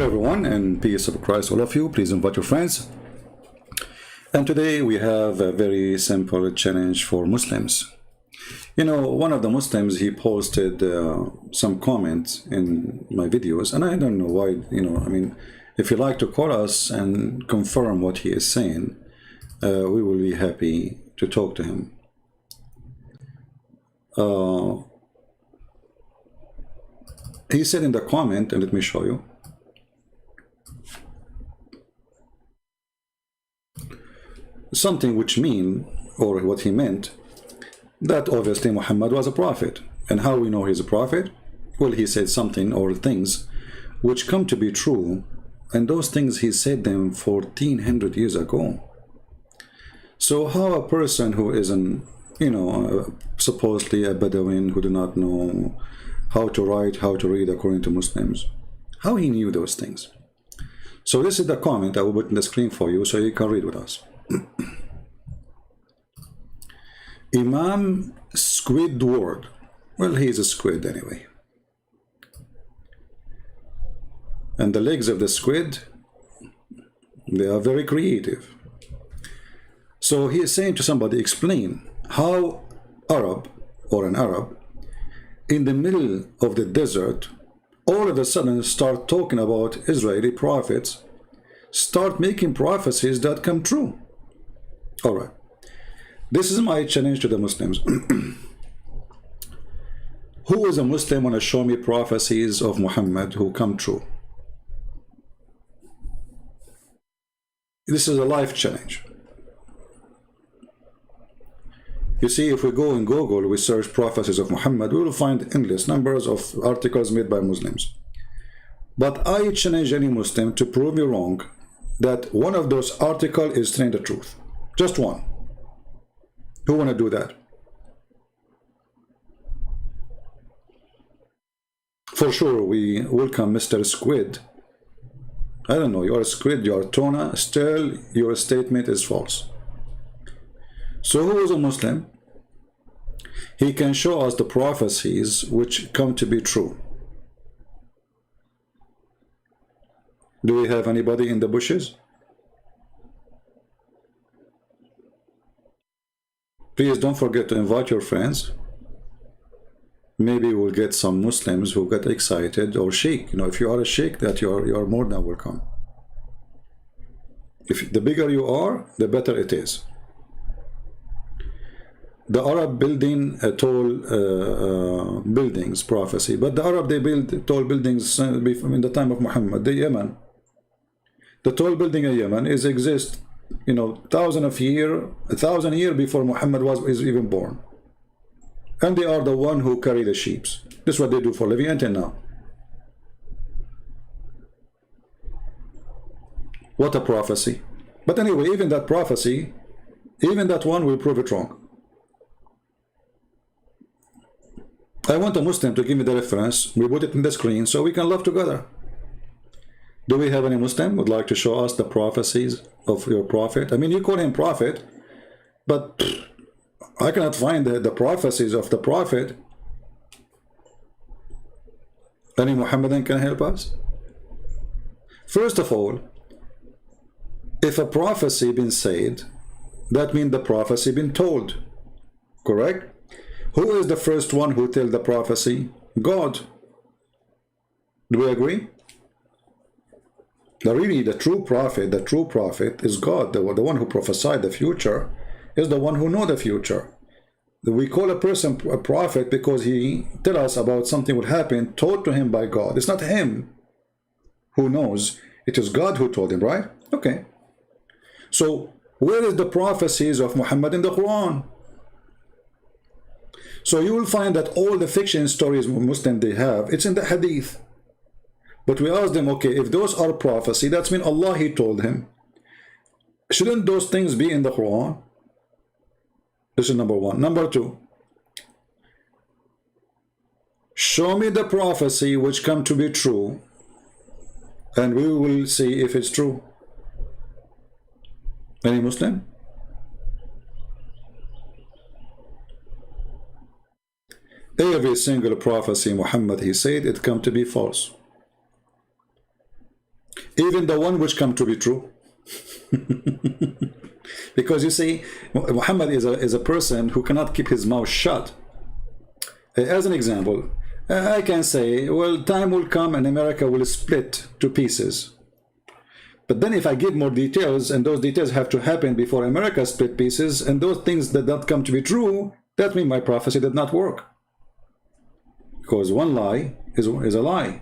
Hello everyone, and peace of Christ all of you. Please invite your friends. And today we have a very simple challenge for Muslims. You know, one of the Muslims, he posted some comments in my videos, and I don't know why, I mean, if you like to call us and confirm what he is saying, we will be happy to talk to him. He said in the comment, and let me show you, something which or what he meant, that obviously Muhammad was a prophet. And how we know he's a prophet? Well, he said something or things which come to be true, and those things he said them 1400 years ago. So how a person who isn't, supposedly a Bedouin who do not know how to write, how to read according to Muslims, how he knew those things? So this is the comment I will put in the screen for you so you can read with us. Imam Squidward. Well, he's a squid anyway. And the legs of the squid, they are very creative. So he is saying to somebody, explain how Arab or an Arab in the middle of the desert all of a sudden start talking about Israeli prophets, start making prophecies that come true. All right. This is my challenge to the Muslims. Who is a Muslim want to show me prophecies of Muhammad who come true? This is a life challenge. You see, if we go in Google, we search prophecies of Muhammad, we will find endless numbers of articles made by Muslims. But I challenge any Muslim to prove me wrong that one of those articles is telling the truth. Just one. Who want to do that? For sure, we welcome Mr. Squid. I don't know, you're a squid, you're a tuna, still your statement is false. So who is a Muslim? He can show us the prophecies which come to be true. Do we have anybody in the bushes? Please don't forget to invite your friends. Maybe we'll get some Muslims who get excited or shake. If you are a sheikh, that you are more than welcome. If the bigger you are, the better it is. The Arab building tall buildings prophecy, but the Arab, they build tall buildings in the time of Muhammad. The Yemen, the tall building in Yemen exist, 1,000 years before Muhammad is even born, and they are the one who carry the sheep. This is what they do for living until now. What a prophecy! But anyway, even that prophecy, even that one will prove it wrong. I want a Muslim to give me the reference. We put it in the screen so we can love together. Do we have any Muslim who would like to show us the prophecies of your prophet? I mean, you call him prophet, but I cannot find the prophecies of the prophet. Any Muhammadan can help us? First of all, if a prophecy been said, that means the prophecy been told. Correct? Who is the first one who tell the prophecy? God. Do we agree? The true prophet is God. The one who prophesied the future is the one who know the future. We call a person a prophet because he tell us about something will happen told to him by God. It's not him who knows. It is God who told him, right? Okay. So where is the prophecies of Muhammad in the Quran? So you will find that all the fiction stories Muslim they have, it's in the hadith. But we ask them, okay, if those are prophecy, that's mean Allah, he told him. Shouldn't those things be in the Quran? This is number one. Number two, show me the prophecy which come to be true, and we will see if it's true. Any Muslim? Every single prophecy Muhammad he said it come to be false. Even the one which come to be true. Because you see, Muhammad is a person who cannot keep his mouth shut. As an example, I can say, well, time will come and America will split to pieces. But then if I give more details, and those details have to happen before America split pieces, and those things that don't come to be true, that means my prophecy did not work. Because one lie is a lie.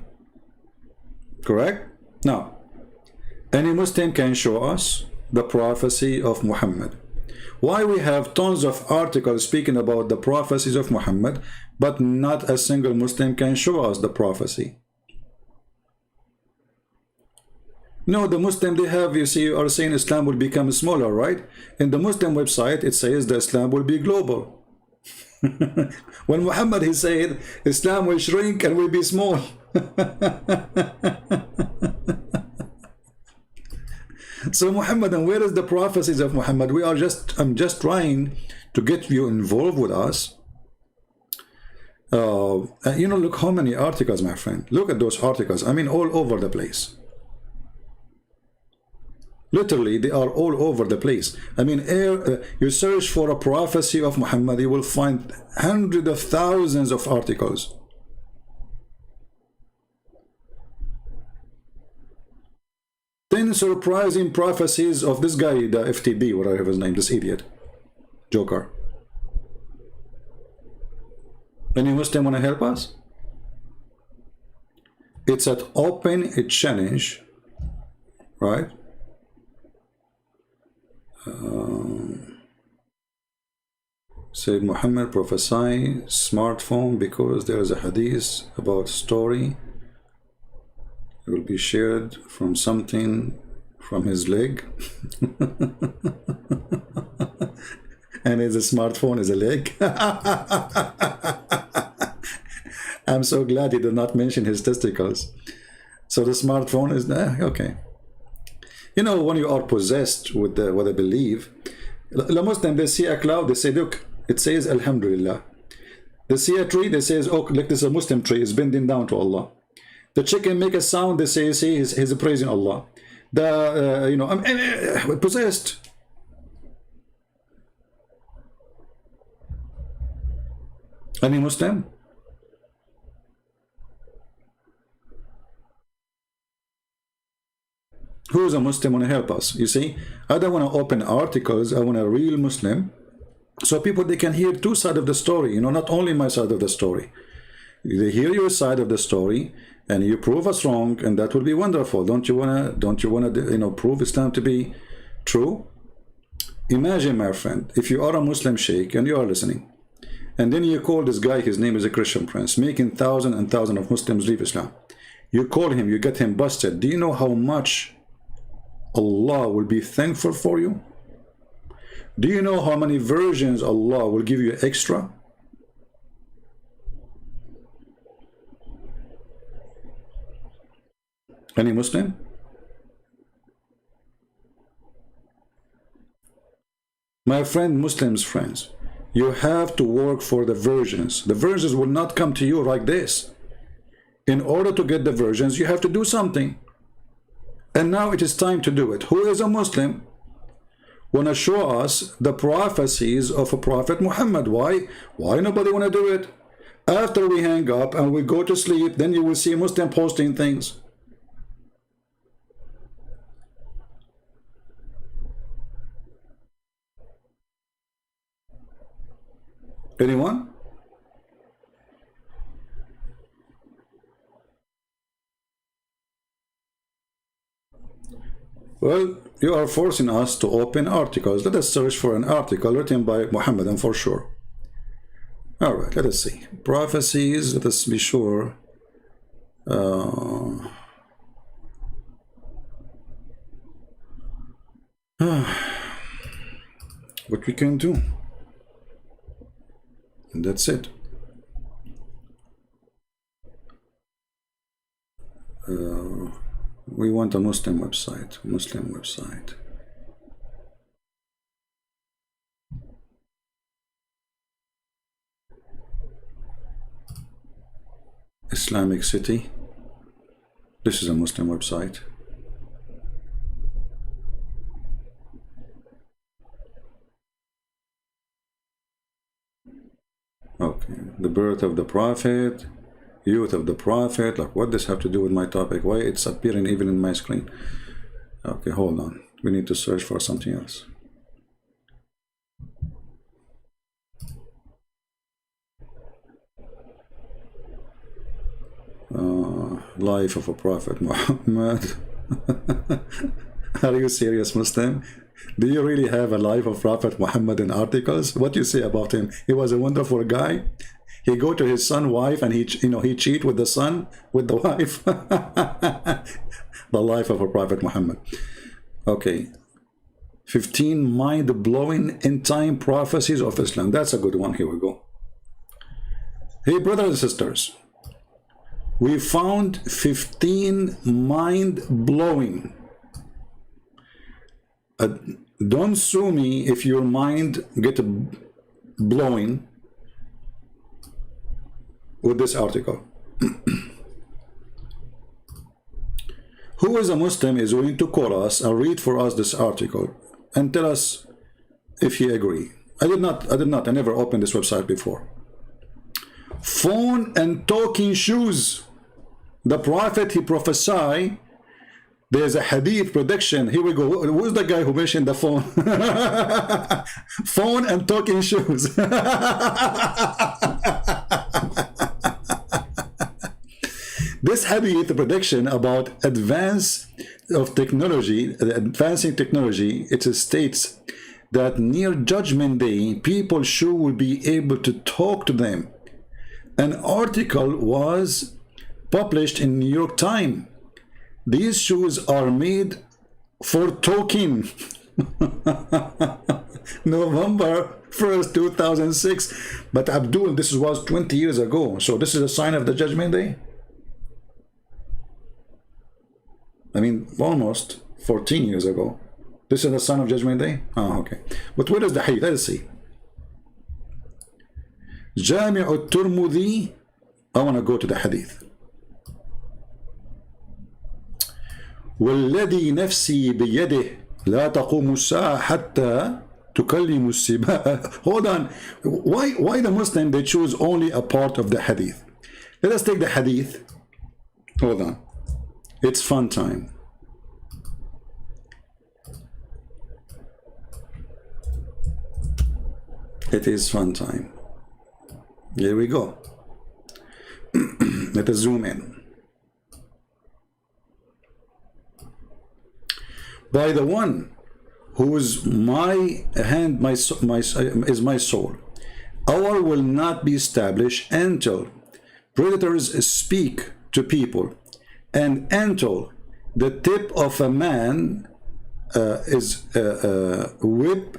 Correct? Now, any Muslim can show us the prophecy of Muhammad. Why we have tons of articles speaking about the prophecies of Muhammad, but not a single Muslim can show us the prophecy? No, the Muslim they have, you see, are saying Islam will become smaller, right? In the Muslim website, it says that Islam will be global. When Muhammad, he said, Islam will shrink and will be small. So Muhammad, and where is the prophecies of Muhammad? I'm just trying to get you involved with us. You know, look how many articles, my friend. Look at those articles. I mean, all over the place. Literally, they are all over the place. I mean, you search for a prophecy of Muhammad, you will find hundreds of thousands of articles. Then surprising prophecies of this guy, the FTB, whatever his name, this idiot, Joker. Any Muslim want to help us? It's an open challenge, right? Said Muhammad prophesy smartphone because there is a hadith about story. It will be shared from something from his leg. And his smartphone is a leg. I'm so glad he did not mention his testicles. So the smartphone is okay. You know, when you are possessed with what I believe, the Muslim, they see a cloud, they say, look, it says Alhamdulillah. They see a tree, they say, oh, look, this is a Muslim tree, it's bending down to Allah. The chicken make a sound, they say, see, he's praising Allah. The, you know, I'm possessed. Any Muslim? Who is a Muslim want to help us? You see, I don't want to open articles. I want a real Muslim, so people they can hear two sides of the story. You know, not only my side of the story. They hear your side of the story, and you prove us wrong, and that will be wonderful. Don't you wanna? You know, prove Islam to be true? Imagine, my friend, if you are a Muslim sheikh and you are listening, and then you call this guy. His name is a Christian prince, making thousands and thousands of Muslims leave Islam. You call him, you get him busted. Do you know how much Allah will be thankful for you? Do you know how many versions Allah will give you extra? Any Muslim? My friend, Muslims friends, you have to work for the versions. The versions will not come to you like this. In order to get the versions, you have to do something. And now it is time to do it. Who is a Muslim? Want to show us the prophecies of a Prophet Muhammad. Why? Why nobody want to do it? After we hang up and we go to sleep, then you will see Muslim posting things. Anyone? Well, you are forcing us to open articles. Let us search for an article written by Muhammad, for sure. All right, let us see. Prophecies, let us be sure. What we can do. And that's it. We want a Muslim website. Muslim website. Islamic City. This is a Muslim website. Okay, the birth of the prophet, youth of the prophet. Like, what does have to do with my topic? Why it's appearing even in my screen? Okay, hold on. We need to search for something else. Life of a prophet Muhammad. Are you serious, Muslim? Do you really have a life of Prophet Muhammad in articles? What do you say about him? He was a wonderful guy. He go to his son wife and he cheat with the son with the wife. The life of a Prophet Muhammad. Okay, 15 mind-blowing end-time prophecies of Islam. That's a good one. Here we go. Hey, brothers and sisters, we found 15 mind-blowing. Don't sue me if your mind get blowing with this article. Who is a Muslim is willing to call us and read for us this article and tell us if he agree. I never opened this website before. Phone and talking shoes. The prophet, he prophesied. There's a hadith prediction. Here we go. Who's the guy who mentioned the phone? Phone and talking shoes. This hadith prediction about advancing technology, it states that near Judgment Day, people sure will be able to talk to them. An article was published in New York Times. These shoes are made for talking. November 1st, 2006. But Abdul, this was 20 years ago. So this is a sign of the Judgment Day? I mean, almost 14 years ago. This is a sign of Judgment Day? Oh, okay. But where is the hadith? Let's see. Jami' al-Tirmidhi. I want to go to the hadith. والذي نفسي بيده لا تقوم الساعة حتى تكلم السباع. Hold on. Why the Muslim, they choose only a part of the hadith? Let us take the hadith. Hold on. It's fun time. It is fun time. Here we go. Let us zoom in. By the one whose my hand is my soul, our will not be established until predators speak to people, and until the tip of a man is whip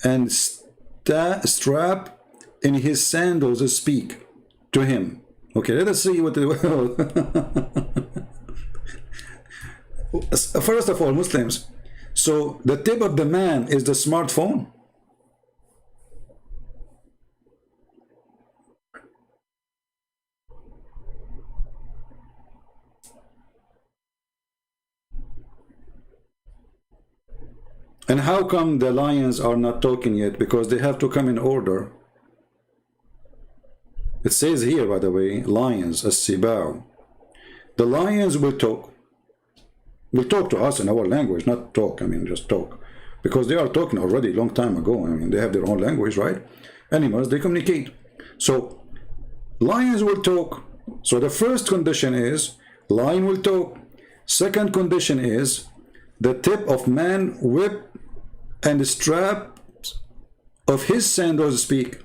and strap in his sandals speak to him. Okay, let us see what First of all, Muslims, so the tip of the man is the smartphone. And how come the lions are not talking yet? Because they have to come in order. It says here, by the way, lions, as-sibao. The lions will talk. Will talk to us in our language, not talk, I mean just talk. Because they are talking already a long time ago. I mean, they have their own language, right? Animals, they communicate. So, lions will talk. So the first condition is, lion will talk. Second condition is, the tip of man whip and the strap of his sandals speak.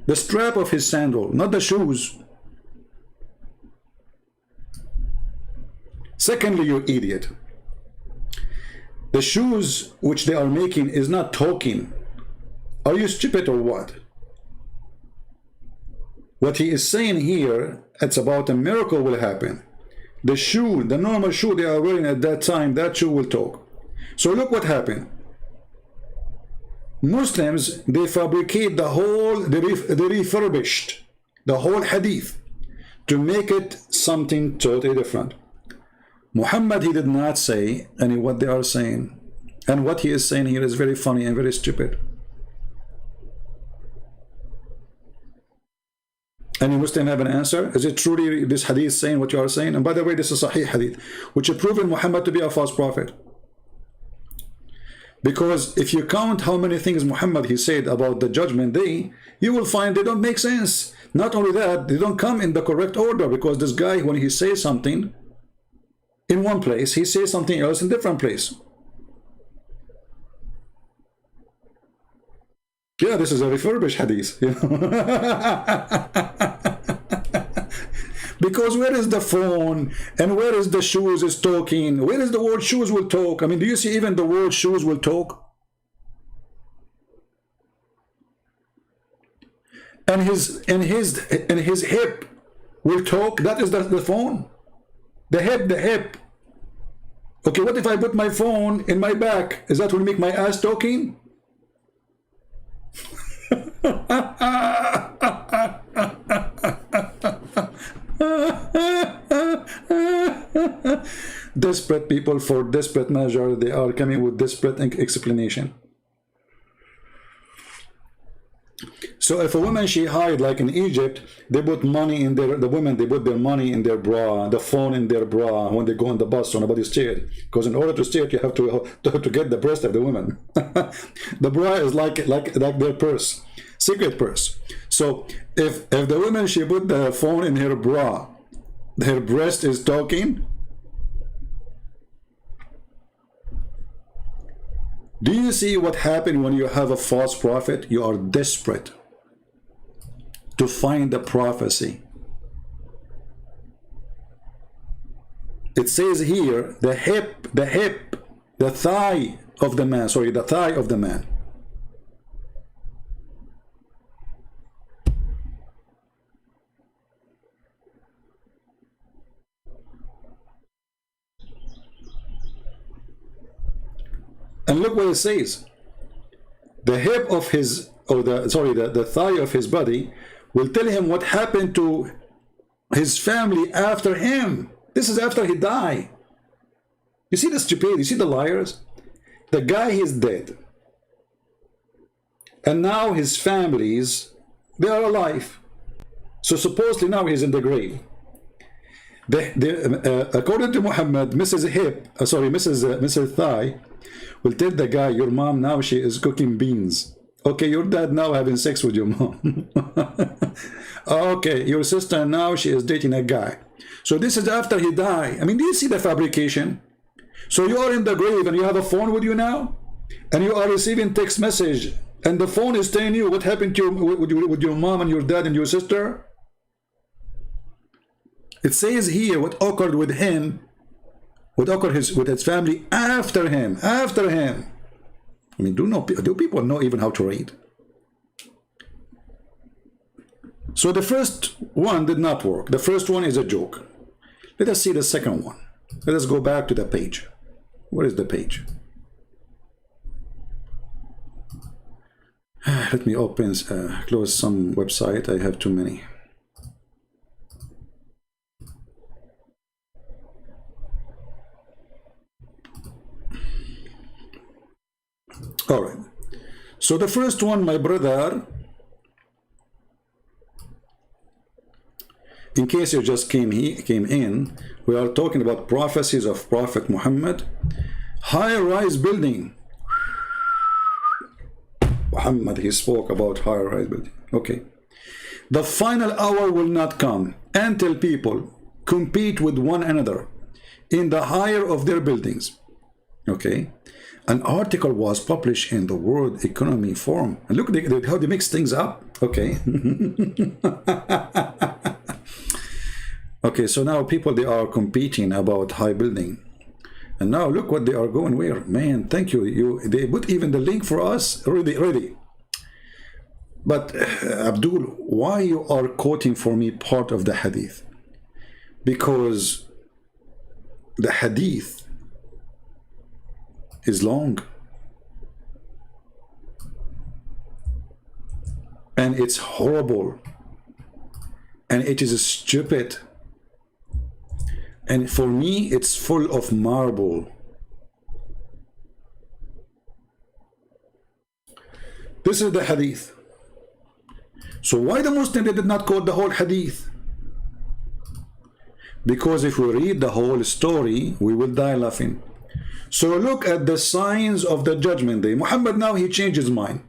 The strap of his sandal, not the shoes. Secondly, you idiot, the shoes which they are making is not talking. Are you stupid or what? What he is saying here, it's about a miracle will happen. The shoe, the normal shoe they are wearing at that time, that shoe will talk. So look what happened. Muslims, they fabricate the whole, they refurbished the whole hadith to make it something totally different. Muhammad, he did not say any what they are saying. And what he is saying here is very funny and very stupid. Any Muslim have an answer? Is it truly this hadith saying what you are saying? And by the way, this is Sahih hadith, which has proven Muhammad to be a false prophet. Because if you count how many things Muhammad he said about the judgment day, you will find they don't make sense. Not only that, they don't come in the correct order, because this guy, when he says something in one place, he says something else in different place. Yeah, this is a refurbished hadith. You know? Because where is the phone and where is the shoes is talking? Where is the word shoes will talk? I mean, do you see even the word shoes will talk? And his hip will talk. That is the phone. The hip. Okay, what if I put my phone in my back? Is that will make my ass talking? Desperate people for desperate measure, they are coming with desperate explanation. So if a woman she hide, like in Egypt, they put money in their, the women, they put their money in their bra, the phone in their bra when they go on the bus so nobody steal it. Because in order to steal it, you have to get the breast of the woman. The bra is like their purse, secret purse. So if the woman she put the phone in her bra, her breast is talking. Do you see what happened when you have a false prophet? You are desperate to find the prophecy. It says here, the thigh of the man, sorry, the thigh of the man. And look what it says. The hip of his, or the thigh of his body will tell him what happened to his family after him. This is after he died. You see the stupidity, you see the liars? The guy is dead. And now his families, they are alive. So supposedly now he's in the grave. According to Muhammad, Mrs. Thigh will tell the guy, your mom now she is cooking beans. Okay, your dad now having sex with your mom. Okay, your sister now she is dating a guy. So this is after he died. I mean, do you see the fabrication? So you are in the grave and you have a phone with you now, and you are receiving text message, and the phone is telling you what happened to you with your mom and your dad and your sister. It says here what occurred with him, what occurred with his family after him. I mean, do people know even how to read? So the first one did not work. The first one is a joke. Let us see the second one. Let us go back to the page. Where is the page? Let me open, close some website. I have too many. All right. So the first one, my brother, in case you just came in, we are talking about prophecies of Prophet Muhammad. High-rise building. Muhammad, he spoke about high-rise building. Okay. The final hour will not come until people compete with one another in the higher of their buildings. Okay. An article was published in the World Economy Forum. And look how they mix things up. Okay. Okay, so now people, they are competing about high building. And now look what they are going where. Man, thank you. They put even the link for us. Ready. But Abdul, why you are quoting for me part of the hadith? Because the hadith is long, and it's horrible, and it is stupid, and for me it's full of marble. This is the hadith. So why the Muslim, they did not quote the whole hadith? Because if we read the whole story, we will die laughing. So look at the signs of the judgment day. Muhammad now, he changed his mind.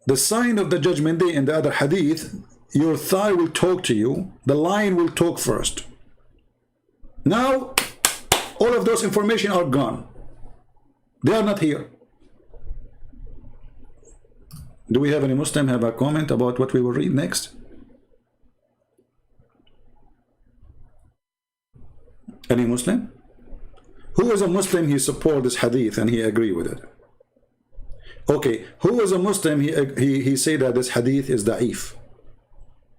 The sign of the judgment day in the other hadith, your thigh will talk to you, the lion will talk first. Now, all of those information are gone. They are not here. Do we have any Muslim have a comment about what we will read next? Any Muslim? Who is a Muslim, he support this hadith and he agree with it? Okay, who is a Muslim, he say that this hadith is da'if?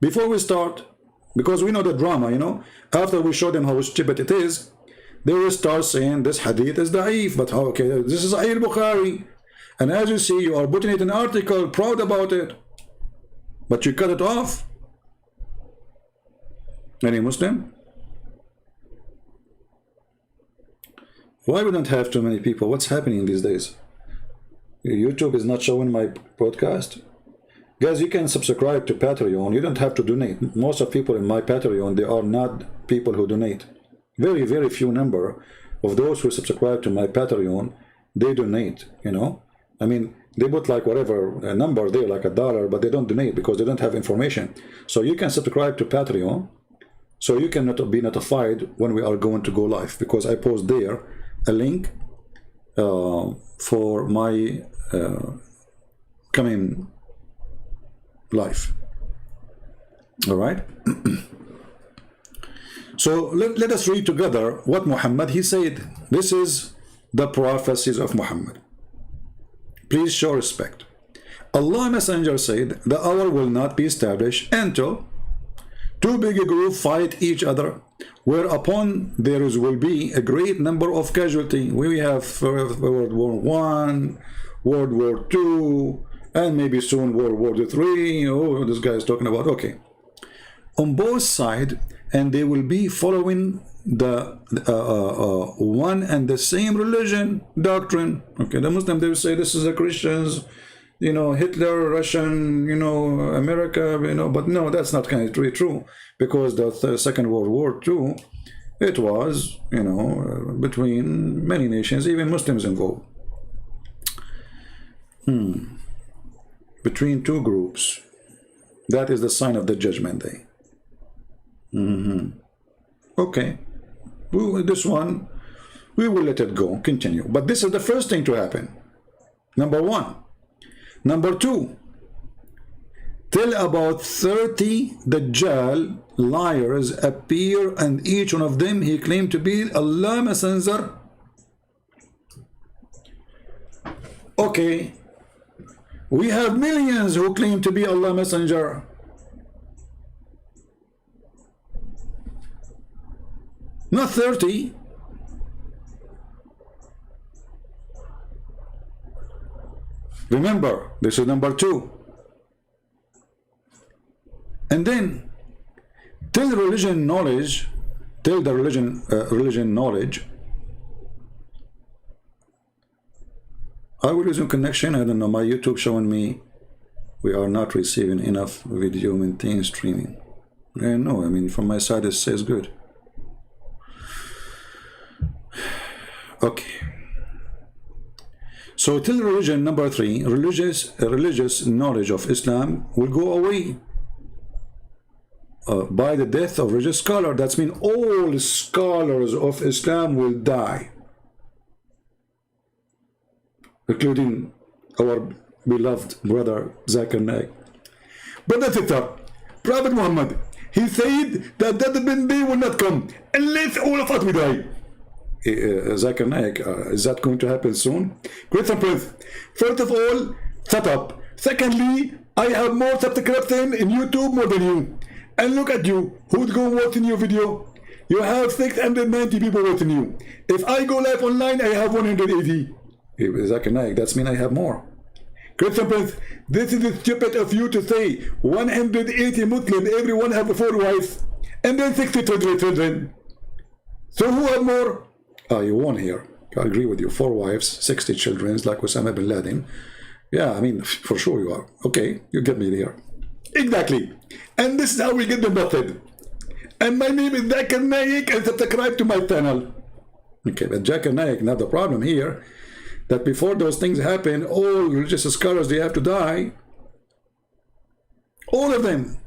Before we start, because we know the drama, you know, after we show them how stupid it is, they will start saying this hadith is da'if, but how, okay, this is Sahih Bukhari, and as you see, you are putting it in an article, proud about it, but you cut it off. Any Muslim? Why we don't have too many people? What's happening these days? YouTube is not showing my podcast. Guys, you can subscribe to Patreon. You don't have to donate. Most of people in my Patreon, they are not people who donate. Very, very few number of those who subscribe to my Patreon, they donate, you know. I mean, they put like whatever a number there, like $1, but they don't donate because they don't have information. So you can subscribe to Patreon, so you can be notified when we are going to go live, because I post there a link for my coming live. All right. So let us read together what Muhammad he said. This is the prophecies of Muhammad. Please show respect. Allah Messenger said, the hour will not be established until two big groups fight each other, whereupon there will be a great number of casualties. We have World War I, World War II, and maybe soon World War III. Oh, this guy is talking about, okay. On both sides, and they will be following the one and the same religion doctrine. Okay, the Muslim, they will say this is the Christians, you know, Hitler, Russian, you know, America, you know, but no, that's not kind of really true, because the Second World War II, it was, you know, between many nations, even Muslims involved. Between two groups. That is the sign of the judgment day. Okay. This one, we will let it go, continue. But this is the first thing to happen. Number one. Number two, till about 30 Dajjal liars appear, and each one of them he claimed to be Allah Messenger. Okay, we have millions who claim to be Allah Messenger. Not 30. Remember, this is number two. And then, till religion knowledge, till the religion knowledge, I will resume connection. I don't know, my YouTube showing me we are not receiving enough video maintain streaming. No, I mean, from my side it says good. Okay. So till religion, number three, religious knowledge of Islam will go away by the death of religious scholar. That's mean all scholars of Islam will die, including our beloved brother Zakir Naik. Brother Tita, Prophet Muhammad, he said that judgment day will not come unless all of us will die. Zakir Naik, is that going to happen soon? Great Prince, first of all, shut up. Secondly, I have more subscription in YouTube more than you. And look at you, who's going watching your video? You have 690 people watching you. If I go live online, I have 180. Zakir Naik, that's mean I have more. Great Prince, this is stupid of you to say 180 Muslims, everyone have 4 wives, and then 60 children. So who have more? You won here. I agree with you. 4 wives, 60 children, like Osama bin Laden. Yeah, I mean, for sure you are. Okay, you get me there. Exactly. And this is how we get the method. And my name is Zakir Naik, and subscribe to my channel. Okay, but Zakir Naik, now the problem here, that before those things happen, all religious scholars, they have to die. All of them.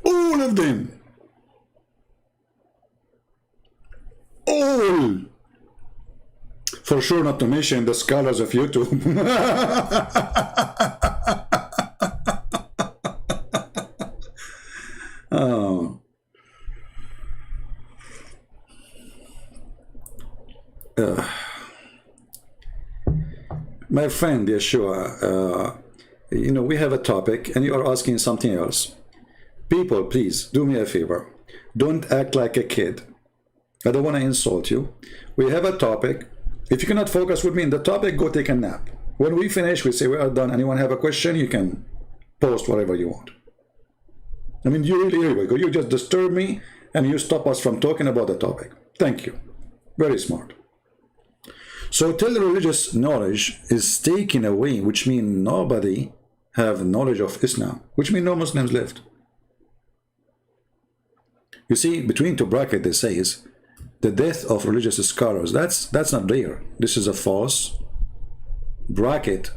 All of them. All. For sure, not to mention the scholars of YouTube. Oh. My friend Yeshua, you know, we have a topic and you are asking something else. People, please do me a favor. Don't act like a kid. I don't want to insult you. We have a topic. If you cannot focus with me in the topic, go take a nap. When we finish, we say we are done. Anyone have a question? You can post whatever you want. I mean, you really, here we go. You just disturb me and you stop us from talking about the topic. Thank you. Very smart. So till religious knowledge is taken away, which means nobody have knowledge of Islam, which means no Muslims left. You see, between two brackets, they say is the death of religious scholars. That's not there. This is a false bracket.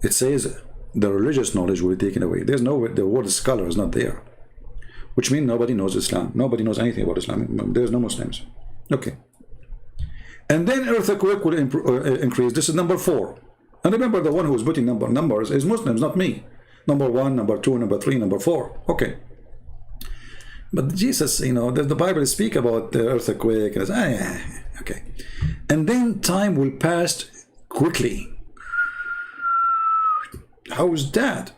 It says the religious knowledge will be taken away. There's no, the word scholar is not there, which means nobody knows Islam. Nobody knows anything about Islam. There's no Muslims. Okay. And then earthquake will increase. This is number 4. And remember, the one who is putting numbers is Muslims, not me. Number 1, number 2, number 3, number 4. Okay. But Jesus, you know, the Bible speak about the earthquake. And okay. And then time will pass quickly. How is that?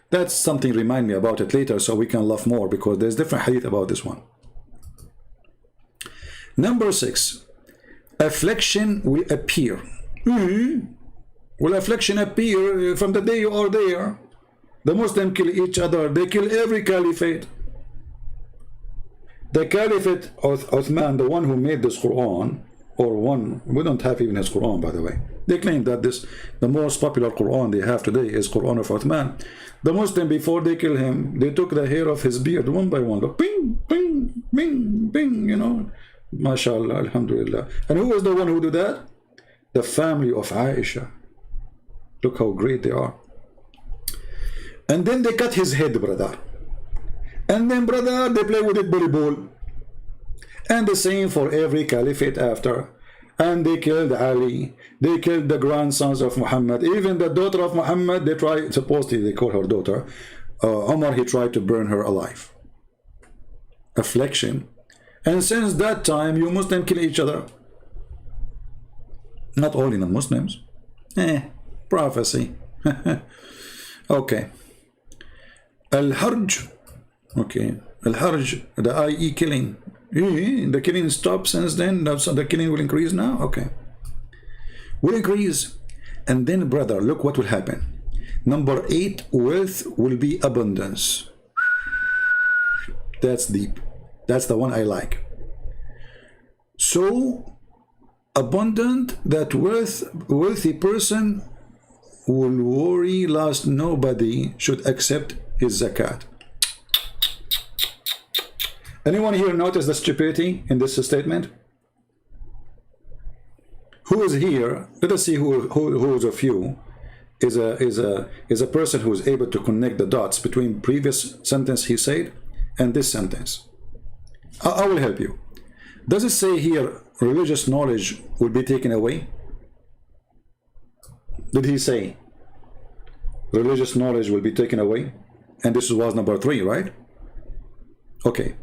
That's something, remind me about it later so we can laugh more, because there's different hadith about this one. Number 6. Affliction will appear. Will affliction appear from the day you are there? The Muslims kill each other. They kill every caliphate. The caliphate of Uthman, the one who made this Quran, or one, we don't have even his Quran, by the way. They claim that the most popular Quran they have today is Quran of Uthman. The Muslim, before they kill him, they took the hair of his beard one by one. Look, ping, ping, ping, ping, you know. MashaAllah, Alhamdulillah. And who was the one who did that? The family of Aisha. Look how great they are. And then they cut his head, brother. And then, brother, they play with it volleyball. And the same for every caliphate after. And they killed Ali. They killed the grandsons of Muhammad. Even the daughter of Muhammad, they tried, supposedly they call her daughter, Omar, he tried to burn her alive. Affliction. And since that time, you Muslims kill each other. Not only non-Muslims. Prophecy. Okay. Al-Harj. Okay. Al-Harj, the i.e. killing. The killing stopped since then. The killing will increase now. Okay. Will increase. And then, brother, look what will happen. Number 8, wealth will be abundance. That's deep. That's the one I like. So abundant that wealthy person will worry lest nobody should accept his zakat. Anyone here notice the stupidity in this statement? Who is here? Let us see who is of you is a person who is able to connect the dots between previous sentence he said and this sentence. I will help you. Does it say here religious knowledge will be taken away? Did he say religious knowledge will be taken away? And this was number 3, right? Okay.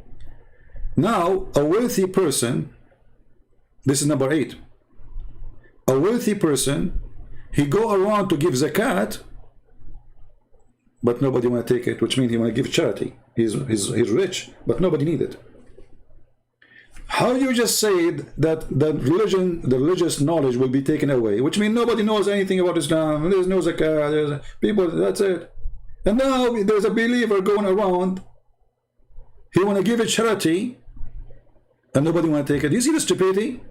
Now, a wealthy person, this is number 8. A wealthy person, he go around to give zakat, but nobody want to take it, which means he want to give charity. He's rich, but nobody need it. How you just said that the religious knowledge will be taken away, which means nobody knows anything about Islam. There's no zakat, there's people, that's it. And now there's a believer going around, he want to give it charity, and nobody want to take it. You see the stupidity?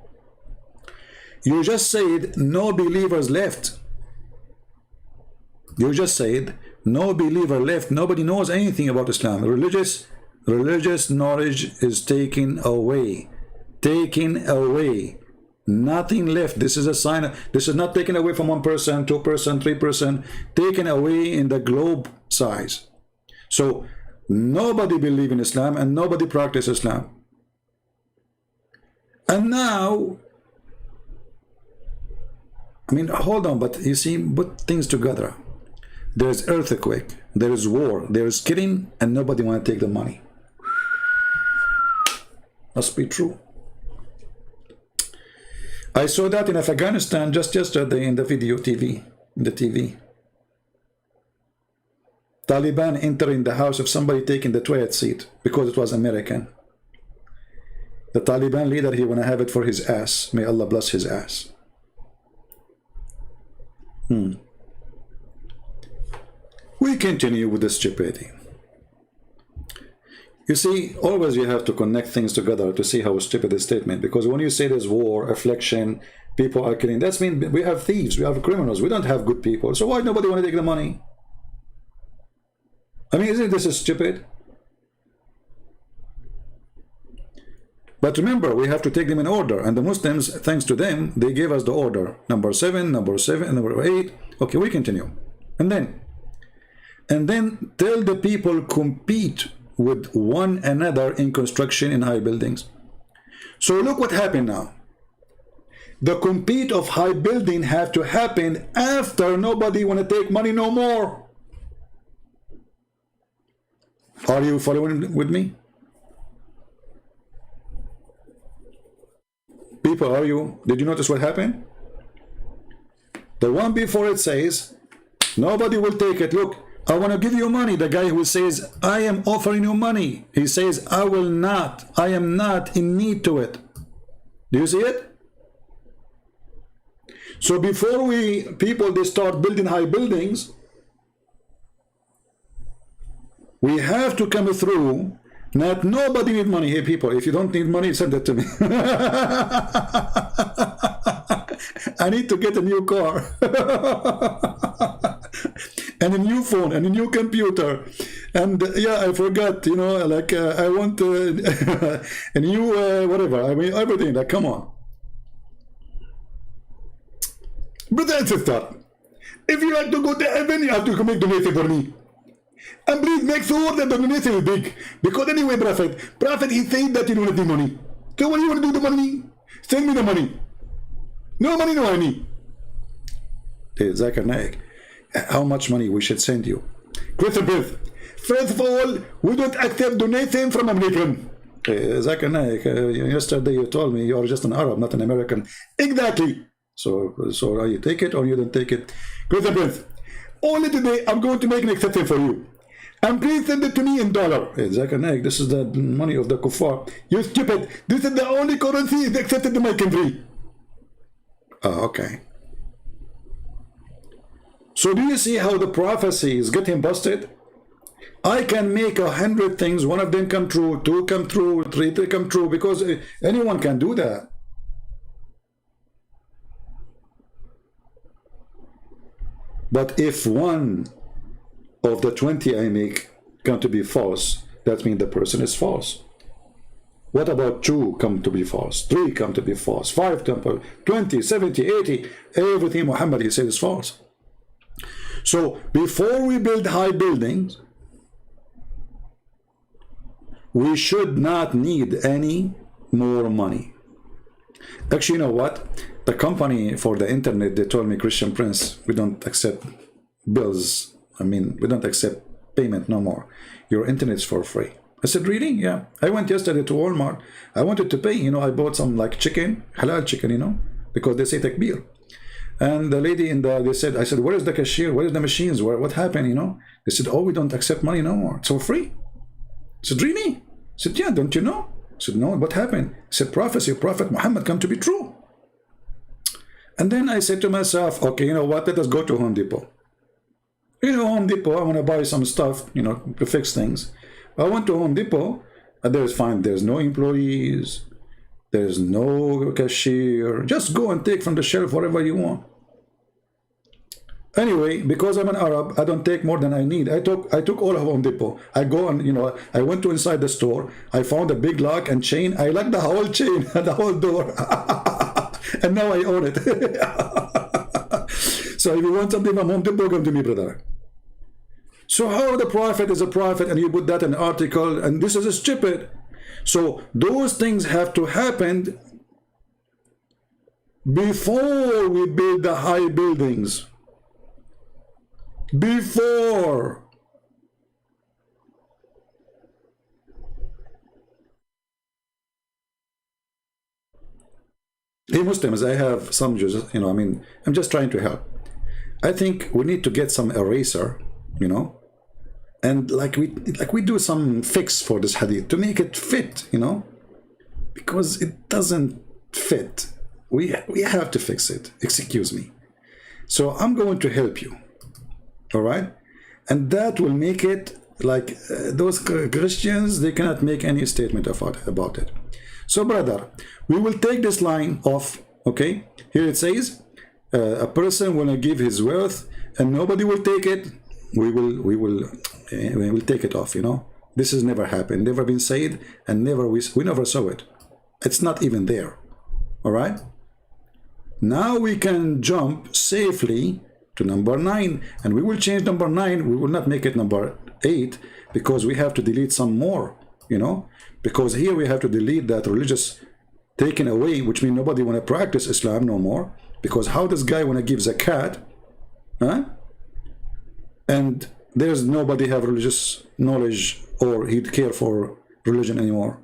You just said no believers left. You just said no believer left. Nobody knows anything about Islam. Religious knowledge is taken away. Taken away. Nothing left. This is a sign. This is not taken away from 1%, 2%, 3%. Taken away in the globe size. So nobody believe in Islam and nobody practice Islam. And now, I mean, hold on, but you see, put things together. There's earthquake, there is war, there is killing, and nobody want to take the money. Must be true. I saw that in Afghanistan just yesterday in the video TV, in the TV. Taliban entering the house of somebody taking the toilet seat because it was American. The Taliban leader, he want to have it for his ass. May Allah bless his ass. We continue with the stupidity. You see, always you have to connect things together to see how stupid the statement. Because when you say there's war, affliction, people are killing, that means we have thieves, we have criminals, we don't have good people. So why nobody want to take the money? I mean, isn't this stupid? But remember, we have to take them in order. And the Muslims, thanks to them, they gave us the order. Number 7, number 8. Okay, we continue. And then tell the people compete with one another in construction in high buildings. So look what happened now. The compete of high building have to happen after nobody want to take money no more. Are you following with me? People, did you notice what happened? The one before it says, nobody will take it. Look, I want to give you money. The guy who says, I am offering you money. He says, I will not. I am not in need to it. Do you see it? So before they start building high buildings, we have to come through. Not nobody need money. Hey people, if you don't need money, send it to me. I need to get a new car and a new phone and a new computer, and yeah, I forgot, you know, like I want a new whatever. I mean everything. Like, come on, brother and sister. If you like to go to heaven, you have to make donation for me. And please make sure that the donation is big. Because anyway, Prophet, he said that you don't need money. So what do you want to do with the money? Send me the money. No money, no money. Hey, Zakir Naik, how much money we should send you? Christopher, first of all, we don't accept donation from American. Hey, Zakir Naik, yesterday you told me you are just an Arab, not an American. Exactly. So you take it or you don't take it? Christopher, only today I'm going to make an exception for you. And please send it to me in dollar. Hey, Zakir Naik, this is the money of the kuffar. You stupid. This is the only currency is accepted in my country. Oh, okay. So do you see how the prophecy is getting busted? I can make 100 things, one of them come true, 2 come true, 3 come true, because anyone can do that. But if one of the 20 I make come to be false, that means the person is false. What about 2 come to be false, 3 come to be false, 5 come to be 20, 70, 80, everything Muhammad he said is false. So before we build high buildings, we should not need any more money. Actually, you know what? The company for the internet, they told me, Christian Prince, we don't accept bills. I mean, we don't accept payment no more. Your internet is for free. I said, really? Yeah. I went yesterday to Walmart. I wanted to pay, you know, I bought some like chicken, halal chicken, you know, because they say takbir. And the lady they said, I said, where is the cashier? Where is the machines? What happened, you know? They said, oh, we don't accept money no more. It's for free. I said, really? I said, yeah, don't you know? I said, no, what happened? I said, prophecy, Prophet Muhammad come to be true. And then I said to myself, okay, you know what? Let us go to Home Depot. You know, Home Depot, I want to buy some stuff, you know, to fix things. I went to Home Depot, and there's no employees. There's no cashier. Just go and take from the shelf whatever you want. Anyway, because I'm an Arab, I don't take more than I need. I took all of Home Depot. I go and, you know, I went to inside the store. I found a big lock and chain. I locked the whole chain, the whole door. And now I own it. So if you want something from Home Depot, come to me, brother. So how the prophet is a prophet and you put that in an article and this is stupid. So those things have to happen before we build the high buildings. Before. Hey Muslims, I have some Jews, you know, I mean, I'm just trying to help. I think we need to get some eraser, you know, and like we do some fix for this hadith to make it fit, you know, because it doesn't fit. We have to fix it. Excuse me. So I'm going to help you. All right, and that will make it like those Christians, they cannot make any statement about it. So brother, we will take this line off. Okay, here it says a person will give his wealth and nobody will take it. We will take it off, you know. This has never happened, never been said, and we never saw it. It's not even there. All right, now we can jump safely to number 9, and we will change number 9. We will not make it number 8 because we have to delete some more, you know, because here we have to delete that religious taken away, which means nobody want to practice Islam no more, because how does guy want to give zakat, huh? And there's nobody have religious knowledge or he'd care for religion anymore.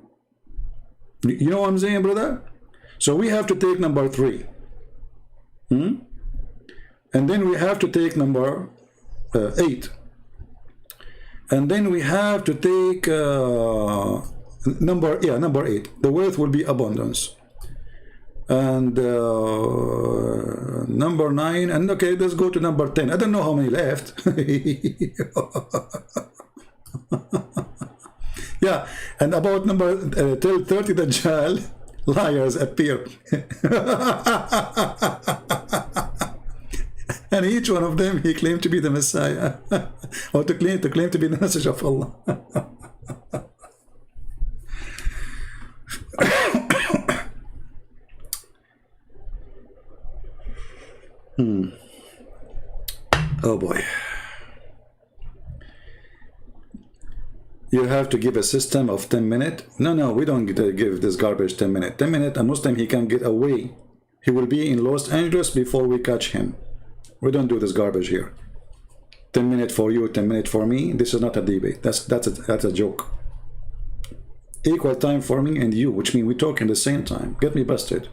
You know what I'm saying, brother? So we have to take number 3. And then we have to take number 8. And then we have to take number 8. The wealth will be abundance. And number 9. And okay, let's go to number 10. I don't know how many left. Yeah, and about number 30, the Dajjal, liars appear. And each one of them, he claimed to be the Messiah, or to claim to be the message of Allah. Oh boy. You have to give a system of 10 minutes. No, we don't give this garbage 10 minutes. 10 minutes, a Muslim, he can get away. He will be in Los Angeles before we catch him. We don't do this garbage here. 10 minutes for you, 10 minutes for me. This is not a debate. That's a joke. Equal time for me and you, which means we talk in the same time. Get me busted.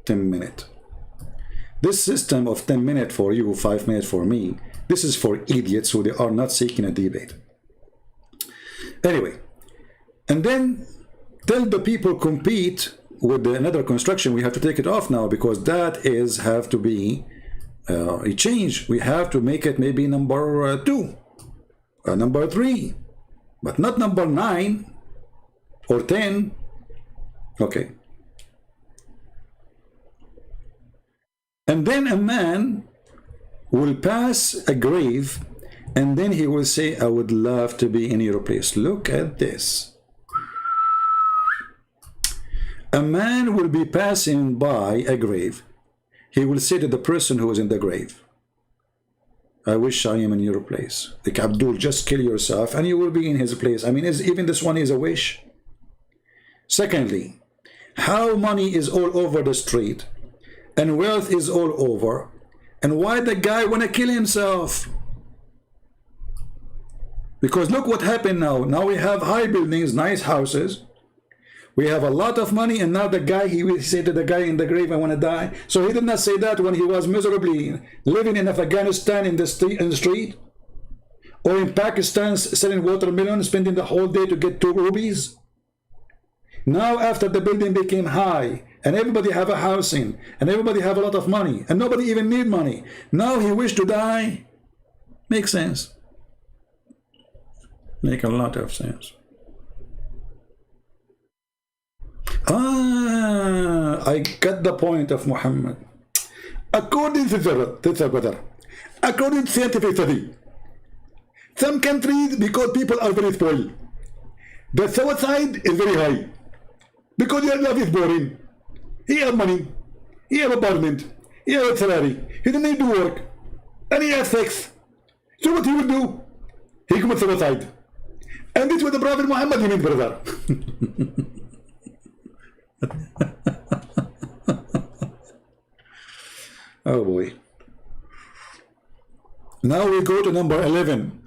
10 minutes. This system of 10 minutes for you, 5 minutes for me, this is for idiots who they are not seeking a debate. Anyway, and then tell the people compete with another construction. We have to take it off now because that is have to be a change. We have to make it maybe number 2, number 3, but not number 9 or 10. Okay. And then a man will pass a grave and then he will say, I would love to be in your place. Look at this. A man will be passing by a grave. He will say to the person who is in the grave, I wish I am in your place. Like Abdul, just kill yourself and you will be in his place. I mean, even this one is a wish. Secondly, how money is all over the street and wealth is all over, and why the guy want to kill himself? Because look what happened now. Now we have high buildings, nice houses. We have a lot of money, and now the guy, he will say to the guy in the grave, I want to die. So he did not say that when he was miserably living in Afghanistan in the street, or in Pakistan selling watermelon, spending the whole day to get 2 rupees. Now after the building became high, and everybody have a housing, and everybody have a lot of money, and nobody even need money, now he wished to die. Makes sense. Make a lot of sense. I got the point of Muhammad. According to the weather, according to scientific study, some countries, because people are very spoiled, the south side is very high. Because your life is boring. He has money, he has apartment, he has a salary, he doesn't need to work, and he has sex. So what he will do? He commits suicide. And this was the Prophet Muhammad, he means, brother. Oh boy. Now we go to number 11.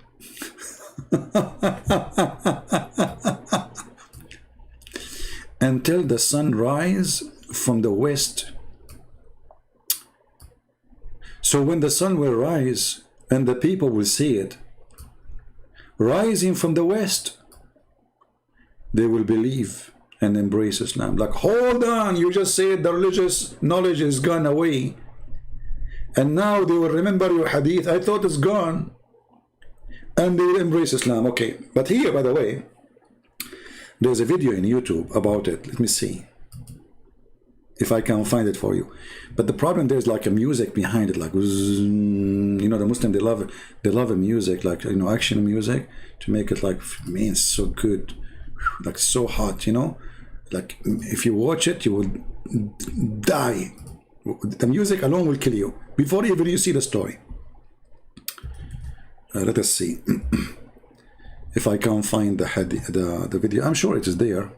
Until the sun rise from the west. So when the sun will rise and the people will see it rising from the west, they will believe and embrace Islam. Like, hold on, you just said the religious knowledge is gone away, and now they will remember your hadith. I thought it's gone, and they will embrace Islam. Okay, but here, by the way, there's a video in YouTube about it. Let me see if I can find it for you. But the problem, there's like a music behind it, like, you know, the Muslim, they love a music, like, you know, action music, to make it like, man, so good, like so hot, you know, like if you watch it, you will die. The music alone will kill you before even you see the story. Let us see if I can find the video. I'm sure it is there.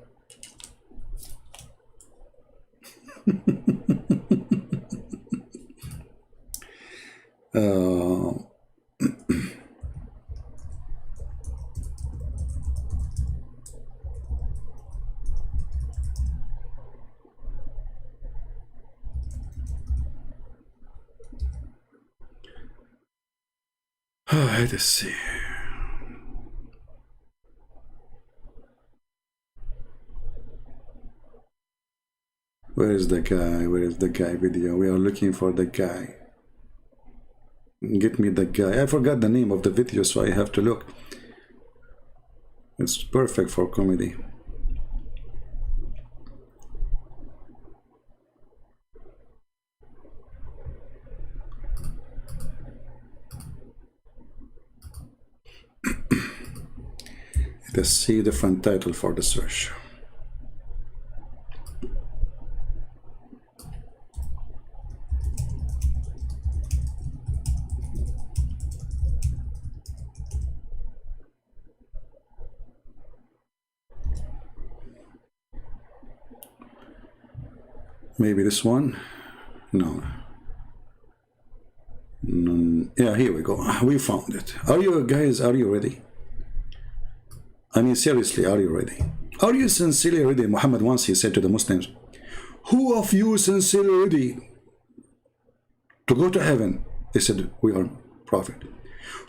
Let us see. Where is the guy? Where is the guy video? We are looking for the guy. Get me the guy. I forgot the name of the video, so I have to look. It's perfect for comedy. Let's see the front title for the search. Maybe this one? No. Yeah, here we go. We found it. Are you guys, are you ready? I mean, seriously, are you ready? Are you sincerely ready? Muhammad once, he said to the Muslims, who of you sincerely ready to go to heaven? They said, we are prophet.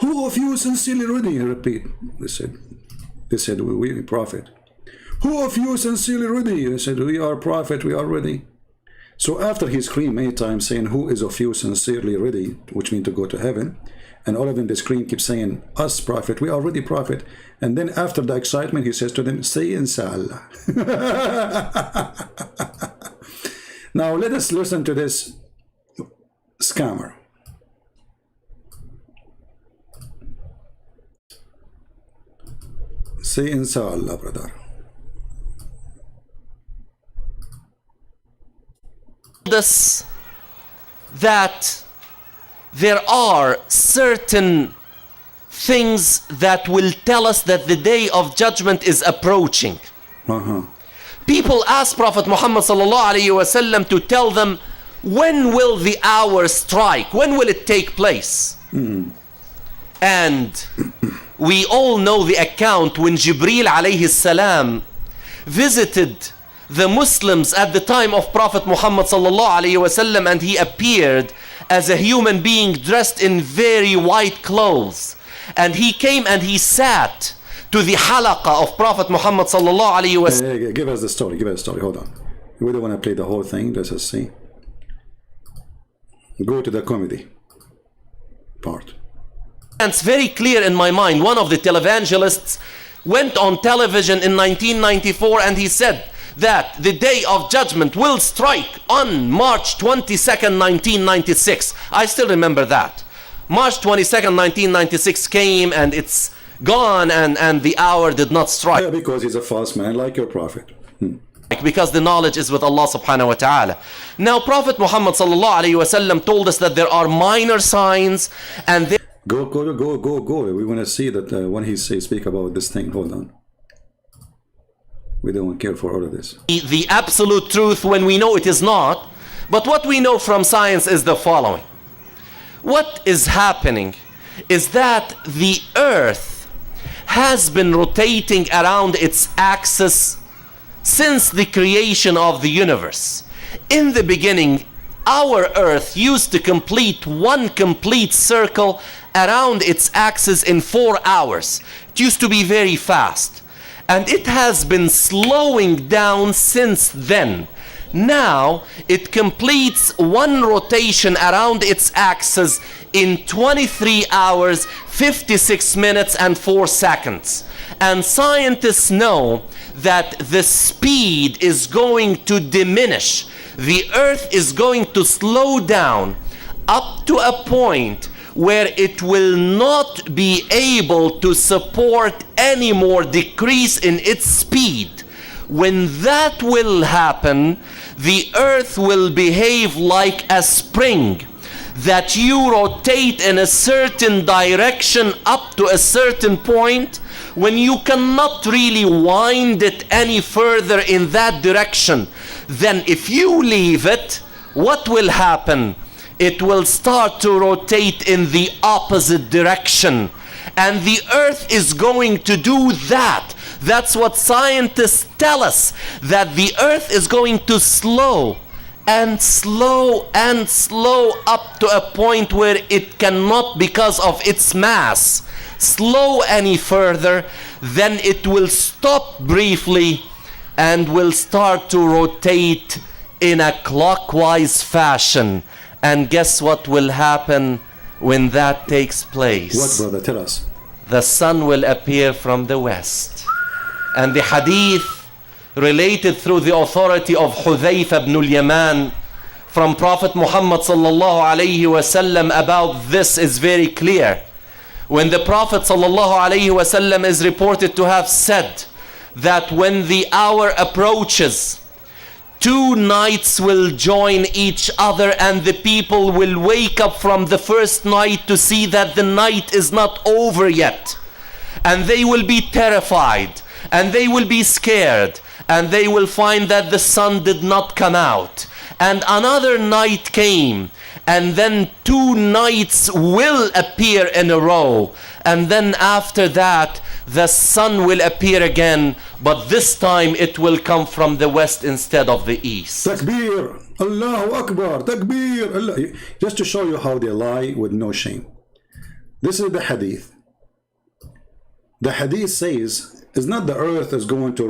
Who of you sincerely ready? He repeat. They said, we prophet. Who of you sincerely ready? They said, we are prophet, we are ready. So after he screamed many times saying, who is of you sincerely ready, which means to go to heaven, and all of them, they scream, keep saying, us prophet, we are already prophet. And then after the excitement, he says to them, say inshallah. Now let us listen to this scammer. Say inshallah, brother. This that there are certain things that will tell us that the day of judgment is approaching. People ask Prophet Muhammad sallallahu alaihi wasallam to tell them, when will the hour strike? When will it take place? And we all know the account when Jibreel alayhi salam visited the Muslims at the time of Prophet Muhammad sallallahu alaihi wasallam, and he appeared as a human being dressed in very white clothes, and he came and he sat to the halaqah of Prophet Muhammad sallallahu alaihi wasallam. Hey, give us the story, give us the story, hold on. We don't want to play the whole thing, let's just see. Go to the comedy part. It's very clear in my mind. One of the televangelists went on television in 1994 and he said, that the day of judgment will strike on March 22nd, 1996. I still remember that. March 22nd, 1996 came and it's gone, and the hour did not strike. Yeah, because he's a false man like your prophet. Because the knowledge is with Allah subhanahu wa ta'ala. Now Prophet Muhammad sallallahu alayhi wa sallam told us that there are minor signs and there Go. We want to see that when he speak about this thing. Hold on. We don't care for all of this. the absolute truth when we know it is not. But what we know from science is the following. What is happening is that the earth has been rotating around its axis since the creation of the universe. In the beginning, our earth used to complete one complete circle around its axis in 4 hours. It used to be very fast. And it has been slowing down since then. Now it completes one rotation around its axis in 23 hours, 56 minutes and 4 seconds. And scientists know that the speed is going to diminish. The earth is going to slow down up to a point where it will not be able to support any more decrease in its speed. When that will happen, the earth will behave like a spring, that you rotate in a certain direction up to a certain point when you cannot really wind it any further in that direction. Then if you leave it, what will happen? It will start to rotate in the opposite direction. And the earth is going to do that. That's what scientists tell us, that the earth is going to slow and slow and slow up to a point where it cannot, because of its mass, slow any further. Then it will stop briefly and will start to rotate in a clockwise fashion. And guess what will happen when that takes place? What, brother? Tell us. The sun will appear from the west. And the hadith related through the authority of Hudhayfa ibn al-Yaman from Prophet Muhammad sallallahu alayhi wasallam about this is very clear. When the Prophet sallallahu alayhi wasallam is reported to have said that when the hour approaches, 2 nights will join each other, and the people will wake up from the first night to see that the night is not over yet. And they will be terrified, and they will be scared, and they will find that the sun did not come out. And another night came, and then 2 nights will appear in a row. And then after that, the sun will appear again, but this time it will come from the west instead of the east. Takbir! Allahu Akbar! Takbir! Allah. Just to show you how they lie with no shame. This is the hadith. The hadith says, it's not the earth is going to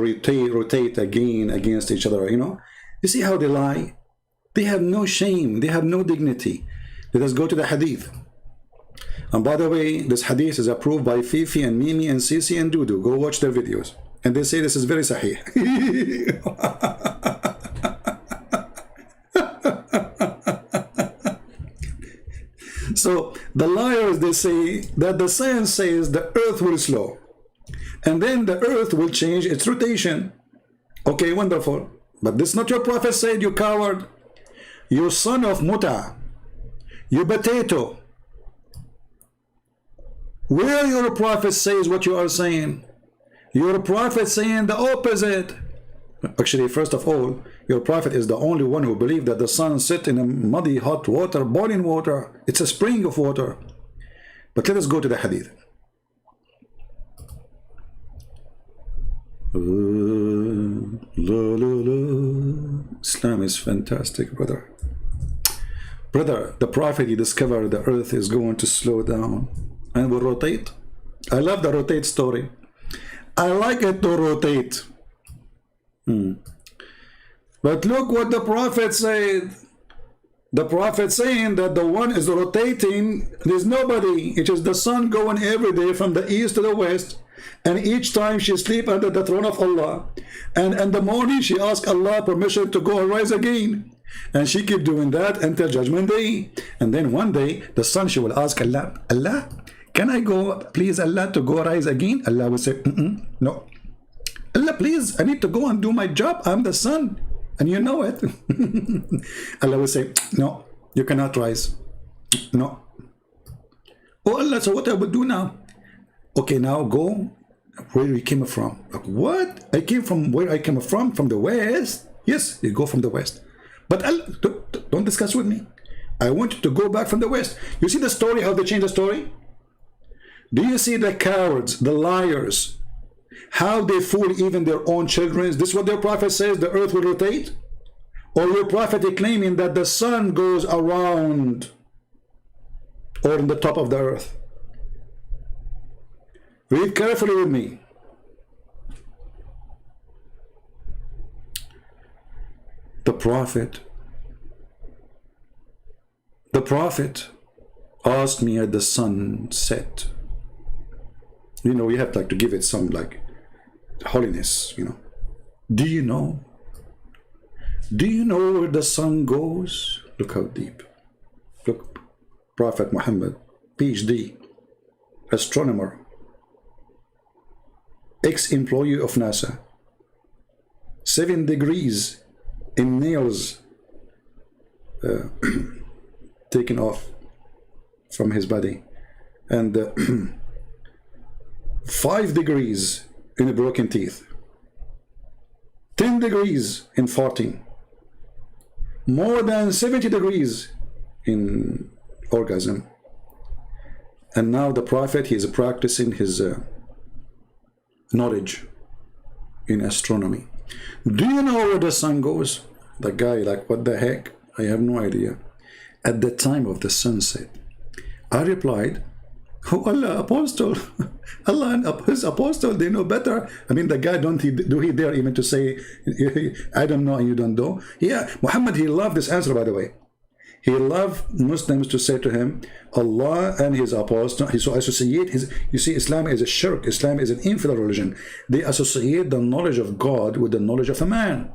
rotate again against each other, you know. You see how they lie? They have no shame. They have no dignity. Let us go to the hadith. And by the way, this hadith is approved by Fifi and Mimi and Sisi and Dudu. Go watch their videos. And they say this is very sahih. So the liars, they say that the science says the earth will slow. And then the earth will change its rotation. Okay, wonderful. But this is not your prophet said, you coward. You son of Muta. You potato. Where your prophet says what you are saying? Your prophet saying the opposite. Actually, first of all, your prophet is the only one who believed that the sun sits in a muddy, hot water, boiling water. It's a spring of water. But let us go to the hadith. Islam is fantastic, brother. Brother, the prophet, he discovered the earth is going to slow down and will rotate. I love the rotate story. I like it to rotate. But look what the prophet said. The prophet saying that the one is rotating. There's nobody. It is the sun going every day from the east to the west. And each time she sleep under the throne of Allah. And in the morning she ask Allah permission to go and rise again. And she keep doing that until Judgment Day. And then one day, the sun, she will ask Allah, Allah, can I go, please Allah, to go rise again? Allah will say, no. Allah, please, I need to go and do my job. I'm the sun. And you know it. Allah will say, no, you cannot rise. No. Oh Allah, so what I would do now? Okay, now go where you came from. Like, what? I came from where I came from the west. Yes, you go from the west. But Allah, don't discuss with me. I want you to go back from the west. You see the story, how they change the story? Do you see the cowards, the liars, how they fool even their own children? This is what their prophet says, the earth will rotate? Or your prophet is claiming that the sun goes around or on the top of the earth? Read carefully with me. The prophet asked me at the sunset. You know, you have like to give it some like holiness, you know. Do you know where the sun goes? Look how deep. Look, Prophet Muhammad, PhD, astronomer, ex-employee of NASA, 7 degrees in nails taken off from his body, and 5 degrees in broken teeth, 10 degrees in farting, more than 70 degrees in orgasm. And now the prophet, he is practicing his knowledge in astronomy. Do you know where the sun goes? The guy like, what the heck? I have no idea. At the time of the sunset, I replied, oh Allah, apostle, Allah and his apostle, they know better. I mean, the guy, do he dare even to say, I don't know and you don't know? Yeah, Muhammad, he loved this answer, by the way. He loved Muslims to say to him, Allah and his apostle, he so associate his, you see, Islam is a shirk, Islam is an infidel religion. They associate the knowledge of God with the knowledge of a man.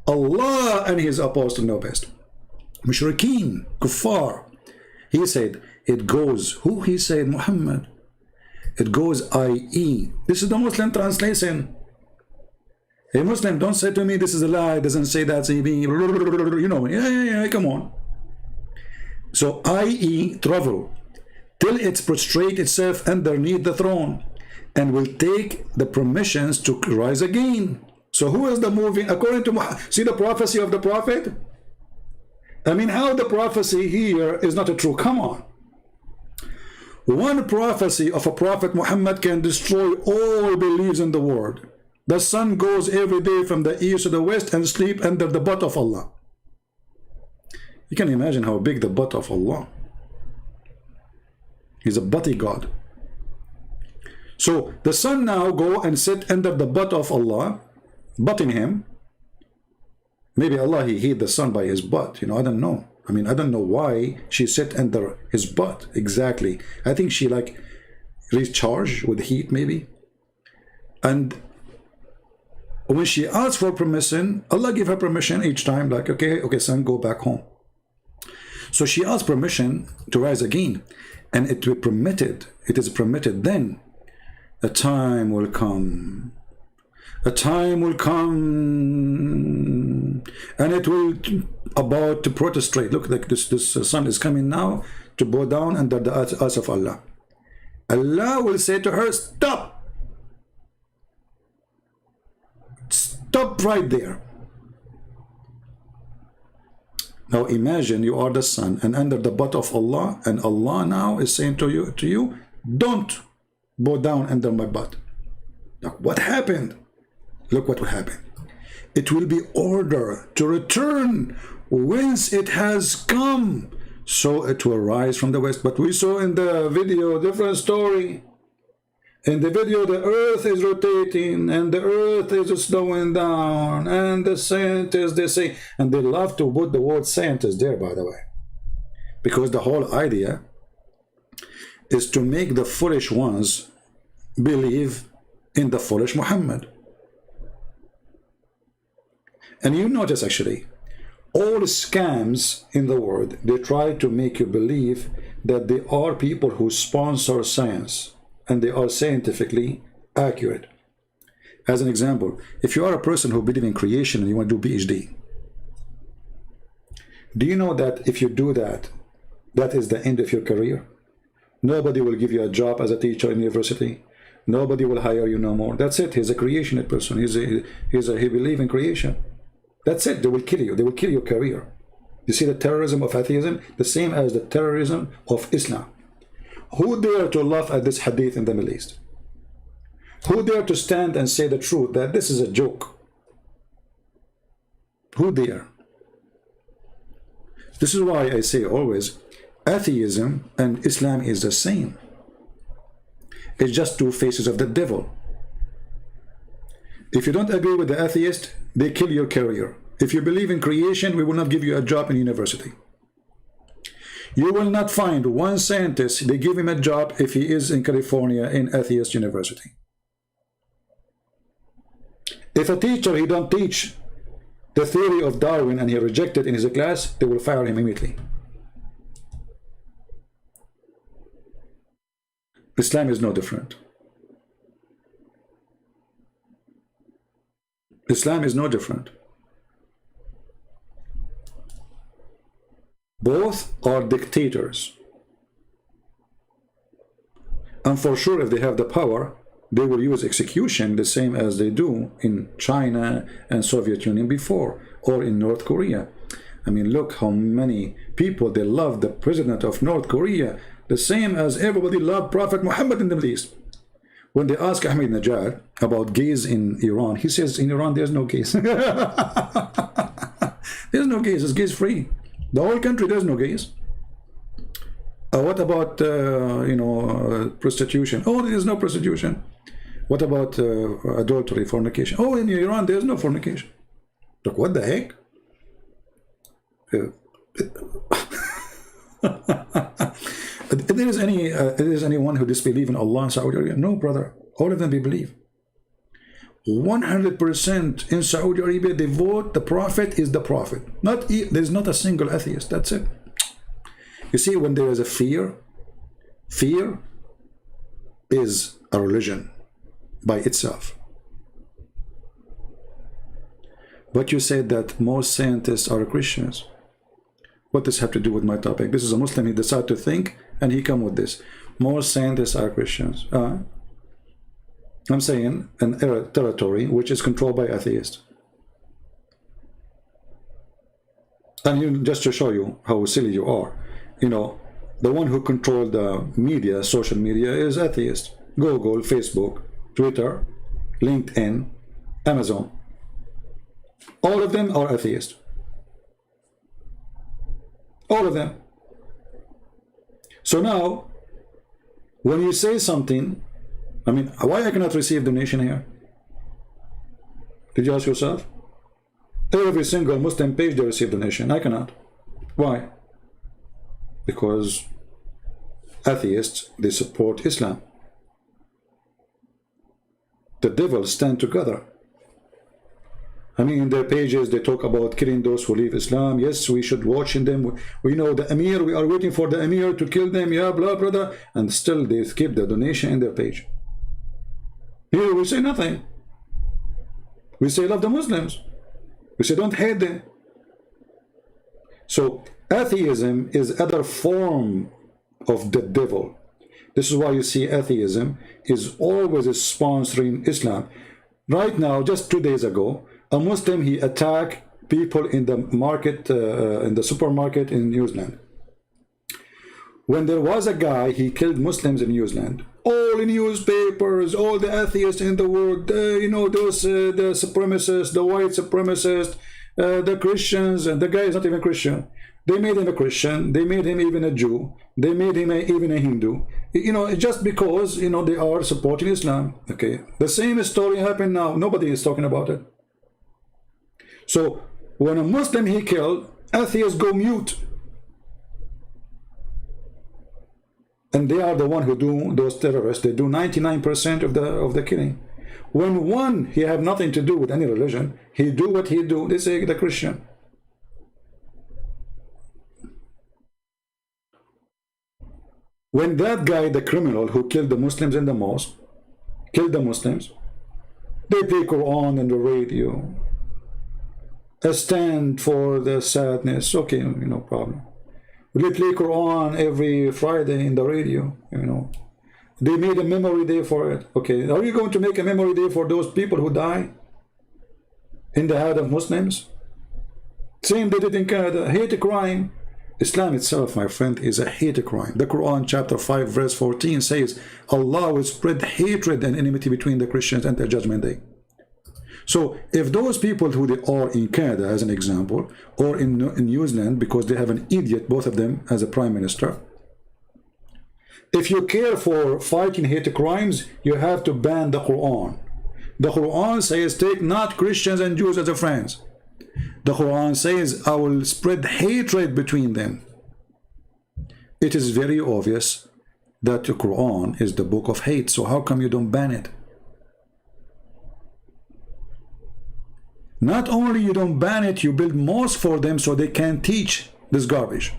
Allah and his apostle know best. Mushrikeen, kuffar. He said, it goes, who he said? Muhammad. It goes i.e. This is the Muslim translation. A Muslim, don't say to me, this is a lie, doesn't say that, you know, yeah, come on. So i.e. travel till it prostrate itself underneath the throne and will take the permissions to rise again. So who is the moving? According to Muhammad, see the prophecy of the prophet? I mean, how the prophecy here is not a true, come on. One prophecy of a prophet Muhammad can destroy all beliefs in the world. The sun goes every day from the east to the west and sleep under the butt of Allah. You can imagine how big the butt of Allah. He's a butty God. So the sun now go and sit under the butt of Allah, butting him. Maybe Allah, he hid the sun by his butt. You know, I don't know. I mean, I don't know why she sit under his butt exactly. I think she like recharged with heat maybe. And when she asked for permission, Allah gave her permission each time, like, okay, son, go back home. So she asked permission to rise again, and it is permitted then. A time will come, and it will about to prostrate. Look, like this sun is coming now to bow down under the eyes of Allah. Allah will say to her, stop right there. Now imagine you are the sun and under the butt of Allah, and Allah now is saying to you, don't bow down under my butt. Now what happened? Look what will happen. It will be ordered to return whence it has come, so it will rise from the west. But we saw in the video different story. In the video, the earth is rotating and the earth is slowing down, and the scientists, they say, and they love to put the word scientist there, by the way, because the whole idea is to make the foolish ones believe in the foolish Muhammad. And you notice actually, all scams in the world, they try to make you believe that they are people who sponsor science and they are scientifically accurate. As an example, if you are a person who believes in creation and you want to do PhD, do you know that if you do that, that is the end of your career? Nobody will give you a job as a teacher in university. Nobody will hire you no more. That's it. He's a creationist person. He believes in creation. That's it. They will kill you. They will kill your career. You see the terrorism of atheism? The same as the terrorism of Islam. Who dare to laugh at this hadith in the Middle East? Who dare to stand and say the truth that this is a joke? Who dare? This is why I say always, atheism and Islam is the same. It's just two faces of the devil. If you don't agree with the atheist, they kill your career. If you believe in creation, we will not give you a job in university. You will not find one scientist, they give him a job if he is in California in atheist university. If a teacher, he don't teach the theory of Darwin and he rejected in his class, they will fire him immediately. Islam is no different. Islam is no different. Both are dictators. And for sure, if they have the power, they will use execution the same as they do in China and Soviet Union before, or in North Korea. I mean, look how many people, they love the president of North Korea, the same as everybody loved Prophet Muhammad in the Middle East. When they ask Ahmadinejad about gays in Iran, he says, in Iran, there's no gays. There's no gays, it's gays free. The whole country, there's no gays. What about, prostitution? Oh, there's no prostitution. What about adultery, fornication? Oh, in Iran, there's no fornication. Look, what the heck? If there is anyone who disbelieves in Allah in Saudi Arabia? No, brother. All of them they believe. 100% in Saudi Arabia, they vote the Prophet is the Prophet. There's not a single atheist. That's it. You see, when there is a fear is a religion by itself. But you said that most scientists are Christians. What does this have to do with my topic? This is a Muslim, he decided to think, and he come with this. Most scientists are Christians. I'm saying an territory which is controlled by atheists. And just to show you how silly you are, the one who controls the media, social media, is atheist. Google, Facebook, Twitter, LinkedIn, Amazon. All of them are atheists. All of them. So now, when you say something, why I cannot receive donation here? Did you ask yourself? Every single Muslim page they receive donation. I cannot. Why? Because atheists, they support Islam. The devils stand together. In their pages, they talk about killing those who leave Islam. Yes, we should watch them. We know the Emir, we are waiting for the Emir to kill them. Yeah, blah, brother. And still they keep the donation in their page. Here we say nothing. We say love the Muslims. We say don't hate them. So atheism is other form of the devil. This is why you see atheism is always sponsoring Islam. Right now, just 2 days ago, a Muslim, he attacked people in the market, in the supermarket in New Zealand. When there was a guy, he killed Muslims in New Zealand. All in newspapers, all the atheists in the world, those the supremacists, the white supremacists, the Christians, and the guy is not even Christian. They made him a Christian. They made him even a Jew. They made him even a Hindu. Just because, they are supporting Islam. Okay. The same story happened now. Nobody is talking about it. So when a Muslim he killed, atheists go mute. And they are the one who do those terrorists. They do 99% of the killing. when one, he have nothing to do with any religion, he do what he do, they say the Christian. When that guy, the criminal who killed the Muslims in the mosque, killed the Muslims, they play Quran on the radio, a stand for the sadness, okay, no problem. They play Quran every Friday in the radio, They made a memory day for it. Okay, are you going to make a memory day for those people who die in the head of Muslims? Same they did in Canada, hate crime. Islam itself, my friend, is a hate crime. The Quran chapter 5 verse 14 says Allah will spread hatred and enmity between the Christians until Judgment Day. So if those people who they are in Canada, as an example, or in New Zealand, because they have an idiot, both of them, as a prime minister, if you care for fighting hate crimes, you have to ban the Quran. The Quran says, take not Christians and Jews as friends. The Quran says, I will spread hatred between them. It is very obvious that the Quran is the book of hate, so how come you don't ban it? Not only you don't ban it, you build mosques for them so they can't teach this garbage.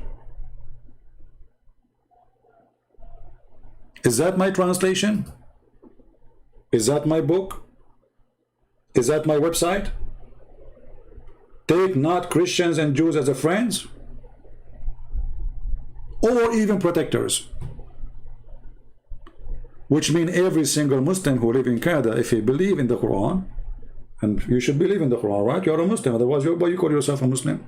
Is that my translation? Is that my book? Is that my website? Take not Christians and Jews as friends, or even protectors, which mean every single Muslim who live in Canada, if he believe in the Quran, and you should believe in the Quran, right? You're a Muslim, otherwise why you call yourself a Muslim?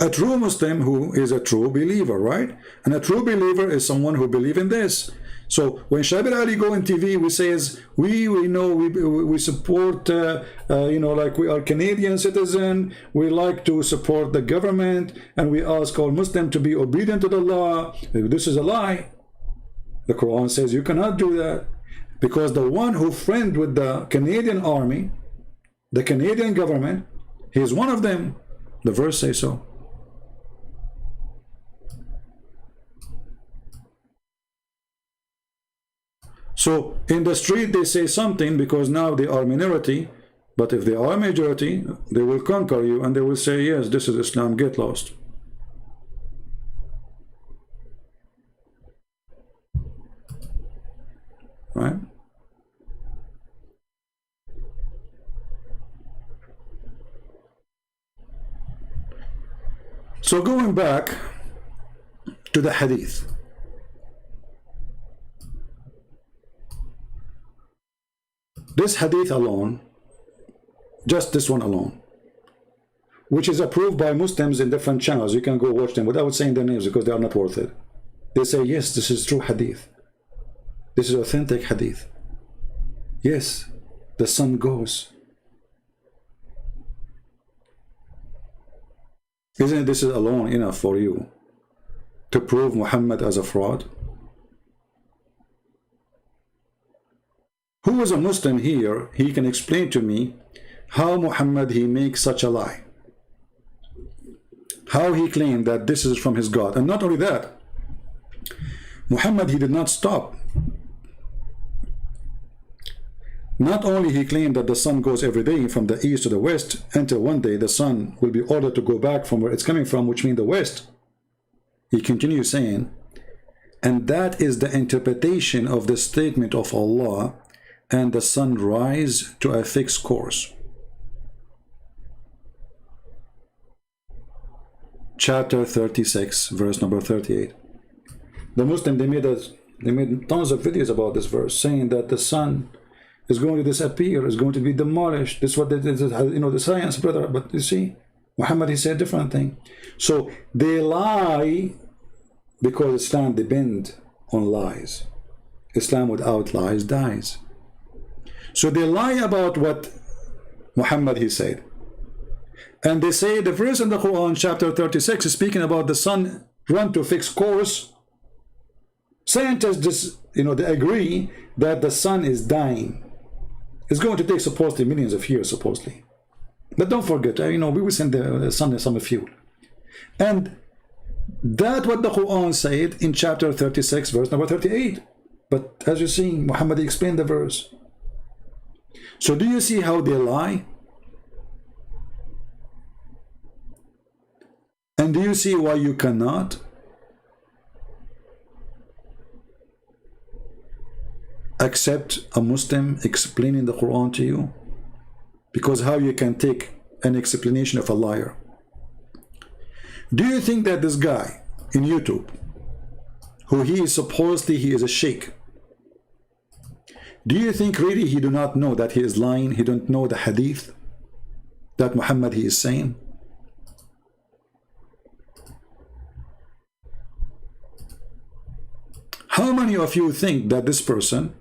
A true Muslim who is a true believer, right? And a true believer is someone who believes in this. So when Shabir Ali go on TV, we says we know we support like we are Canadian citizen, we like to support the government, and we ask all Muslims to be obedient to the law. This is a lie. The Quran says you cannot do that, because the one who friend with the Canadian army, the Canadian government, he is one of them. The verse says so. So in the street they say something because now they are minority, but if they are majority, they will conquer you and they will say, yes, this is Islam, get lost. Right? So going back to the hadith. This hadith alone, just this one alone, which is approved by Muslims in different channels, you can go watch them without saying their names because they are not worth it. They say, yes, this is true hadith. This is authentic hadith. Yes, the sun goes. Isn't this alone enough for you to prove Muhammad as a fraud? Who is a Muslim here? He can explain to me how Muhammad he makes such a lie. How he claimed that this is from his God. And not only that, Muhammad he did not stop. Not only he claimed that the sun goes every day from the east to the west until one day the sun will be ordered to go back from where it's coming from, which means the west. He continues saying, and that is the interpretation of the statement of Allah, and the sun rise to a fixed course. Chapter 36, verse number 38. The Muslim, they made tons of videos about this verse, saying that the sun is going to disappear, is going to be demolished. This is what the science, brother. But you see, Muhammad, he said a different thing. So they lie because Islam depends on lies. Islam without lies dies. So they lie about what Muhammad he said. And they say the verse in the Quran, chapter 36, is speaking about the sun run to a fixed course. Scientists they agree that the sun is dying. It's going to take supposedly millions of years, supposedly. But don't forget, we will send the sun some fuel. And that's what the Quran said in chapter 36, verse number 38. But as you see, Muhammad explained the verse. So do you see how they lie? And do you see why you cannot accept a Muslim explaining the Quran to you? Because how you can take an explanation of a liar? Do you think that this guy in YouTube, who he is supposedly he is a sheikh, do you think really he do not know that he is lying? He don't know the hadith that Muhammad he is saying? How many of you think that this person,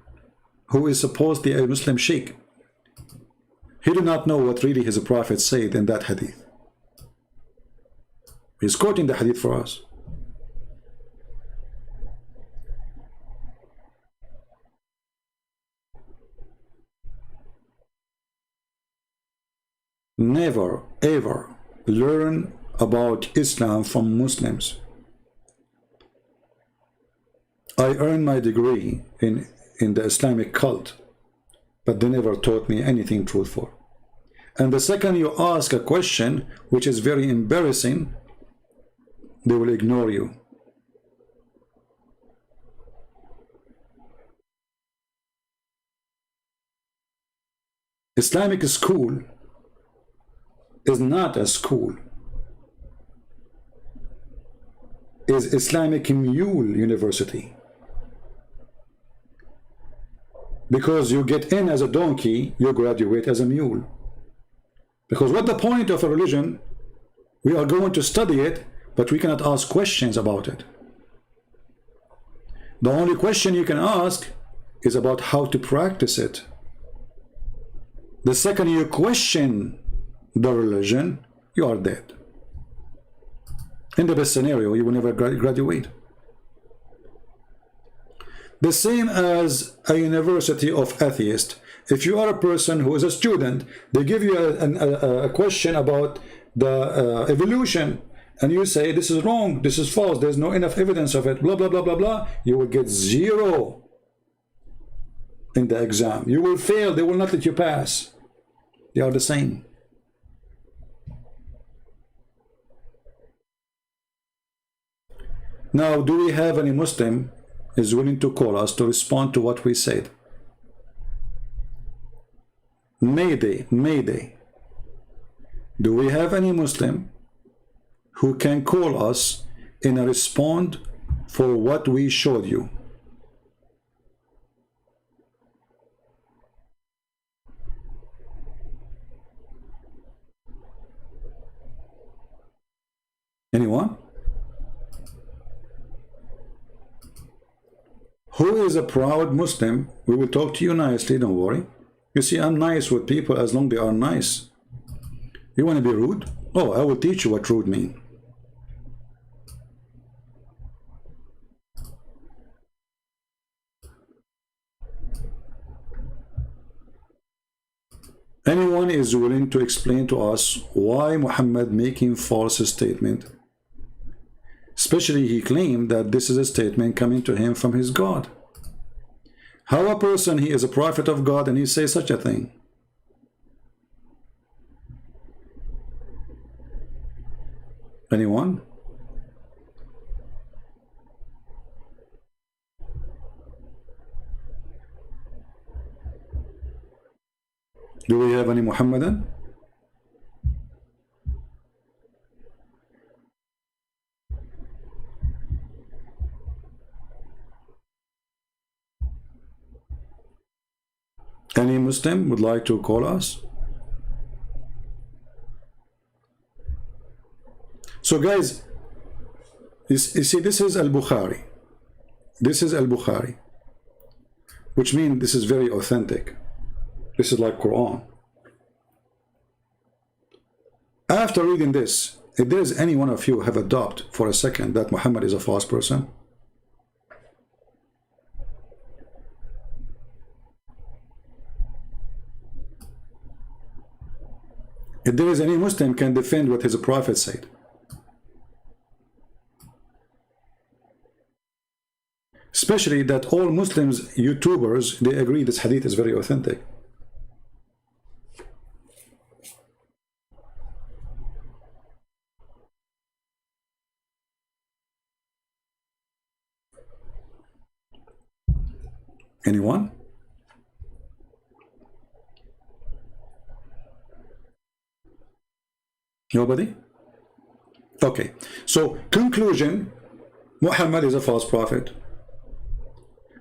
who is supposedly a Muslim sheikh, he do not know what really his prophet said in that hadith? He's quoting the hadith for us. Never ever learn about Islam from Muslims. I earned my degree in the Islamic cult, but they never taught me anything truthful. And the second you ask a question which is very embarrassing, they will ignore you. Islamic school is not a school. Is Islamic Mule University. Because you get in as a donkey, you graduate as a mule. Because what the point of a religion? We are going to study it, but we cannot ask questions about it. The only question you can ask is about how to practice it. The second you question the religion, you are dead. In the best scenario, you will never graduate. The same as a university of atheists. If you are a person who is a student, they give you a question about the evolution, and you say this is wrong, this is false, there's no enough evidence of it, blah blah blah blah blah, you will get 0 in the exam. You will fail. They will not let you pass. They are the same. Now, do we have any Muslim is willing to call us to respond to what we said? Mayday, mayday. Do we have any Muslim who can call us and respond for what we showed you? Anyone? Who is a proud Muslim? We will talk to you nicely, don't worry. You see, I'm nice with people as long as they are nice. You want to be rude? Oh, I will teach you what rude means. Anyone is willing to explain to us why Muhammad making false statement? Especially he claimed that this is a statement coming to him from his God. How a person, he is a prophet of God and he says such a thing? Anyone? Do we have any Muhammadan? Any Muslim would like to call us? So guys, you see, this is Al-Bukhari. This is Al-Bukhari, which means this is very authentic. This is like Quran. After reading this, if there is any one of you have a doubt for a second that Muhammad is a false person, if there is any Muslim can defend what his prophet said, especially that all Muslims, YouTubers, they agree this hadith is very authentic. Anyone? Nobody? Okay. So, conclusion, Muhammad is a false prophet.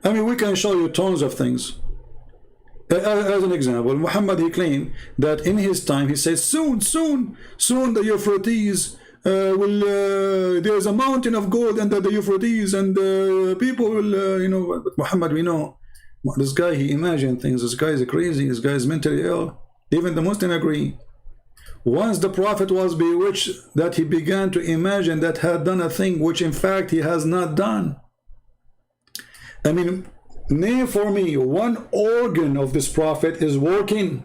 I mean, we can show you tons of things. As an example, Muhammad, he claimed that in his time, he says, soon the Euphrates there's a mountain of gold under the Euphrates, and people will, you know, but Muhammad, we know, this guy, he imagined things. This guy is crazy. This guy is mentally ill. Even the Muslims agree. Once the Prophet was bewitched, that he began to imagine that had done a thing which in fact he has not done. I mean, name for me one organ of this Prophet is working.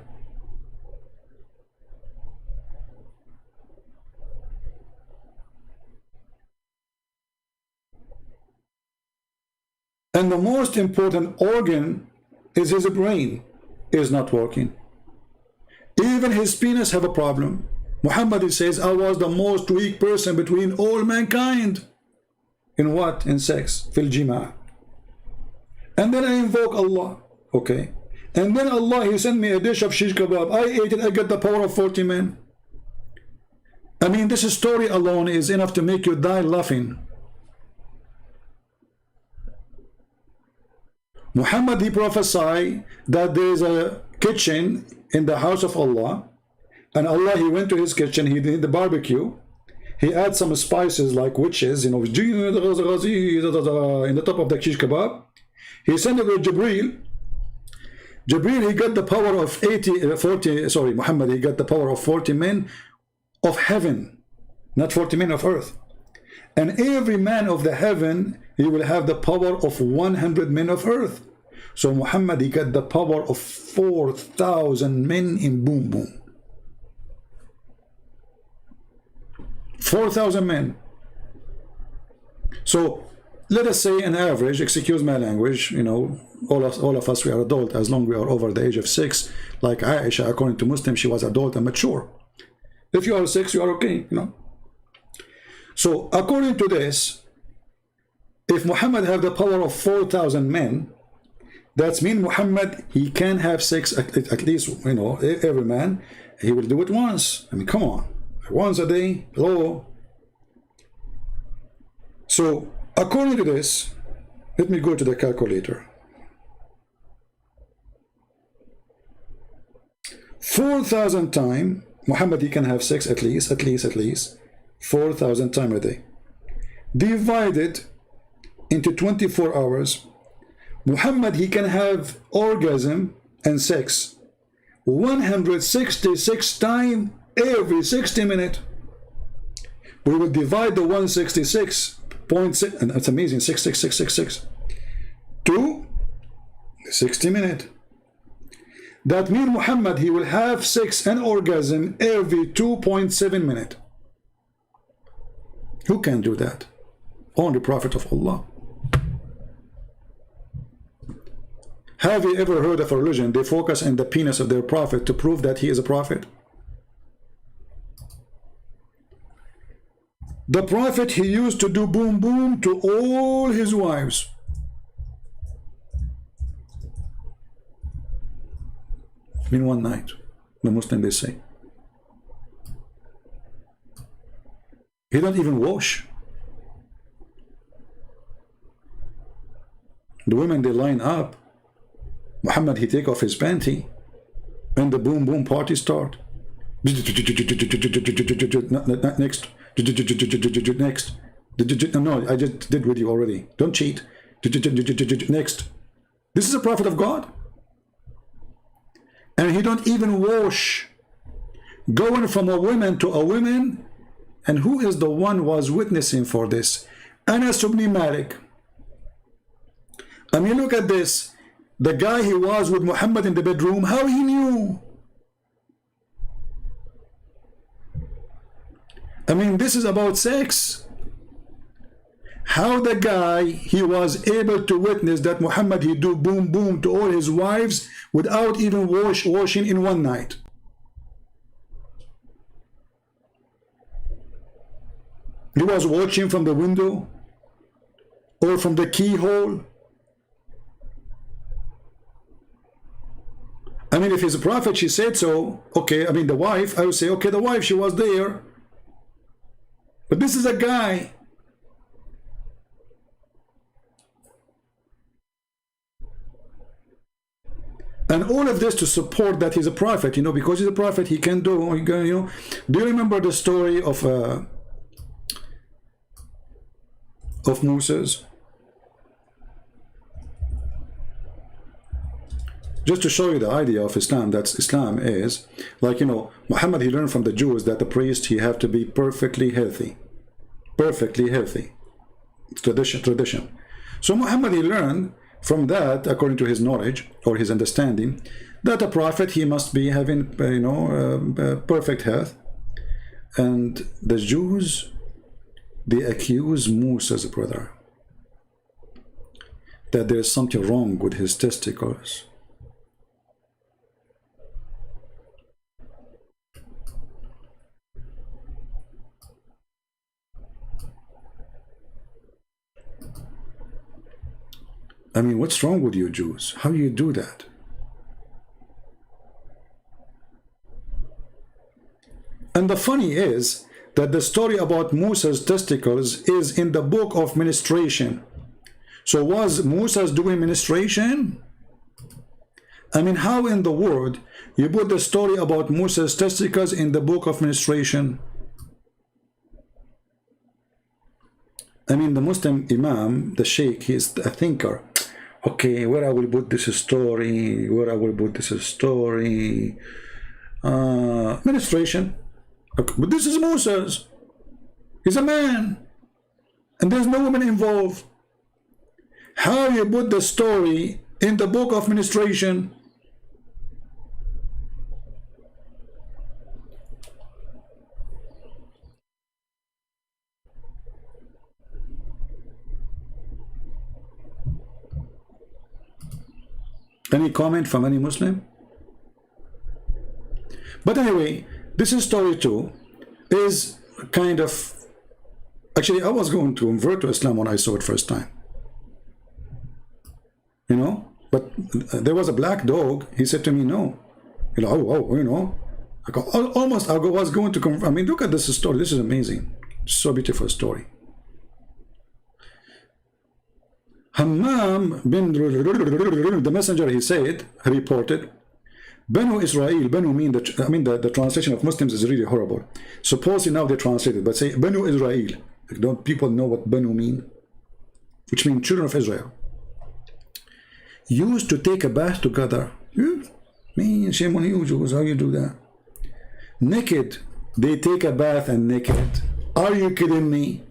And the most important organ is his brain is not working. Even his penis have a problem. Muhammad, he says, I was the most weak person between all mankind. In what? In sex. Fil jima'. And then I invoke Allah. Okay. And then Allah, he sent me a dish of shish kebab. I ate it. I got the power of 40 men. I mean, this story alone is enough to make you die laughing. Muhammad, he prophesied that there is a kitchen in the house of Allah, and Allah, he went to his kitchen, he did the barbecue, he had some spices like witches, you know, in the top of the shish kebab. He sent it to Jibreel. Jibreel, he got the power of 40, sorry, Muhammad, he got the power of 40 men of heaven, not 40 men of earth. And every man of the heaven, he will have the power of 100 men of earth. So Muhammad, he got the power of 4,000 men in boom boom. 4,000 men. So let us say an average, excuse my language, you know, all of us, we are adult as long as we are over the age of 6. Like Aisha, according to Muslims, she was adult and mature. If you are 6, you are okay, you know. So according to this, if Muhammad have the power of 4,000 men, that means Muhammad, he can have sex at least, you know, every man, he will do it once. I mean, come on, once a day, hello. So according to this, let me go to the calculator. 4,000 times, Muhammad, he can have sex at least 4,000 times a day. Divided into 24 hours, Muhammad, he can have orgasm and sex 166 times every 60 minutes. We will divide the 166.6, and that's amazing, 66666, to 60 minutes. That means Muhammad, he will have sex and orgasm every 2.7 minutes. Who can do that? Only Prophet of Allah. Have you ever heard of a religion, they focus on the penis of their prophet to prove that he is a prophet? The prophet, he used to do boom boom to all his wives. In one night, the Muslim, they say. He don't even wash. The women, they line up. Muhammad, he take off his panty, and the boom boom party start. Next. Next. No, I just did with you already. Don't cheat. Next. This is a prophet of God. And he don't even wash. Going from a woman to a woman. And who is the one was witnessing for this? Anas ibn Malik. I mean, look at this. The guy he was with Muhammad in the bedroom, how he knew? I mean, this is about sex. How the guy, he was able to witness that Muhammad, he do boom boom to all his wives without even washing in one night. He was watching from the window or from the keyhole. mean, if he's a prophet, she said so. Okay, I mean, the wife, I would say, okay, the wife, she was there. But this is a guy. And all of this to support that he's a prophet, you know, because he's a prophet, he can do, you know. Do you remember the story of Moses? Just to show you the idea of Islam, that Islam is, like, you know, Muhammad, he learned from the Jews that the priest, he have to be perfectly healthy. Perfectly healthy. It's tradition. So Muhammad, he learned from that, according to his knowledge or his understanding, that a prophet, he must be having, you know, perfect health. And the Jews, they accuse Moses, brother, that there's something wrong with his testicles. I mean, what's wrong with you Jews? How do you do that? And the funny is that the story about Moses' testicles is in the book of ministration. So was Moses doing ministration? I mean, how in the world you put the story about Moses' testicles in the book of ministration? I mean, the Muslim Imam, the Sheikh, he is a thinker. Okay, where I will put this story, where I will put this story. Ministration. Okay, but this is Moses. He's a man. And there's no woman involved. How you put the story in the book of ministration? Any comment from any Muslim? But anyway, this is story 2 is kind of, actually I was going to convert to Islam when I saw it first time, you know, but there was a black dog. He said to me, no, you know, oh, you know, I go, almost I was going to convert. I mean, look at this story. This is amazing. So beautiful story. Hammam bin, the messenger, he said, he reported, Banu Israel, Banu mean, the translation of Muslims is really horrible. Supposedly now they translate it, but say Banu Israel. Don't people know what Banu mean? Which means children of Israel. Used to take a bath together. Man, shame on you Jews, how you do that? Naked. They take a bath and naked. Are you kidding me?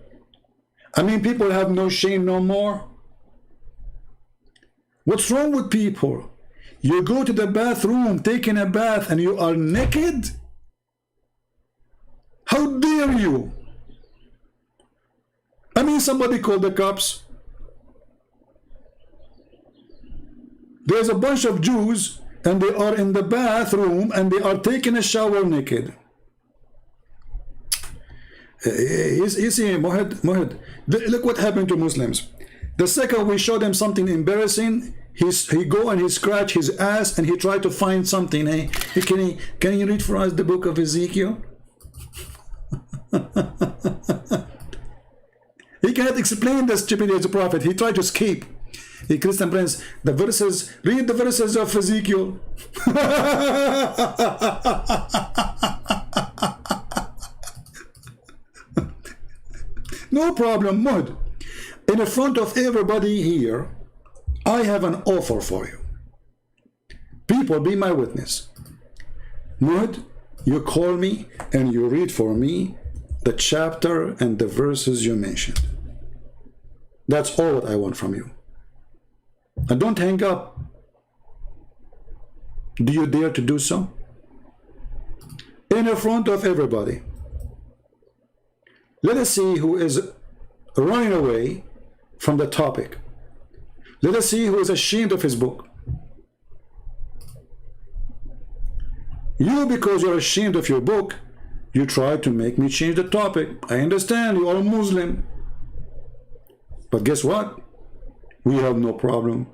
I mean, people have no shame no more. What's wrong with people? You go to the bathroom, taking a bath, and you are naked? How dare you? I mean, somebody called the cops. There's a bunch of Jews, and they are in the bathroom, and they are taking a shower naked. You see, Mohad, look what happened to Muslims. The second we show them something embarrassing, he go and he scratch his ass and he try to find something. Hey, can you read for us the book of Ezekiel? He cannot explain the stupidity of the prophet. He tried to escape. Hey, Christian Prince, the verses, read the verses of Ezekiel. No problem, Mud. In front of everybody here, I have an offer for you. People, be my witness. Mud, you call me and you read for me the chapter and the verses you mentioned. That's all what I want from you. And don't hang up. Do you dare to do so? In front of everybody. Let us see who is running away from the topic. Let us see who is ashamed of his book. You, because you're ashamed of your book, you try to make me change the topic. I understand, you are a Muslim. But guess what? We have no problem.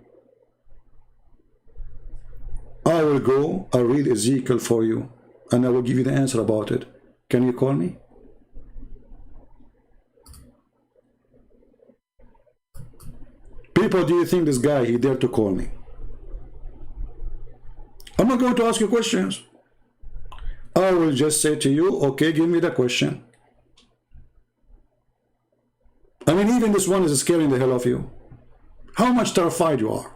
I I will go, I'll read Ezekiel for you, and I will give you the answer about it. Can you call me? People, do you think this guy, he dared to call me? I'm not going to ask you questions. I will just say to you, okay, give me the question. I mean, even this one is scaring the hell of you. How much terrified you are.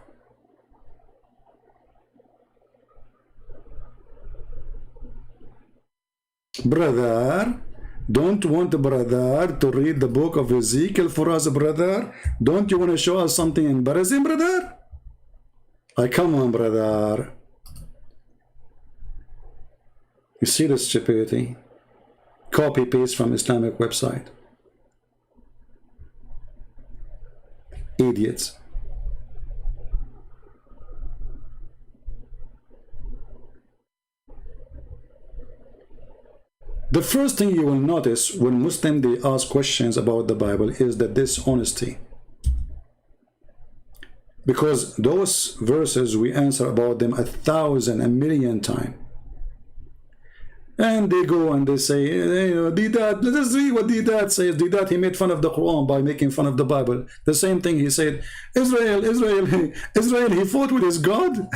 Brother, don't want the brother to read the book of Ezekiel for us, brother? Don't you want to show us something embarrassing, brother? Come on, brother. You see the stupidity? Copy paste from Islamic website. Idiots. The first thing you will notice when Muslims they ask questions about the Bible is the dishonesty. Because those verses we answer about them 1,000, a million times. And they go and they say, you know, Didat, let us read what Didat says. Didat, he made fun of the Quran by making fun of the Bible. The same thing he said, Israel, he fought with his God.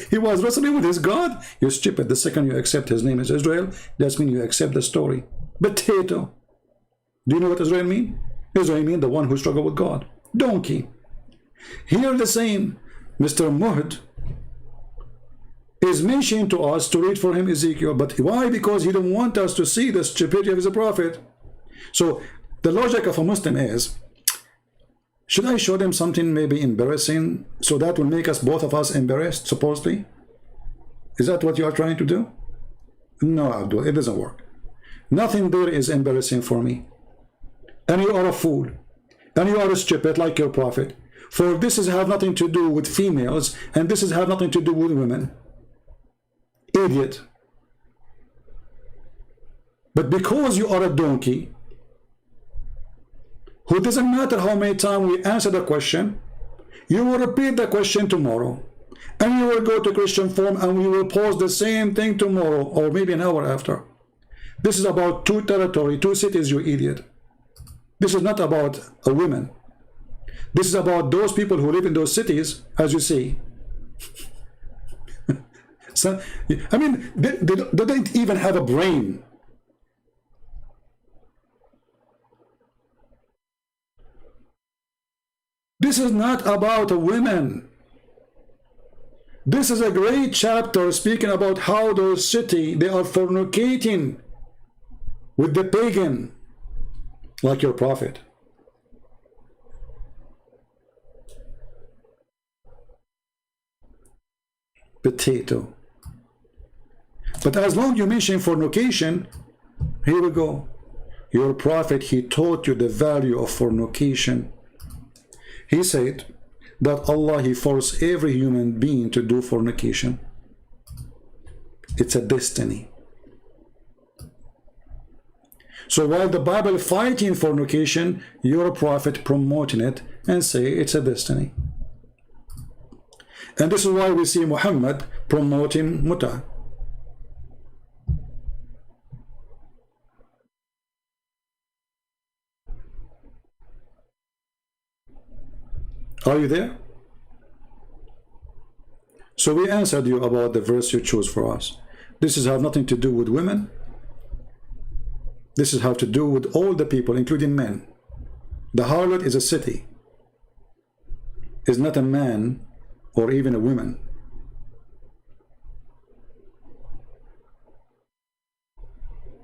He was wrestling with his God. You're stupid. The second you accept his name is Israel, that means you accept the story. Potato. Do you know what Israel mean? Israel mean the one who struggled with God. Donkey. Here the same. Mr. Muhd is mentioning to us to read for him Ezekiel. But why? Because he don't want us to see the stupidity of his prophet. So the logic of a Muslim is, should I show them something maybe embarrassing so that will make us, both of us, embarrassed, supposedly? Is that what you are trying to do? No, Abdul, it doesn't work. Nothing there is embarrassing for me. And you are a fool. And you are a stupid like your prophet. For this is have nothing to do with females, and this is have nothing to do with women. Idiot. But because you are a donkey, who doesn't matter how many times we answer the question, you will repeat the question tomorrow, and you will go to Christian form and we will pose the same thing tomorrow, or maybe an hour after. This is about two territory, two cities, you idiot. This is not about a woman. This is about those people who live in those cities, as you see. So, I mean, they don't even have a brain. This is not about a women. This is a great chapter speaking about how those cities, they are fornicating with the pagan, like your prophet. Potato. But as long as you mention fornication, here we go. Your prophet, he taught you the value of fornication. He said that Allah, he forced every human being to do fornication. It's a destiny. So while the Bible fighting fornication, your prophet promoting it and say it's a destiny. And this is why we see Muhammad promoting muta. Are you there? So we answered you about the verse you chose for us. This is have nothing to do with women. This is have to do with all the people, including men. The harlot is a city. Is not a man or even a woman.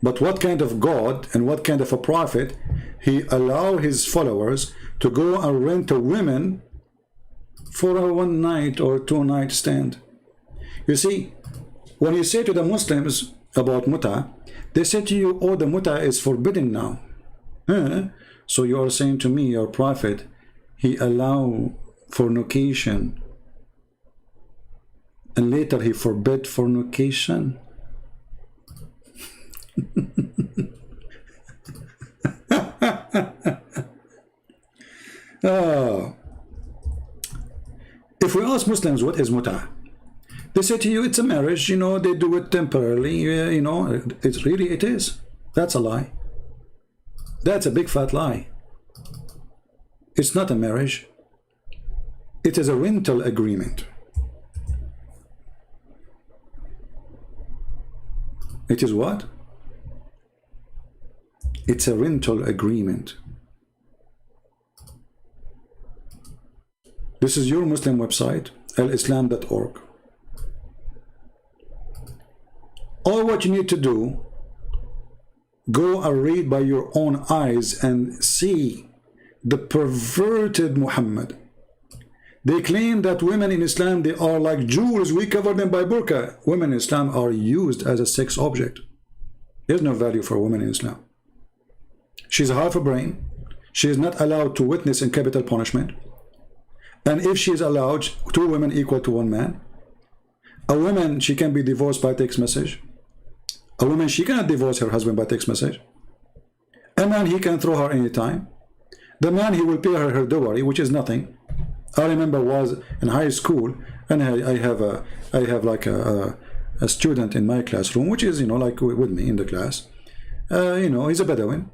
But what kind of God and what kind of a prophet he allow his followers to go and rent a woman for a one night or two night stand? You see, when you say to the Muslims about muta, they say to you, oh, the muta is forbidden now. So you are saying to me, your prophet, he allow fornication and later he forbid fornication. If we ask Muslims what is muta, They say to you, it's a marriage, you know, they do it temporarily, you know, it's really, it is. That's a lie. That's a big fat lie. It's not a marriage. It is a rental agreement. It is what? It's a rental agreement. This is your Muslim website, alislam.org. All what you need to do, go and read by your own eyes and see the perverted Muhammad. They claim that women in Islam, they are like jewels, we cover them by burqa. Women in Islam are used as a sex object. There's no value for a woman in Islam. She's half a brain. She is not allowed to witness in capital punishment. And if she is allowed, 2 women equal to 1 man. A woman, she can be divorced by text message. A woman, she cannot divorce her husband by text message. A man, he can throw her anytime. The man, he will pay her dowry, which is nothing. I remember was in high school, and I have like a student in my classroom, which is, you know, like with me in the class. You know, he's a Bedouin.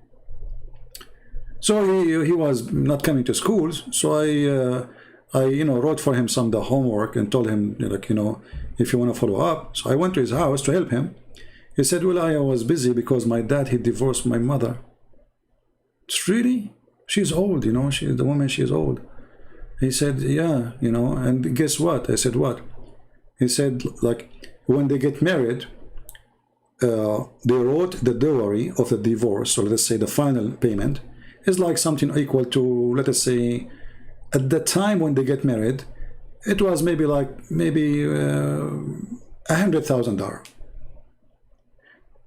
So he was not coming to school. So I you know, wrote for him some of the homework and told him, like, you know, if you want to follow up. So I went to his house to help him. He said, well, I was busy because my dad, he divorced my mother. It's really? She's old, you know, the woman, she is old. He said, yeah, you know, and guess what? I said, what? He said, like, when they get married, they wrote the dowry of the divorce, or let's say the final payment, is like something equal to, let us say, at the time when they get married, it was maybe like, $100,000.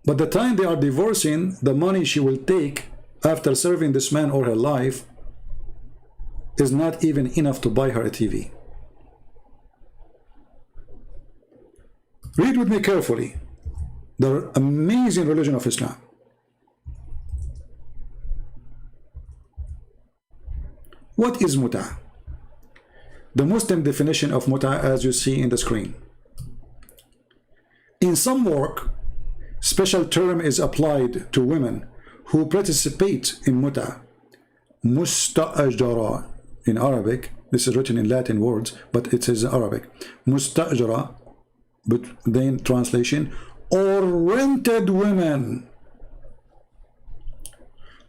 But the time they are divorcing, the money she will take after serving this man all her life is not even enough to buy her a TV. Read with me carefully the amazing religion of Islam. What is muta? The Muslim definition of muta, as you see in the screen. In some work, special term is applied to women who participate in muta. Musta'ajara in Arabic. This is written in Latin words, but it is Arabic. Musta'ajara, but then translation, or rented women.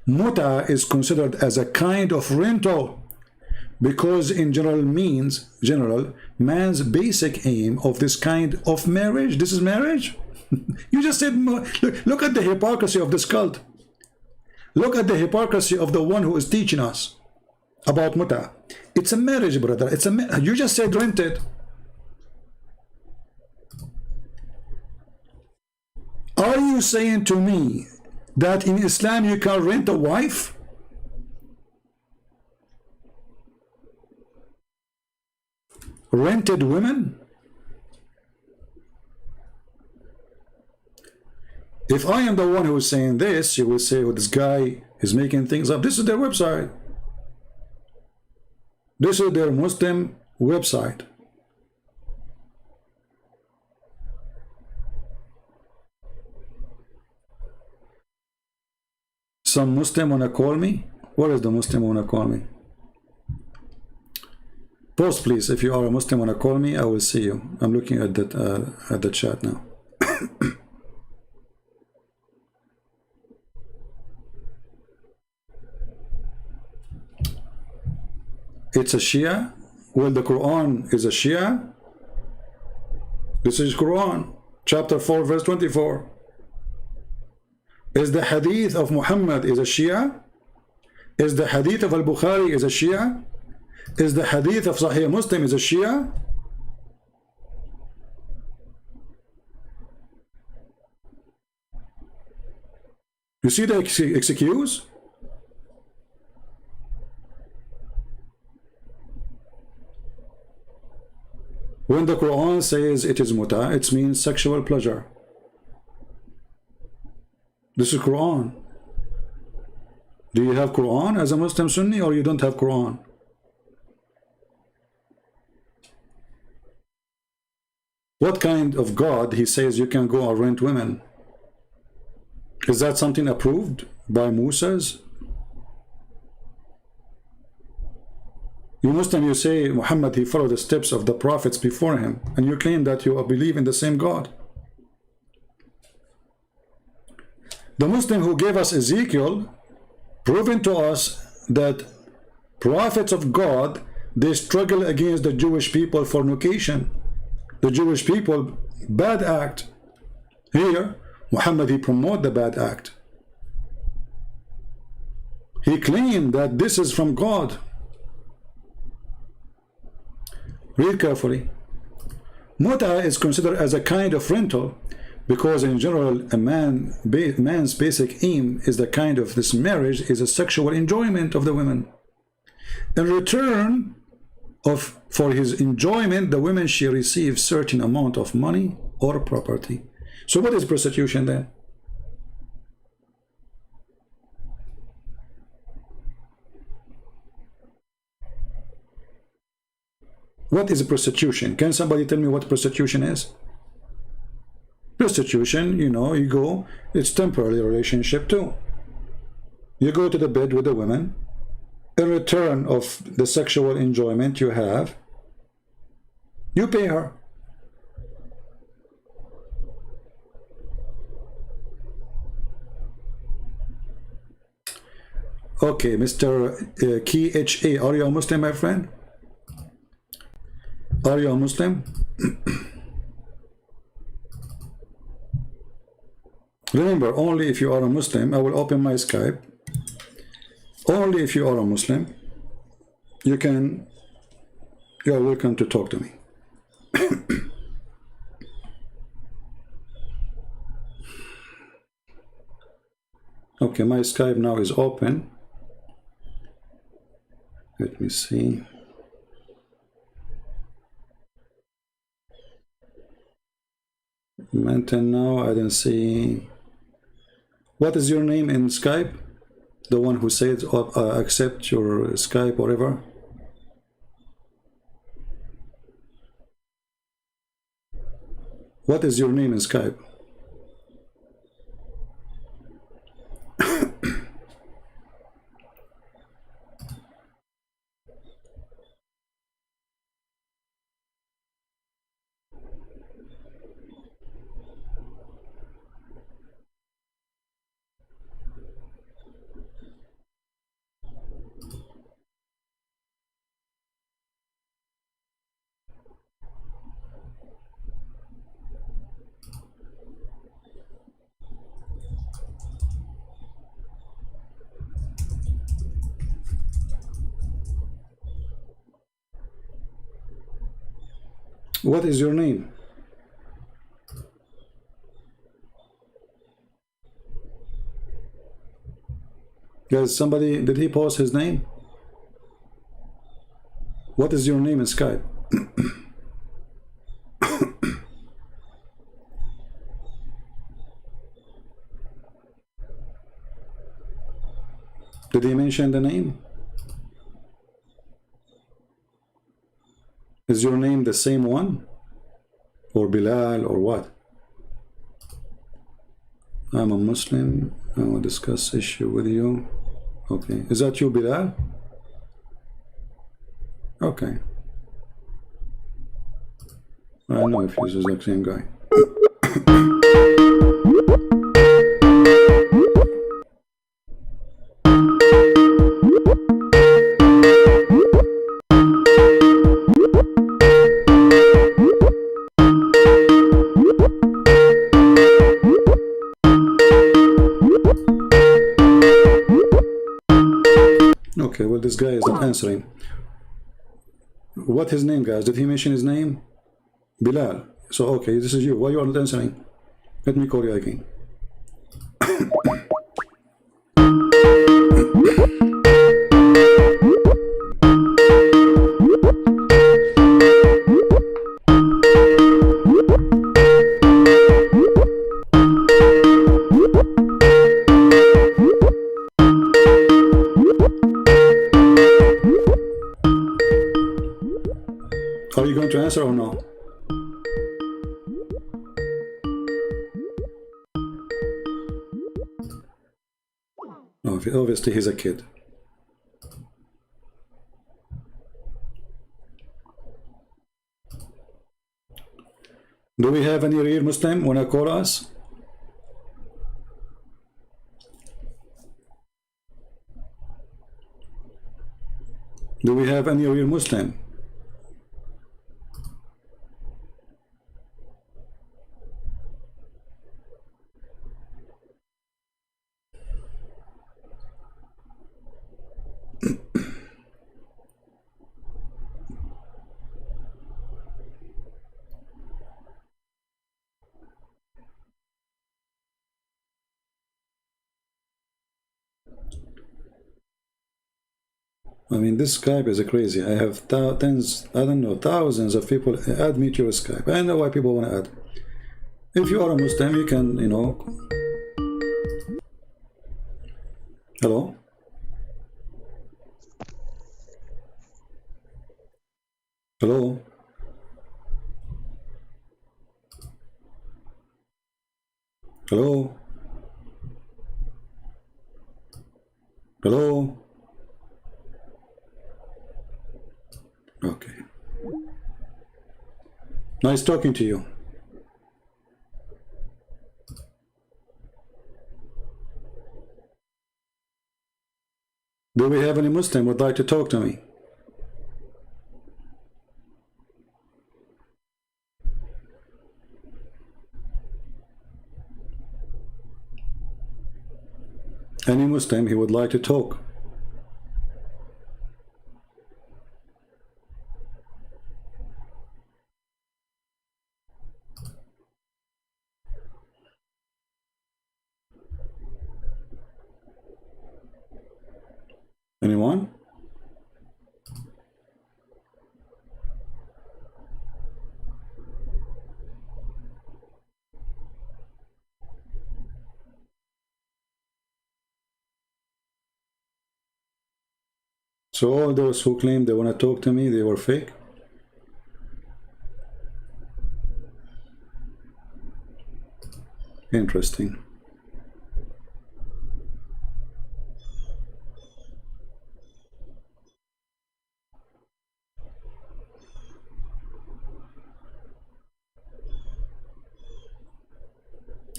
Muta is considered as a kind of rental because in man's basic aim of this kind of marriage, this is marriage. You just said, look at the hypocrisy of this cult. Look at the hypocrisy of the one who is teaching us about muta. It's a marriage, brother. You just said rented. Are you saying to me that in Islam you can rent a wife? Rented women? If I am the one who is saying this, you will say, well, this guy is making things up. This is their website. This is their Muslim website. Some Muslim wanna call me? Where is the Muslim wanna call me? Post, please. If you are a Muslim wanna call me, I will see you. I'm looking at the chat now. It's a Shia. Well, the Quran is a Shia. This is Quran, chapter 4, verse 24. Is the hadith of Muhammad is a Shia? Is the hadith of Al-Bukhari is a Shia? Is the hadith of Sahih Muslim is a Shia? You see the excuse? When the Quran says it is muta, it means sexual pleasure. This is Quran. Do you have Quran as a Muslim Sunni, or you don't have Quran? What kind of God he says you can go and rent women? Is that something approved by Moses? You Muslim, you say Muhammad, he followed the steps of the prophets before him, and you claim that you believe in the same God. The Muslim who gave us Ezekiel, proving to us that prophets of God, they struggle against the Jewish people fornication. The Jewish people, bad act. Here, Muhammad, he promote the bad act. He claimed that this is from God. Read carefully. Muta is considered as a kind of rental because in general a man's basic aim is the kind of this marriage is a sexual enjoyment of the women. In return for his enjoyment, the women she receives certain amount of money or property. So what is prostitution then? What is prostitution? Can somebody tell me what prostitution is? Prostitution, you know, you go, it's temporary relationship too. You go to the bed with the woman. In return of the sexual enjoyment you have, you pay her. Okay, Mr. Key HA, are you a Muslim, my friend? Are you a Muslim? Remember, only if you are a Muslim, I will open my Skype. Only if you are a Muslim, you are welcome to talk to me. Okay, my Skype now is open. Let me see. Maintain now, I didn't see. What is your name in Skype? The one who said accept your Skype, whatever. What is your name in Skype? What is your name? Guys, somebody, did he post his name? What is your name in Skype? Did he mention the name? Is your name the same one? Or Bilal or what? I'm a Muslim. I will discuss issue with you. Okay. Is that you, Bilal? Okay. I don't know if he's the exact same guy. Okay, well, this guy is not answering. What his name, guys? Did he mention his name? Bilal. So, okay, this is you. Why you are not answering? Let me call you again. Are you going to answer or no? Obviously, he's a kid. Do we have any real Muslim wanna call us? Do we have any real Muslim? I mean, this Skype is crazy. I have tens, I don't know, thousands of people add me to your Skype. I know why people want to add. If you are a Muslim, you can, you know. Hello? Hello? Hello? Hello? Okay. Nice talking to you. Do we have any Muslim who would like to talk to me? Any Muslim he would like to talk? Anyone? So all those who claim they want to talk to me, they were fake? Interesting.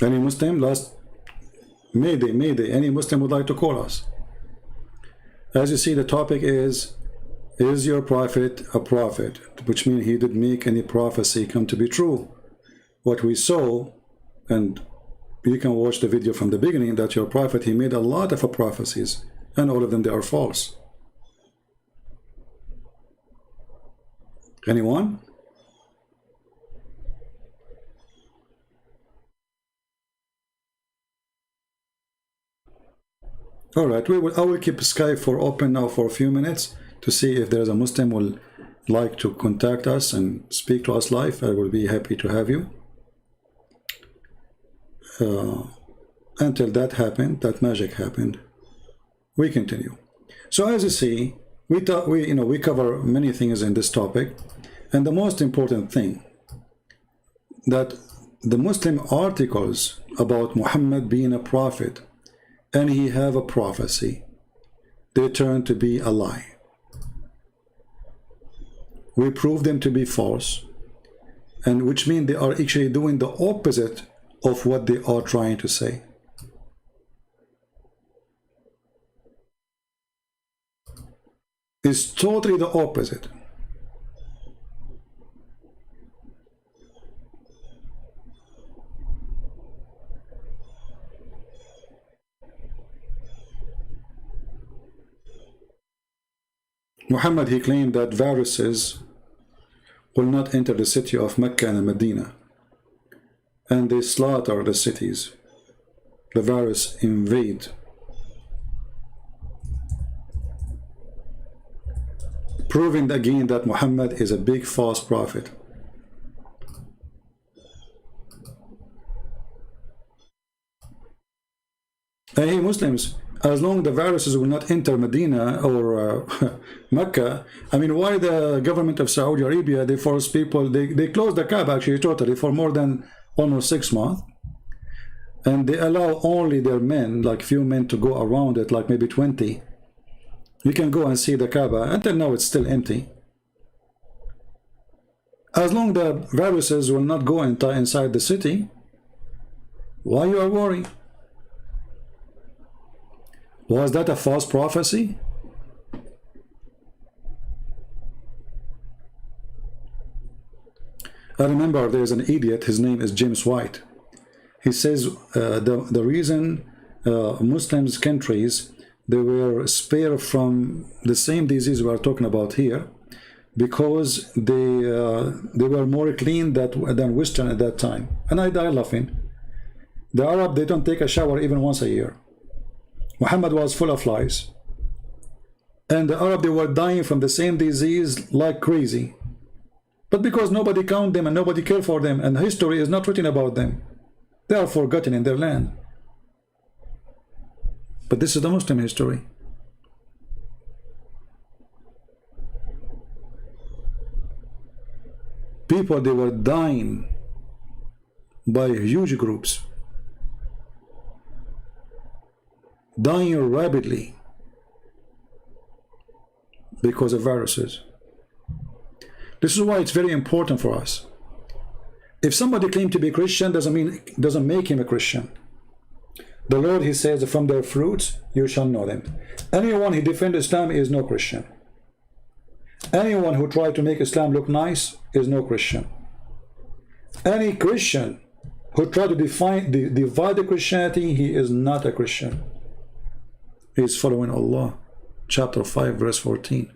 Any Muslim? Last Mayday, any Muslim would like to call us? As you see, the topic is your prophet a prophet? Which means he did make any prophecy come to be true. What we saw, and you can watch the video from the beginning, that your prophet, he made a lot of prophecies, and all of them, they are false. Anyone? All right, I will keep Skype for open now for a few minutes to see if there's a Muslim who will like to contact us and speak to us live. I will be happy to have you. Until that happened, that magic happened, we continue. So as you see, we cover many things in this topic, and the most important thing that the Muslim articles about Muhammad being a prophet and he have a prophecy, they turn to be a lie. We prove them to be false, and which means they are actually doing the opposite of what they are trying to say. It's totally the opposite. Muhammad, he claimed that viruses will not enter the city of Mecca and Medina, and they slaughter the cities. The virus invade, proving again that Muhammad is a big false prophet. Hey Muslims, as long as the viruses will not enter Medina or Mecca, I mean, why the government of Saudi Arabia, they force people, they closed the Kaaba actually totally for more than almost 6 months. and they allow only their men, like few men, to go around it, like maybe 20. You can go and see the Kaaba. Until now, it's still empty. As long as the viruses will not go inside the city, why you are worried? Was that a false prophecy? I remember there's an idiot, his name is James White. He says the reason Muslims countries, they were spared from the same disease we are talking about here, because they were more clean than Western at that time. And I die laughing. The Arab, they don't take a shower even once a year. Muhammad was full of flies. And the Arab, they were dying from the same disease like crazy. But because nobody count them and nobody care for them, and history is not written about them, they are forgotten in their land. But this is the Muslim history. People, they were dying by huge groups, dying rapidly because of viruses. This is why it's very important for us. If somebody claims to be Christian, doesn't make him a Christian. The Lord, he says, from their fruits you shall know them. Anyone who defends Islam is no Christian. Anyone who tries to make Islam look nice is no Christian. Any Christian who tries to divide the Christianity, he is not a Christian. He is following Allah. Chapter 5, verse 14.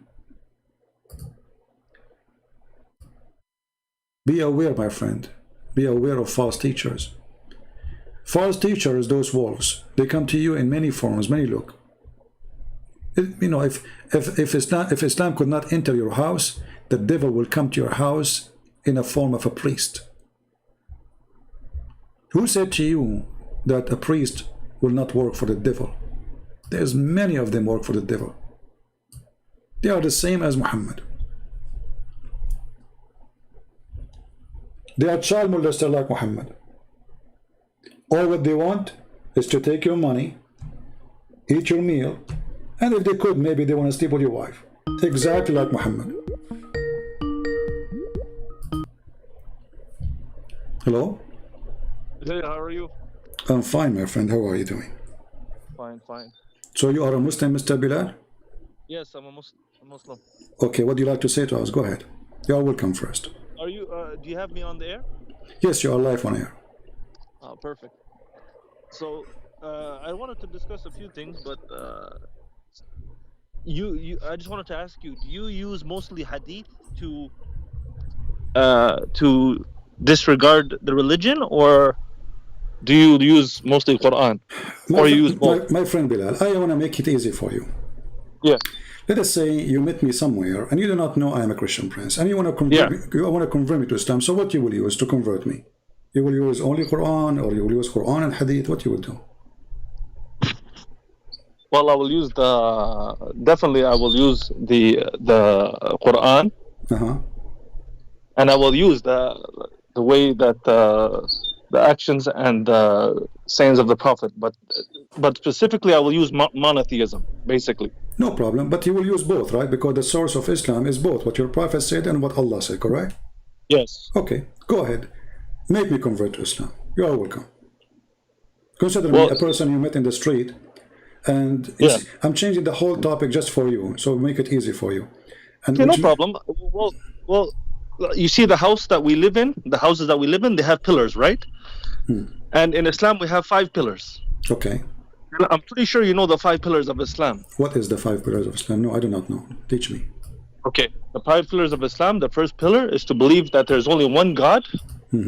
Be aware, my friend. Be aware of false teachers. False teachers, those wolves, they come to you in many forms, many look. If Islam could not enter your house, the devil will come to your house in a form of a priest. Who said to you that a priest will not work for the devil? There's many of them work for the devil. They are the same as Muhammad. They are child molester like Muhammad. All what they want is to take your money, eat your meal, and if they could, maybe they want to sleep with your wife. Exactly like Muhammad. Hello? Hey, how are you? I'm fine, my friend. How are you doing? Fine, fine. So you are a Muslim, Mr. Bilal? Yes, I'm a Muslim. Okay, what do you like to say to us? Go ahead. You are welcome first. Are you? Do you have me on the air? Yes, you are live on air. Oh, perfect. So, I wanted to discuss a few things, but I just wanted to ask you: do you use mostly hadith to disregard the religion, or do you use mostly Quran, or you use both? My friend Bilal, I want to make it easy for you. Yeah. Let us say you met me somewhere and you do not know I am a Christian prince, and you want to convert me to Islam. So what you will use to convert me? You will use only Quran, or you will use Quran and Hadith? What you will do? Well, I will use definitely I will use the Quran, and I will use the way that the actions and the sayings of the Prophet, but specifically I will use monotheism, basically. No problem, but you will use both, right? Because the source of Islam is both what your Prophet said and what Allah said, correct? Yes. Okay, go ahead. Make me convert to Islam. You are welcome. Consider me a person you met in the street, and I'm changing the whole topic just for you, so make it easy for you. And okay, no problem. Well, you see the house that we live in, the houses that we live in, they have pillars, right? And in Islam, we have 5 pillars. Okay. I'm pretty sure you know the 5 pillars of Islam. What is the 5 pillars of Islam? No, I do not know. Teach me. Okay. The 5 pillars of Islam, the first pillar is to believe that there's only one God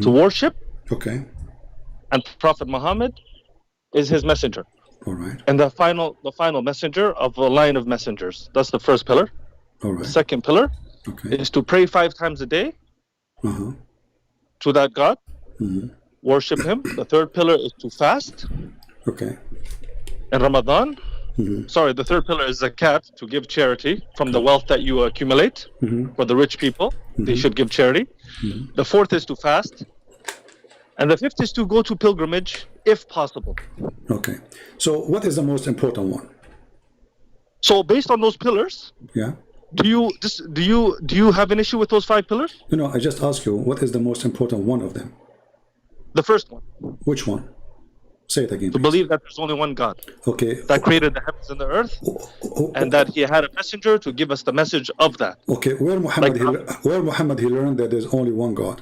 to worship. Okay. And Prophet Muhammad is his messenger. All right. And the final messenger of a line of messengers. That's the first pillar. All right. The second pillar is to pray 5 times a day to that God. Worship him. The third pillar is to fast. Okay. In Ramadan. Sorry, the third pillar is zakat, to give charity from the wealth that you accumulate. For the rich people, they should give charity. The fourth is to fast. And the fifth is to go to pilgrimage if possible. Okay. So what is the most important one? So based on those pillars, Yeah. do you have an issue with those 5 pillars? No, I just ask you, what is the most important one of them? The first one. Which one? Say it again, To please. believe that there's only one God. Okay. That created the heavens and the earth, and that he had a messenger to give us the message of that. Okay, where Muhammad he learned that there's only one God?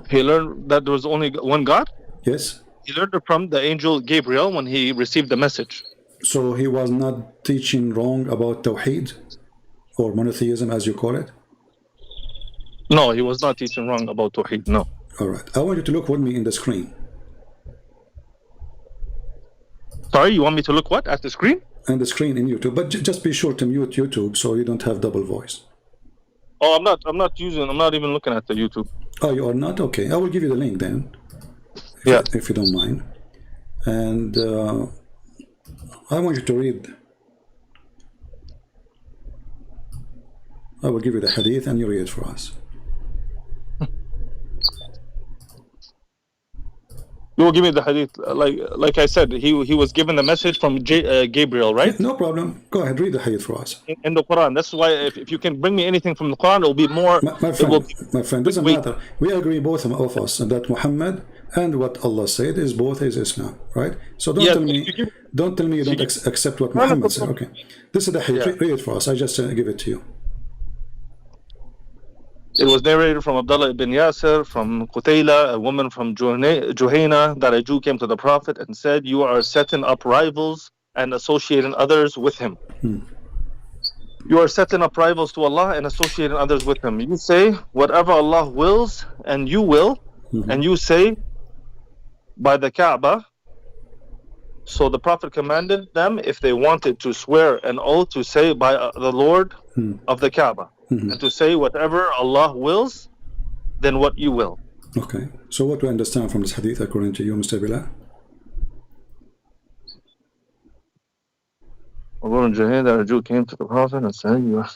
He learned that there was only one God? Yes. He learned it from the angel Gabriel when he received the message. So he was not teaching wrong about Tawheed or monotheism, as you call it? No, he was not teaching wrong about Tawheed, no. All right. I want you to look with me in the screen. Sorry, you want me to look what? At the screen? And the screen in YouTube. But just be sure to mute YouTube so you don't have double voice. Oh, I'm not even looking at the YouTube. Oh, you are not? Okay. I will give you the link then. If you don't mind. And I want you to read. I will give you the hadith and you read it for us. You will give me the hadith. Like I said, he was given the message from Gabriel, right? No problem. Go ahead, read the hadith for us. In the Quran. That's why if you can bring me anything from the Quran, it will be more... My friend, doesn't matter. We agree, both of us, that Muhammad and what Allah said is both is Islam, right? So don't tell me you don't accept what Muhammad said. Okay. This is the hadith. Read it for us. I just give it to you. It was narrated from Abdullah ibn Yasir, from Qutayla, a woman from Juhayna, that a Jew came to the Prophet and said, "You are setting up rivals and associating others with him." You are setting up rivals to Allah and associating others with him. You say, whatever Allah wills, and you will, and you say, by the Kaaba. So the Prophet commanded them, if they wanted to swear an oath, to say by the Lord of the Kaaba. And to say whatever Allah wills, then what you will. Okay. So what do I understand from this hadith according to you, Mr. Bilal? A woman that a Jew came to the Prophet and said, "You are."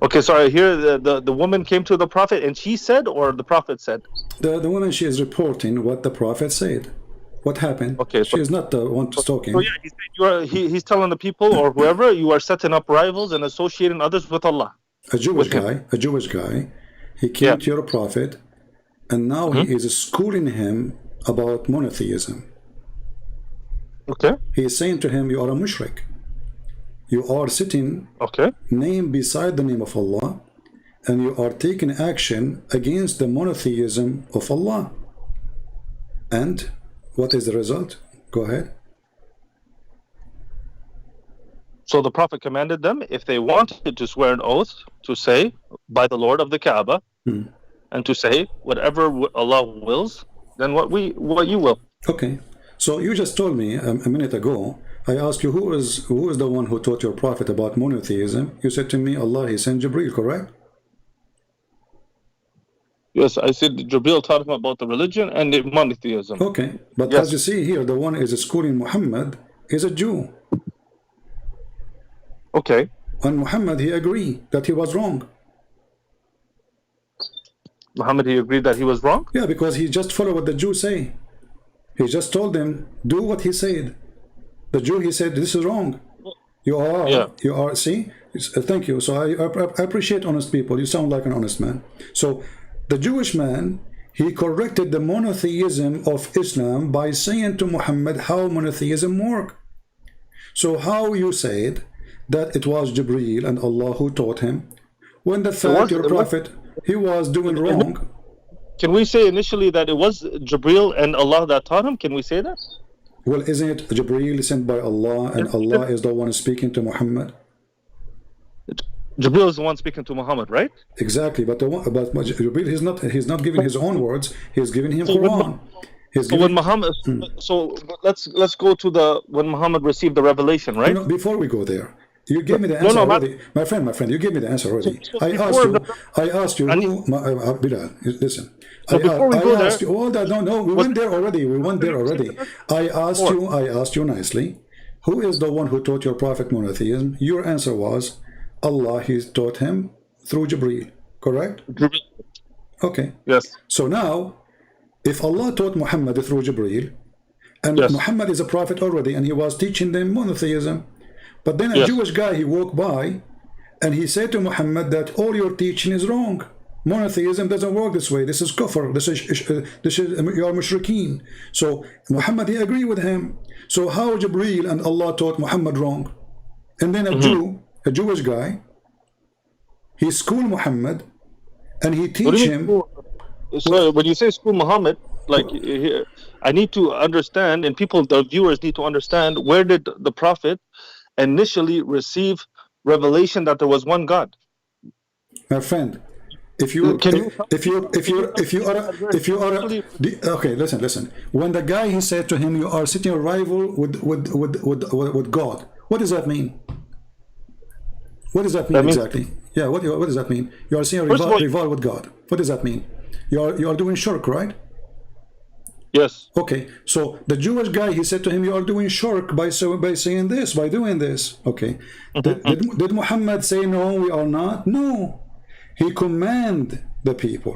Okay, sorry. Here, the woman came to the Prophet and she said, or the Prophet said? The woman, she is reporting what the Prophet said. What happened? Okay, she is not the one talking. So yeah, he's telling the people or whoever, you are setting up rivals and associating others with Allah. A Jewish guy, he came to your Prophet, and now he is schooling him about monotheism. Okay. He is saying to him, you are a mushrik. You are sitting name beside the name of Allah, and you are taking action against the monotheism of Allah. And what is the result? Go ahead. So the Prophet commanded them, if they wanted to swear an oath, to say by the Lord of the Kaaba, and to say whatever Allah wills, then what you will. Okay. So you just told me a minute ago, I asked you who is the one who taught your Prophet about monotheism. You said to me, Allah, he sent Jibreel, correct? Yes, I said Jibreel taught him about the religion and the monotheism. Okay, but as you see here, the one is schooling Muhammad is a Jew. Okay. And Muhammad, he agreed that he was wrong. Muhammad, he agreed that he was wrong? Yeah, because he just followed what the Jews say. He just told them, do what he said. The Jew, he said, this is wrong. You are, see? Thank you. So I appreciate honest people. You sound like an honest man. So the Jewish man, he corrected the monotheism of Islam by saying to Muhammad how monotheism works. So how you said that it was Jibreel and Allah who taught him, when the fact your Prophet, he was doing wrong. Can we say initially that it was Jibreel and Allah that taught him? Can we say that? Well, isn't it Jibreel sent by Allah and Allah is the one speaking to Muhammad? Jibreel is the one speaking to Muhammad, right? Exactly, but Jibreel, he's not giving his own words. He's giving him Quran. When Muhammad, so let's go to when Muhammad received the revelation, right? No, before we go there, you gave me the answer already. My friend, you gave me the answer already. I asked you who, Bilal, listen. So before we go there, we went there already. I asked you nicely, who is the one who taught your Prophet monotheism? Your answer was Allah. He taught him through Jibreel, correct? Okay. Yes. So now, if Allah taught Muhammad through Jibreel, and Yes. Muhammad is a prophet already, and he was teaching them monotheism, but then a Yes. Jewish guy, he walked by, and he said to Muhammad that all your teaching is wrong. Monotheism doesn't work this way. This is kufr. This is you are mushrikeen. So Muhammad, he agreed with him. So how Jibreel and Allah taught Muhammad wrong? And then a Jew, a Jewish guy, he schooled Muhammad, and he teach him. So when you say school Muhammad, like I need to understand, and people, the viewers need to understand, where did the Prophet initially receive revelation that there was one God? My friend, if you are okay, listen. When the guy, he said to him, you are sitting a rival with God. What does that mean? What does that mean exactly? Yeah, what does that mean? You are seeing a rival with God. What does that mean? You are doing shirk, right? Yes. Okay, so the Jewish guy, he said to him, you are doing shirk by saying this, by doing this. Okay. Did Muhammad say, no, we are not? No. He commanded the people.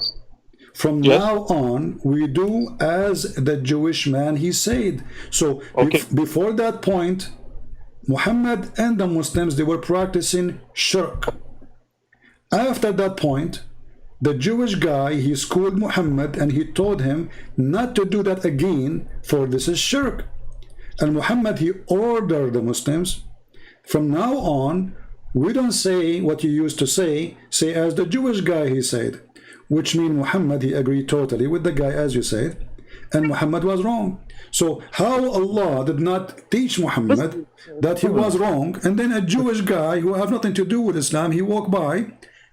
From now on, we do as the Jewish man, he said. So before that point, Muhammad and the Muslims, they were practicing shirk. After that point, the Jewish guy, he schooled Muhammad and he told him not to do that again, for this is shirk. And Muhammad, he ordered the Muslims, from now on, we don't say what you used to say as the Jewish guy, he said. Which means Muhammad, he agreed totally with the guy, as you said, and Muhammad was wrong. So how Allah did not teach Muhammad that he was wrong, and then a Jewish guy who have nothing to do with Islam, he walked by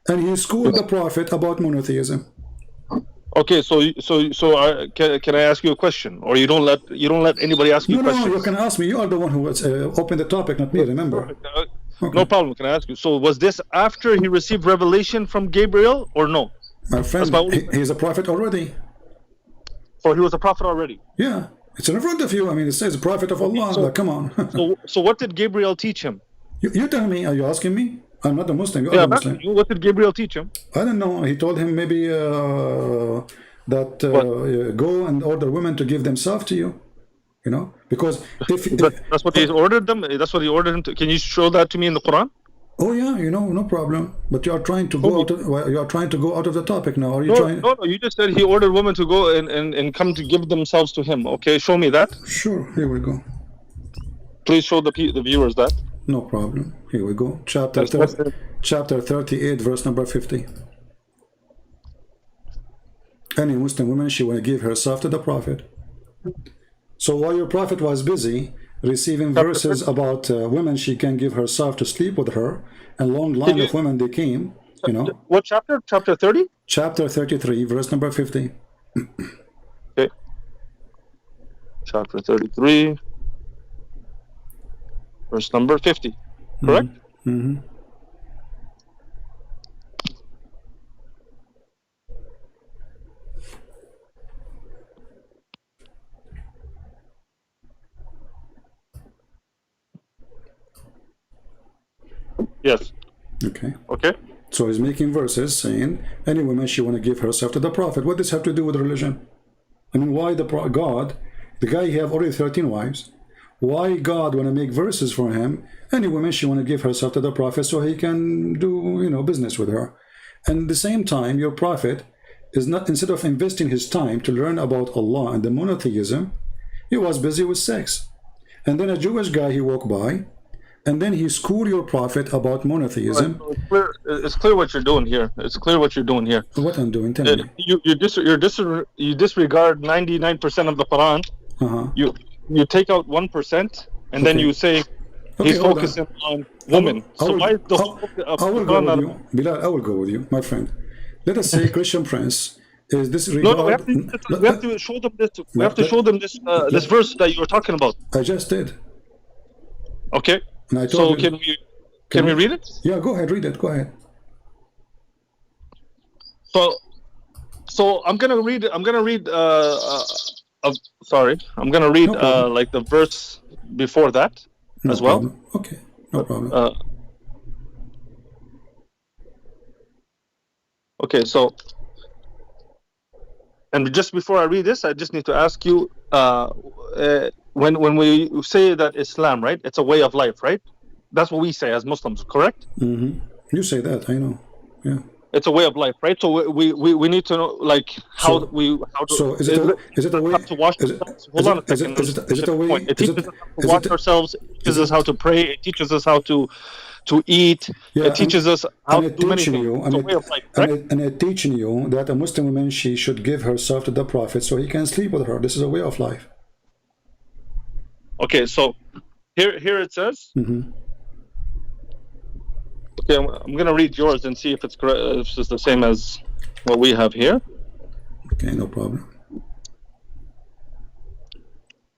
and he schooled the Prophet about monotheism. Okay, so can I ask you a question, or you don't let anybody ask you questions? No, you can ask me. You are the one who opened the topic, not me. Remember? Okay. No problem. Can I ask you? So was this after he received revelation from Gabriel, or no? My friend, he's a prophet already. So he was a prophet already. Yeah, it's in front of you. I mean, it says prophet of Allah. So, come on. so what did Gabriel teach him? You tell me. Are you asking me? I'm not a Muslim. You are a Muslim. What did Gabriel teach him? I don't know. He told him maybe that go and order women to give themselves to you. You know, because if that's what he ordered them. That's what he ordered him to. Can you show that to me in the Quran? Oh yeah, no problem. But you are trying to go out. You are trying to go out of the topic now. Are you trying? No. You just said he ordered women to go and come to give themselves to him. Okay, show me that. Sure. Here we go. Please show the viewers that. No problem. Here we go. Chapter 38, verse number 50. Any Muslim woman, she will give herself to the Prophet. So while your Prophet was busy receiving verses about women, she can give herself to sleep with her, and long line of women they came, you know. What chapter? Chapter 30? Chapter 33, verse number 50. Okay. Chapter 33. Verse number 50, correct? Mm-hmm. Yes. Okay. Okay. So he's making verses saying, any woman, she want to give herself to the Prophet. What does this have to do with religion? I mean, why God, the guy, he have already 13 wives. Why God want to make verses for him? Any woman, she want to give herself to the Prophet so he can do, you know, business with her. And at the same time, your Prophet is not, instead of investing his time to learn about Allah and the monotheism, he was busy with sex. And then a Jewish guy, he walked by, and then he schooled your Prophet about monotheism. Right, so it's clear what you're doing here. It's clear what you're doing here. What I'm doing, tell me. You disregard 99% of the Quran. You take out 1%, and then you say he's focusing on women. So why is the I will go with you, Bilal. I will go with you, my friend. Let us say Christian Prince is disregard. No, we have to show them this. We have to show them this this verse that you were talking about. I just did. Okay. And I told so you, can we read it? Yeah, go ahead, read it. Go ahead. So I'm gonna read. Sorry, I'm gonna read like the verse before that as well. Problem. Okay, no problem. Okay, so, and just before I read this, I just need to ask you, when we say that Islam, right, it's a way of life, right? That's what we say as Muslims, correct? You say that, I know. Yeah. It's a way of life, right? So we need to know, like, how So, how to so is it a way? how to wash Is it ourselves. Hold on a second. is it a way? It Is teaches it us how to is wash it ourselves. It is teaches us how it? to pray. It teaches us how to eat. Yeah, It teaches us how and to it do many teaching things. you, It's a way of life, correct? and it teaching you that a Muslim woman, she should give herself to the Prophet so he can sleep with her. This is a way of life. Okay, so here it says. Okay, I'm gonna read yours and see if it's correct. If it's the same as what we have here. Okay, no problem.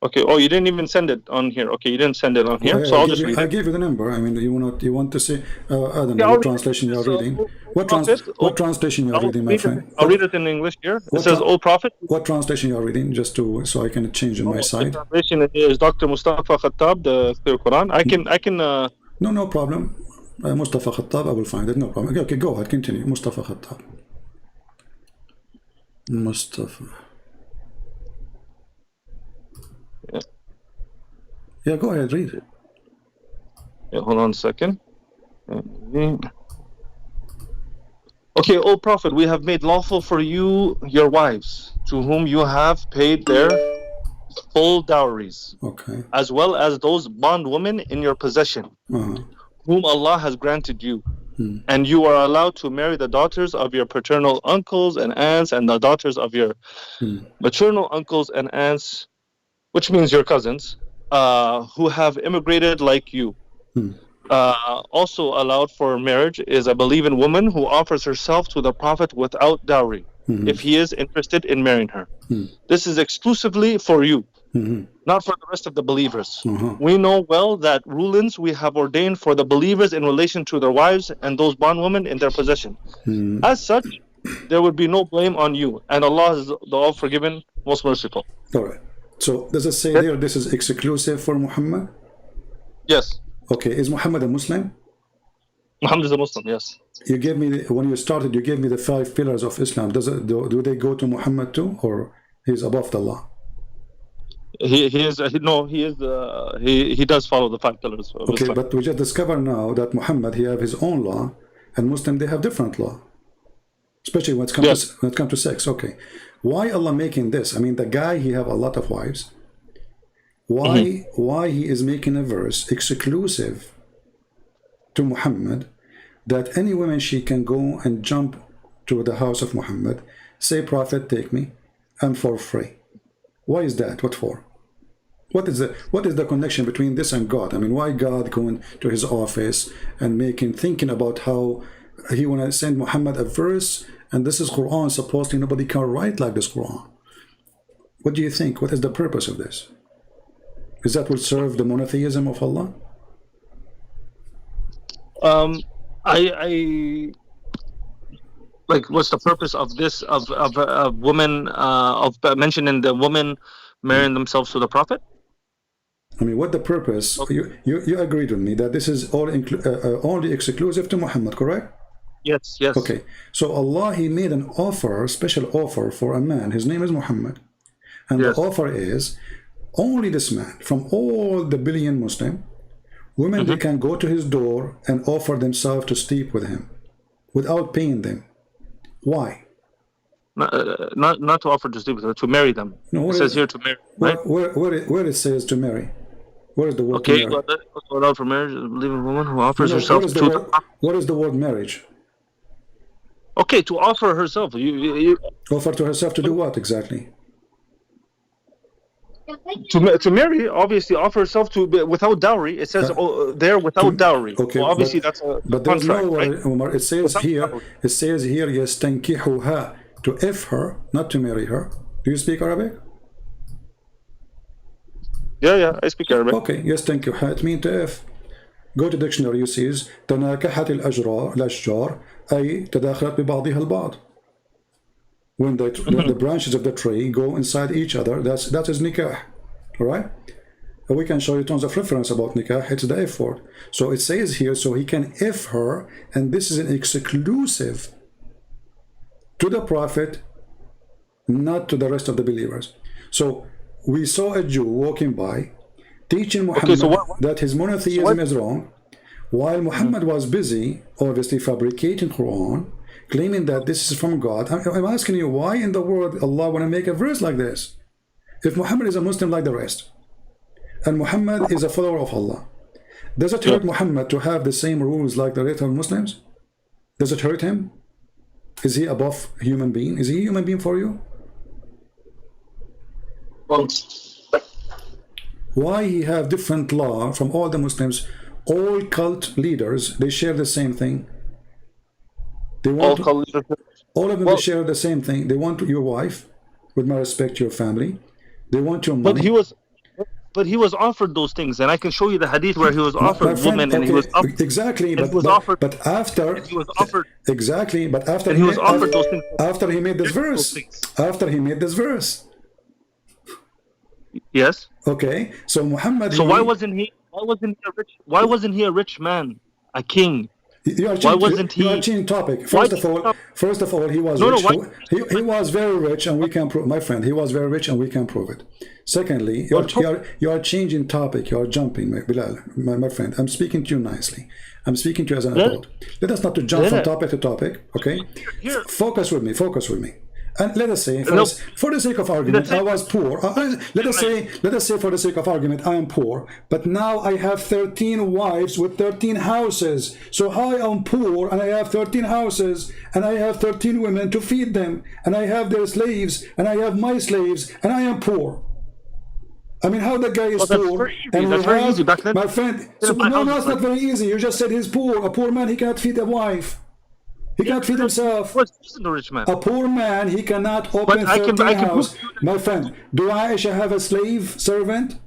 Okay. Oh, you didn't even send it on here. Okay, you didn't send it on here, Well, so I'll just read I it. gave you the number. I mean, you want to see? I don't know I'll what read it. translation you are reading. Prophet, What translation you are reading, my friend? I'll read it in English here. It says, "O Prophet." What translation you are reading? Just to so I can change on my The side. translation is Dr. Mustafa Khattab, the Clear Quran. I can. No problem. Mustafa Khattab, I will find it. No problem. Okay, go ahead. Continue. Mustafa Khattab. Mustafa. Yeah, go ahead. Read. Yeah, hold on a second. Okay, O Prophet, we have made lawful for you your wives, to whom you have paid their full dowries, Okay. as well as those bondwomen in your possession, whom Allah has granted you. And you are allowed to marry the daughters of your paternal uncles and aunts, and the daughters of your maternal uncles and aunts, which means your cousins, who have immigrated like you. Also allowed for marriage is a believing woman who offers herself to the Prophet without dowry, if he is interested in marrying her. This is exclusively for you, not for the rest of the believers. We know well that rulings we have ordained for the believers in relation to their wives and those bondwomen in their possession. As such, there would be no blame on you, and Allah is the all-forgiving, most merciful. All right. So does it say there this is exclusive for Muhammad? Yes. Okay. Is Muhammad a Muslim? Muhammad is a Muslim, yes. You gave me, when you started, you gave me the 5 pillars of Islam. Do they go to Muhammad too, or he's above the law? He does follow the 5 pillars of Okay, Islam. but we just discovered now that Muhammad, he have his own law, and Muslim, they have different law. Especially when it comes to sex. Okay. Why Allah making this? I mean, the guy, he have a lot of wives. Why he is making a verse exclusive to Muhammad, that any woman, she can go and jump to the house of Muhammad, say, Prophet, take me, I'm for free. Why is that? What for? What is the connection between this and God? I mean, why God going to his office and thinking about how he want to send Muhammad a verse, and this is Quran, supposedly nobody can write like this Quran. What do you think? What is the purpose of this? Is that will serve the monotheism of Allah? I like, what's the purpose of this, of women, of mentioning the women marrying themselves to the Prophet? I mean, what the purpose? Okay. You agreed with me that this is all only exclusive to Muhammad, correct? Yes, yes. Okay, so Allah, he made an offer, special offer for a man. His name is Muhammad, and the offer is only this man from all the billion Muslim women, they can go to his door and offer themselves to sleep with him without paying them. Why? Not to offer to sleep with them, to marry them. No, it says here to marry, right? Where it says to marry? Where is the word to marry? Allowed for marriage is a believing woman who offers herself to what is the word marriage? Okay, to offer herself. Offer to herself to do what exactly? To marry, obviously, offer herself to without dowry. It says there without dowry. Okay, well, obviously that's a but there's contract, no right? Umar, it says here, يستنكحها, to if her, not to marry her. Do you speak Arabic? Yeah, I speak Arabic. Okay, يستنكحها, it means to if. Go to dictionary, you see تناكحت الأشجار أي تداخلت ببعضها البعض. When the branches of the tree go inside each other, that is nikah, all right? We can show you tons of reference about nikah. It's the if word. So it says here, so he can if her, and this is an exclusive to the Prophet, not to the rest of the believers. So we saw a Jew walking by teaching Muhammad that his monotheism is wrong, while Muhammad was busy, obviously, fabricating Quran, claiming that this is from God. I'm asking you, why in the world Allah want to make a verse like this? If Muhammad is a Muslim like the rest, and Muhammad is a follower of Allah, does it hurt Muhammad to have the same rules like the rest of Muslims? Does it hurt him? Is he above human being? Is he a human being for you? Why he have different law from all the Muslims? All cult leaders, they share the same thing. They want all of them, they share the same thing. They want your wife, with my respect to your family. They want your money. But he was offered those things, and I can show you the hadith where he was offered women, and he was offered, exactly. But after he was offered exactly. But after he was offered those things. After he made this verse. After he made this verse. Yes. Okay. So Muhammad. So why wasn't he a rich? Why wasn't he a rich man, a king? Why wasn't he? You are changing topic. First of all, he was rich. He was very rich, and we can prove. My friend, he was very rich, and we can prove it. Secondly, you are changing topic. You are jumping, Bilal, my friend. I'm speaking to you nicely. I'm speaking to you as an adult. Let us not to jump from topic to topic. Okay. Focus with me. Focus with me. And let us say, for the sake of argument, I was poor. Let us say, for the sake of argument, I am poor. But now I have 13 wives with 13 houses. So I am poor, and I have 13 houses, and I have 13 women to feed them, and I have their slaves, and I have my slaves, and I am poor. I mean, how the guy is poor? And that's very easy back then. My friend, no, it's not very easy. You just said he's poor. A poor man, he cannot feed a wife. He can't feed himself. A rich man. A poor man, he cannot open 13 houses. My friend, do Aisha have a slave servant?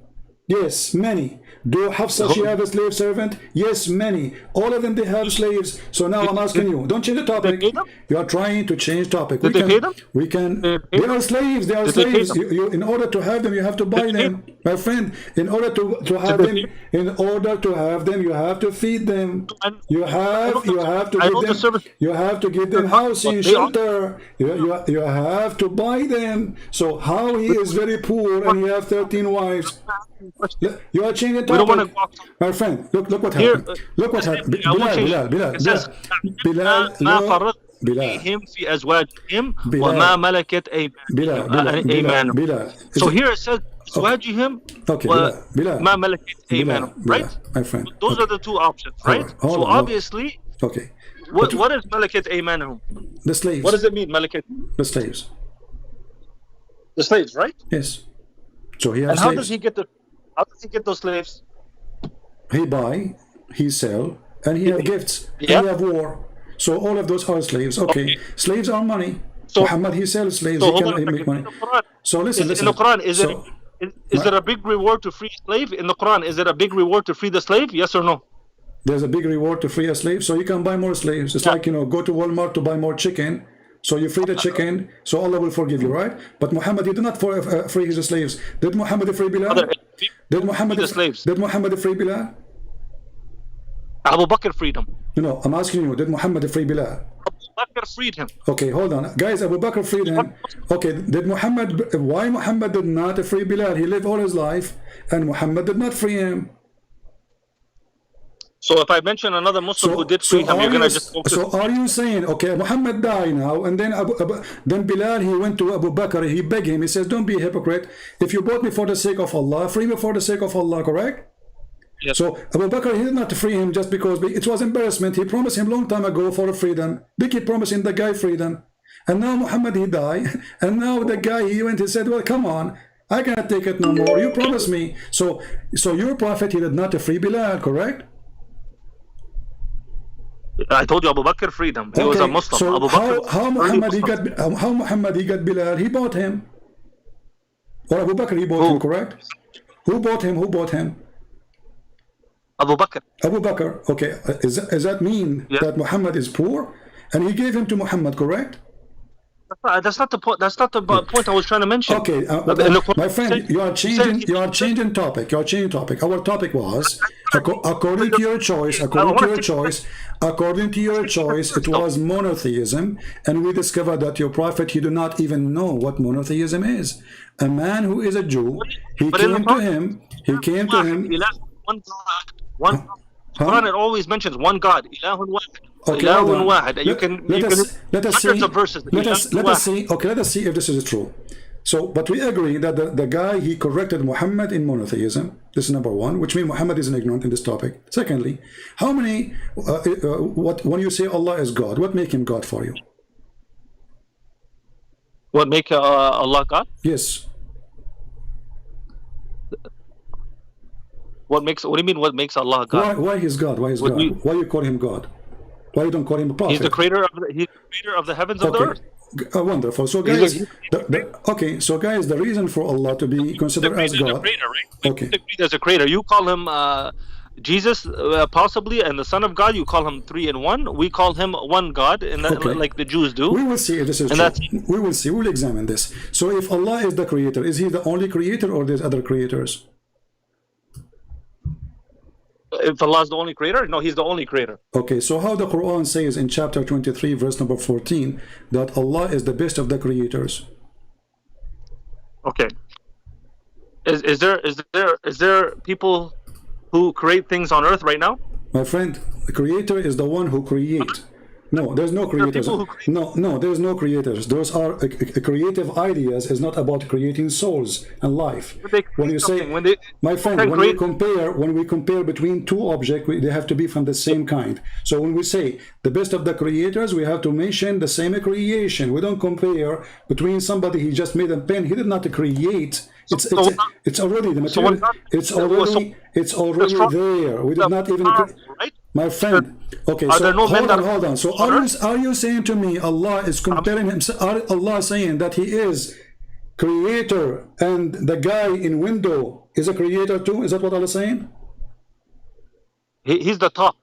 Yes, many. Do Hafsa, she have a slave servant? Yes, many. All of them, they have slaves. So now I'm asking you, don't change the topic. You are trying to change topic. Did they pay them? They are slaves. They are slaves. In order to have them, you have to buy them. My friend, in order to have them, you have to feed them. You have to give them housing, shelter. You have to buy them. So how he is very poor and he have 13 wives? You are changing the topic. My friend, look what happened. Look what happened. بلال في أزواجهم وما ملكت أيمانهم. So here it says أزواجهم وما ملكت أيمانهم, right? My friend. Those are the two options, right? So obviously, what is ملكت أيمانهم? The slaves. What does it mean, ملكت? The slaves. The slaves, right? Yes. So he has and how does he get those slaves? He buy, he sell, and he have gifts. He have war. So all of those are slaves. Okay. Slaves are money. So Muhammad, he sells slaves. He can make money. So listen. In the Quran, is there a big reward to free a slave? In the Quran, is it a big reward to free the slave? Yes or no? There's a big reward to free a slave, so you can buy more slaves. It's like, go to Walmart to buy more chicken. So you free the chicken, so Allah will forgive you, right? But Muhammad, he did not free his slaves. Did Muhammad free Bilal? Did Muhammad free Bilal? Abu Bakr freed him. No, I'm asking you, did Muhammad free Bilal? Abu Bakr freed him. Okay, hold on. Guys, Abu Bakr freed him. Okay, why Muhammad did not free Bilal? He lived all his life, and Muhammad did not free him. So if I mention another Muslim who did free him, you're going to just focus. So are you saying, okay, Muhammad died now, and then Bilal, he went to Abu Bakr, he begged him, he says, don't be a hypocrite. If you bought me for the sake of Allah, free me for the sake of Allah, correct? Yes. So Abu Bakr, he did not free him just because it was embarrassment. He promised him long time ago for freedom. Big, he promising the guy freedom. And now Muhammad, he died. And now the guy, he went, he said, well, come on, I cannot take it no more. You promised me. So your prophet, he did not free Bilal, correct? I told you Abu Bakr freed him. He was a Muslim. So Abu Bakr how Muhammad he got Bilal? He bought him. Or Abu Bakr, he bought him, correct? Who bought him? Abu Bakr. Abu Bakr. Okay. Does that mean that Muhammad is poor? And he gave him to Muhammad, correct? That's not the point. That's not the point I was trying to mention. Okay, my friend, you are changing topic. You are changing topic. Our topic was according to your choice. According to your choice, it was monotheism, and we discovered that your prophet, he do not even know what monotheism is. A man who is a Jew, he came to him. One God. One. Quran, it always mentions one God. Ilahun wahid. Okay, Ilahun wahid. let us see. Verses. Let us see. Okay, let us see if this is true. So, but we agree that the guy, he corrected Muhammad in monotheism. This is number one, which means Muhammad is ignorant in this topic. Secondly, how many? When you say Allah is God, what make him God for you? What make Allah God? Yes. What do you mean? What makes Allah God? Why he's God? Why is God? Why you call him God? Why you don't call him a prophet? He's the creator of the heavens of the earth. Wonderful. So guys, so guys, the reason for Allah to be considered as God. Creator, right? Okay. As a creator, you call him Jesus, possibly, and the Son of God. You call him 3 in 1. We call him one God, and like the Jews do. We will see if this is true. We will see. We'll examine this. So if Allah is the creator, is he the only creator, or there's other creators? If Allah is the only creator? No, he's the only creator. Okay, so how the Quran says in chapter 23, verse number 14, that Allah is the best of the creators? Okay. Is there people who create things on earth right now? My friend, the creator is the one who creates. No, there's no creators. No, there's no creators. Those are creative ideas. Is not about creating souls and life. When you say, my friend, when we compare between two objects, they have to be from the same kind. So when we say the best of the creators, we have to mention the same creation. We don't compare between somebody he just made a pen. He did not create. It's already the material. It's already there. We did not even. My friend, okay, so hold on. So are you saying to me Allah is comparing himself? Allah saying that he is creator and the guy in window is a creator too? Is that what Allah is saying? He's the top.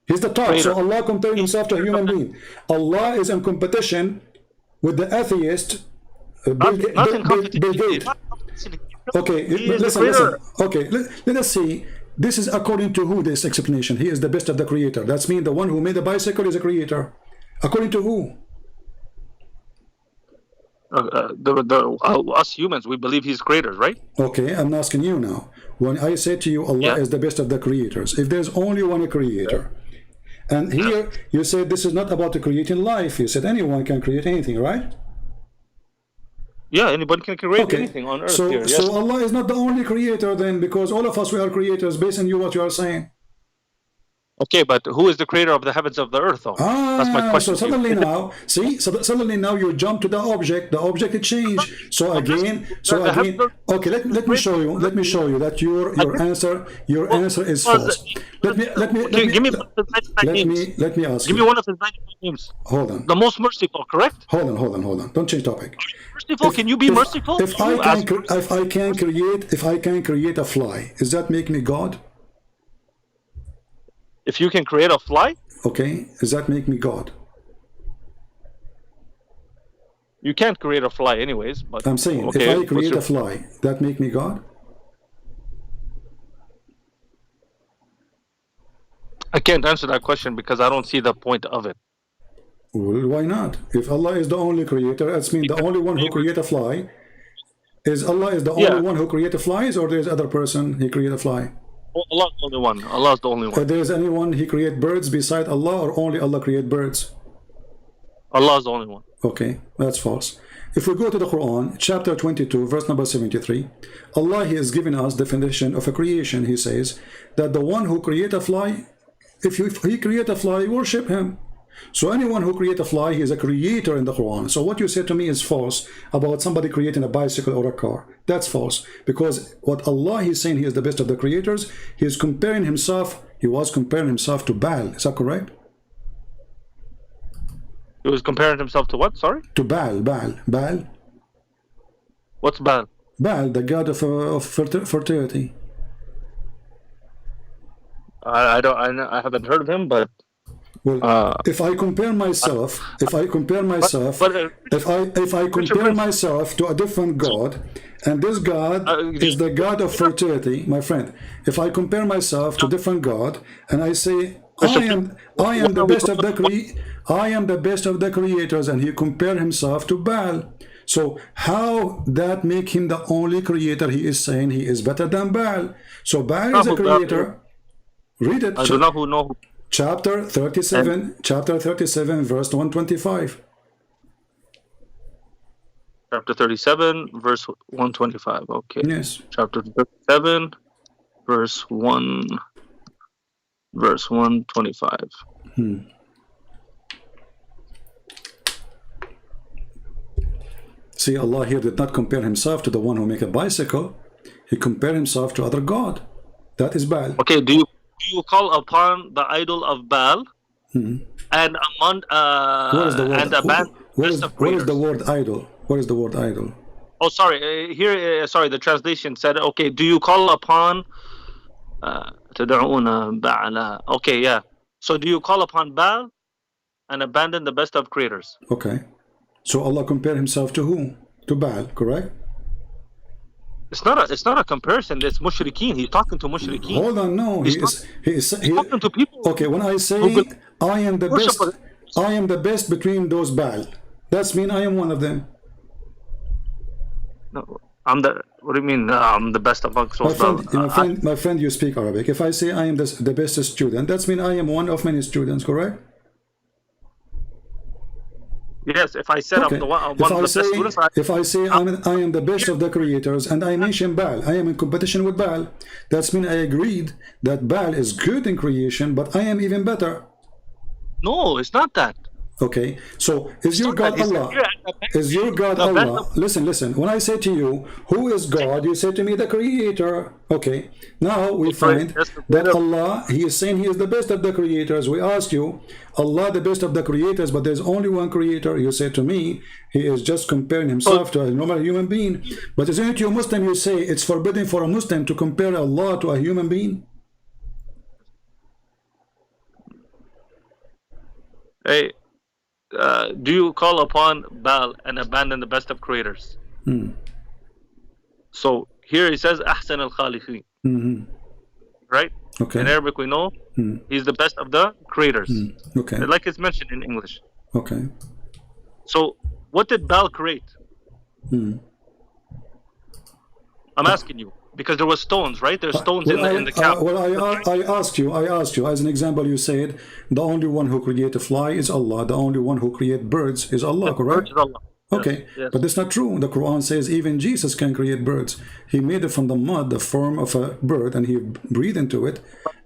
He's the top. Creator. So Allah comparing himself to a human being. Allah is in competition with the atheist. Bill Gates. Okay, listen. Okay, let us see. This is according to who this explanation? He is the best of the creator. That's mean the one who made the bicycle is a creator. According to who? Us humans, we believe he's creators, right? Okay, I'm asking you now. When I say to you Allah is the best of the creators, if there's only one creator, and here you said this is not about creating life. You said anyone can create anything, right? Yeah, anybody can create anything on earth. So Allah is not the only creator then, because all of us, we are creators based on what you are saying. Okay, but who is the creator of the heavens of the earth, though? That's my question. So suddenly now, suddenly now you jump to the object. The object changed. So again, okay. Let me show you. Let me show you that your answer is false. Let me ask. Give me one of his 95 names. Hold on. The most merciful, correct? Hold on. Don't change topic. Merciful? Can you be merciful? If I can create a fly, does that make me God? If you can create a fly? Okay, does that make me God? You can't create a fly anyways, but I'm saying, if I create a fly, that make me God? I can't answer that question because I don't see the point of it. Well, why not? If Allah is the only creator, that means the only one who create a fly. Is Allah is the only one who create flies, or there's other person he create a fly? Allah's the only one. Allah's the only one. There's anyone he create birds beside Allah, or only Allah create birds? Allah's the only one. Okay, that's false. If we go to the Quran, chapter 22, verse number 73, Allah, he is giving us definition of a creation. He says that the one who create a fly, if he create a fly, worship him. So anyone who create a fly, he is a creator in the Quran. So what you said to me is false about somebody creating a bicycle or a car. That's false, because what Allah is saying, he is the best of the creators. He is comparing himself. He was comparing himself to Baal. Is that correct? He was comparing himself to what? Sorry. To Baal. Baal. What's Baal? Baal, the god of fertility. I haven't heard of him, but Well, if I compare myself, if I compare myself to a different God, and this God is the God of fertility, my friend. If I compare myself to different God, and I say I am the best of the creators, and he compare himself to Baal. So how that make him the only creator? He is saying he is better than Baal. So Baal is a creator. Read it. I do not know. Chapter 37, verse 125. Chapter 37, verse 125. Okay. Yes. Chapter 37, verse 125. See, Allah here did not compare himself to the one who make a bicycle. He compared himself to other God. That is Baal. Okay, do you call upon the idol of Baal and among What is the word? and abandon What is the word idol? What is the word idol? Oh, sorry. Sorry. The translation said, okay, do you call upon تدعون بعل? Okay, yeah. So do you call upon Baal and abandon the best of creators? Okay. So Allah compared himself to whom? To Baal, correct? It's not a comparison. It's mushrikeen. He's talking to mushrikeen. Hold on, no. He is talking to people. Okay, when I say I am the best, I am the best between those Baal. That's mean I am one of them. No, I'm the. What do you mean? I'm the best amongst those. My friend, you speak Arabic. If I say I am the best student, that's mean I am one of many students, correct? Yes, if I set up the one of the best students, if I say I am the best of the creators, and I mention Baal, I am in competition with Baal. That's mean I agreed that Baal is good in creation, but I am even better. No, it's not that. Okay, so is your God Allah? Is your God Allah? Listen. When I say to you, who is God? You say to me, the Creator. Okay, now we find that Allah, He is saying He is the best of the creators. We ask you, Allah the best of the creators, but there's only one Creator. You say to me, He is just comparing Himself to a normal human being. But isn't it you Muslim, you say it's forbidden for a Muslim to compare Allah to a human being? Hey. Do you call upon Baal and abandon the best of creators? So here he says Ahsan al-Khaliqin. Right? Okay. In Arabic we know he's the best of the creators. Okay. Like it's mentioned in English. Okay. So what did Baal create? I'm asking you. Because there were stones, right? There's stones in the camp. I asked you, as an example, you said the only one who create a fly is Allah. The only one who create birds is Allah, correct? Birds is Allah. Okay, yes. But that's not true. The Quran says even Jesus can create birds. He made it from the mud, the form of a bird, and he breathed into it,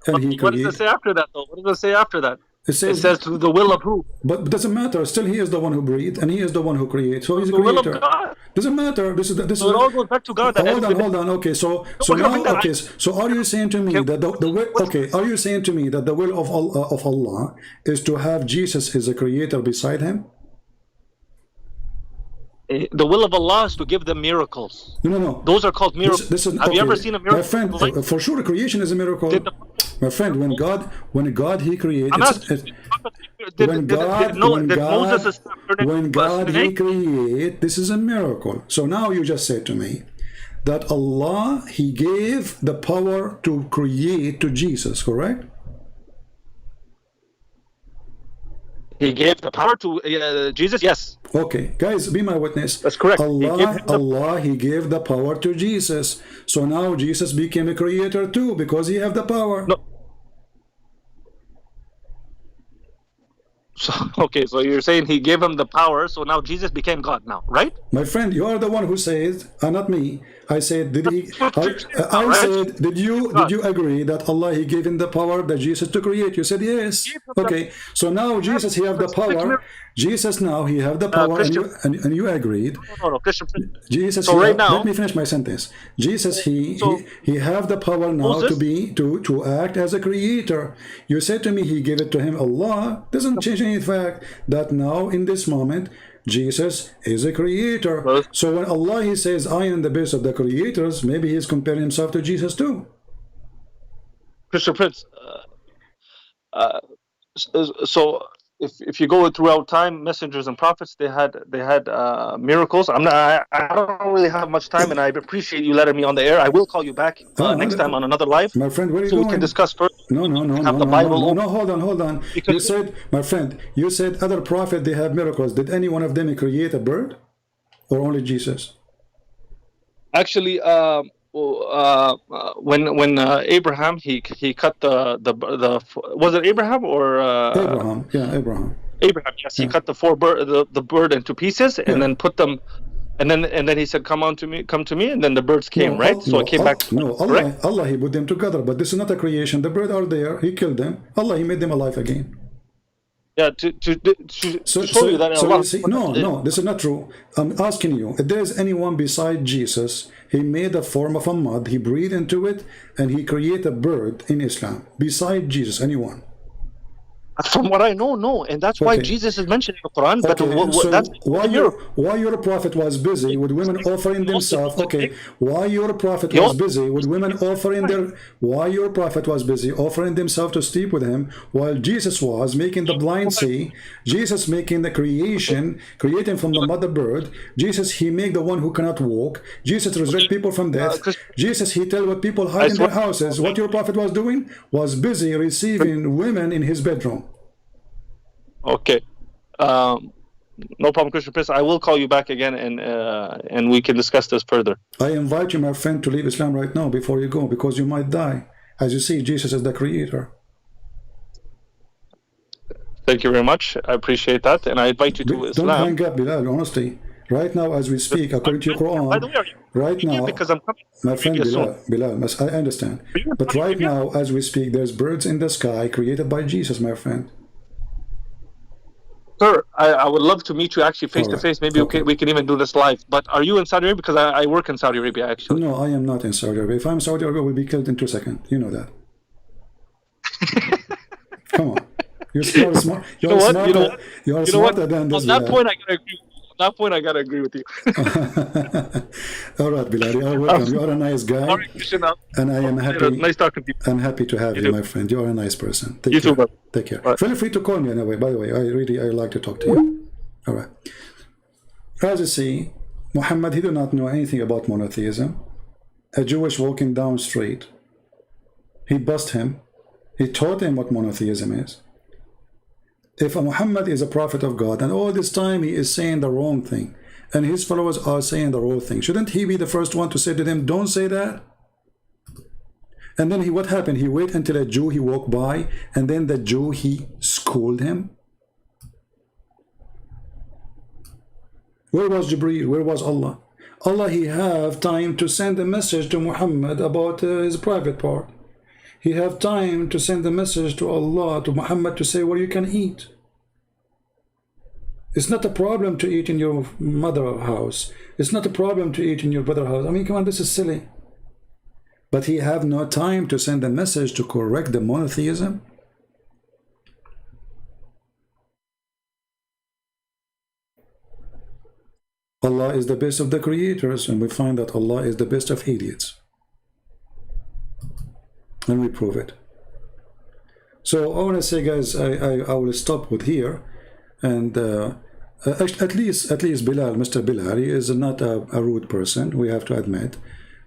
and he created. What does it say after that, though? What does it say after that? It says to the will of who? But it doesn't matter. Still, He is the one who breathed, and He is the one who creates. So He's a creator. The will of God. Doesn't matter. This is. So it all goes back to God. Hold on. Okay, so now, okay. So are you saying to me that the will? Okay, are you saying to me that the will of Allah is to have Jesus as a creator beside Him? The will of Allah is to give them miracles. No. Those are called miracles. Have you ever seen a miracle? My friend, for sure, creation is a miracle. My friend, when God He created. When God He create, this is a miracle. So now you just said to me that Allah He gave the power to create to Jesus, correct? He gave the power to Jesus, yes. Okay, guys, be my witness. That's correct. Allah, He gave the power to Jesus. So now Jesus became a creator too because He have the power. No. So, okay, so you're saying He gave him the power, so now Jesus became God now, right? My friend, you are the one who says, not me. I said, did you agree that Allah He gave him the power that Jesus to create? You said yes. Okay, so now Jesus He have the power. Jesus now He have the power, and you agreed. No, Christian. Jesus. So right now, let me finish my sentence. Jesus He have the power now to act as a creator. You said to me He gave it to him. Allah doesn't change any fact that now in this moment Jesus is a creator. So when Allah He says I am the best of the creators, maybe He's comparing Himself to Jesus too. Christian Prince. So if you go throughout time, messengers and prophets, they had miracles. I don't really have much time, and I appreciate you letting me on the air. I will call you back next time on another live, my friend, where are you so we going? can discuss further. No, no, no, We can no, have the no, no, Bible no, open. no. Hold on. Because You said, my friend, you said other prophet they have miracles. Did any one of them create a bird, or only Jesus? actually, when Abraham he cut the was it Abraham or Abraham, yeah, Abraham. Abraham, yes, he cut the bird into pieces and then put them, and then he said, come to me, and then the birds came, No, right? So it came back. no, Correct? Allah, He put them together, but this is not a creation. The birds are there. He killed them. Allah, He made them alive again. Yeah, to show you that Allah. You see, no, this is not true. I'm asking you, if there is anyone beside Jesus, He made a form of a mud, He breathed into it, and He created a bird in Islam. Beside Jesus, anyone? From what I know, no, and that's why Jesus is mentioned in the Quran. But so that's why your prophet was busy with women offering themselves? Okay, why your prophet was busy with women offering their? Why your prophet was busy offering themselves to sleep with him, while Jesus was making the blind see? Jesus making the creating from the mother bird. Jesus, He make the one who cannot walk. Jesus resurrect people from death. Jesus, He tell what people hide in their houses. What your prophet was doing was busy receiving women in his bedroom. Okay, no problem, Christian Prince. I will call you back again, and we can discuss this further. I invite you, my friend, to leave Islam right now before you go, because you might die. As you see, Jesus is the creator. Thank you very much. I appreciate that, and I invite you to Islam. Don't hang up, Bilal, honestly. Right now, as we speak, according to your Quran, by the way, right now, because I'm coming, my friend Bilal, I understand. But right now, as we speak, there's birds in the sky created by Jesus, my friend. Sir, I would love to meet you actually face to face. Maybe we can even do this live. But are you in Saudi Arabia? Because I work in Saudi Arabia, actually. No, I am not in Saudi Arabia. If I'm Saudi Arabia, we'll be killed in 2 seconds. You know that. Come on. You're smart. You're smarter than this. On that point, I gotta agree. On that point, I gotta agree with you. All right, Bilal, you are welcome. You are a nice guy, and I am happy. Nice talking to you. I'm happy to have you, my friend. You are a nice person. You too, bro. Take care. Feel free to call me anyway. By the way, I like to talk to you. All right. As you see, Muhammad, he did not know anything about monotheism. A Jewish walking down the street, he bussed him. He taught him what monotheism is. If Muhammad is a prophet of God, and all this time he is saying the wrong thing, and his followers are saying the wrong thing, shouldn't he be the first one to say to them, don't say that? And then what happened? He waited until a Jew, he walked by, and then the Jew, he scolded him. Where was Jibreel? Where was Allah? Allah, He have time to send a message to Muhammad about his private part. He have time to send a message to Allah, to Muhammad, to say where you can eat. It's not a problem to eat in your mother's house. It's not a problem to eat in your brother's house. I mean, come on, this is silly. But he have no time to send a message to correct the monotheism. Allah is the best of the creators, and we find that Allah is the best of idiots. And we prove it. So I want to say, guys, I will stop with here, and at least Bilal, Mr. Bilal, he is not a rude person. We have to admit.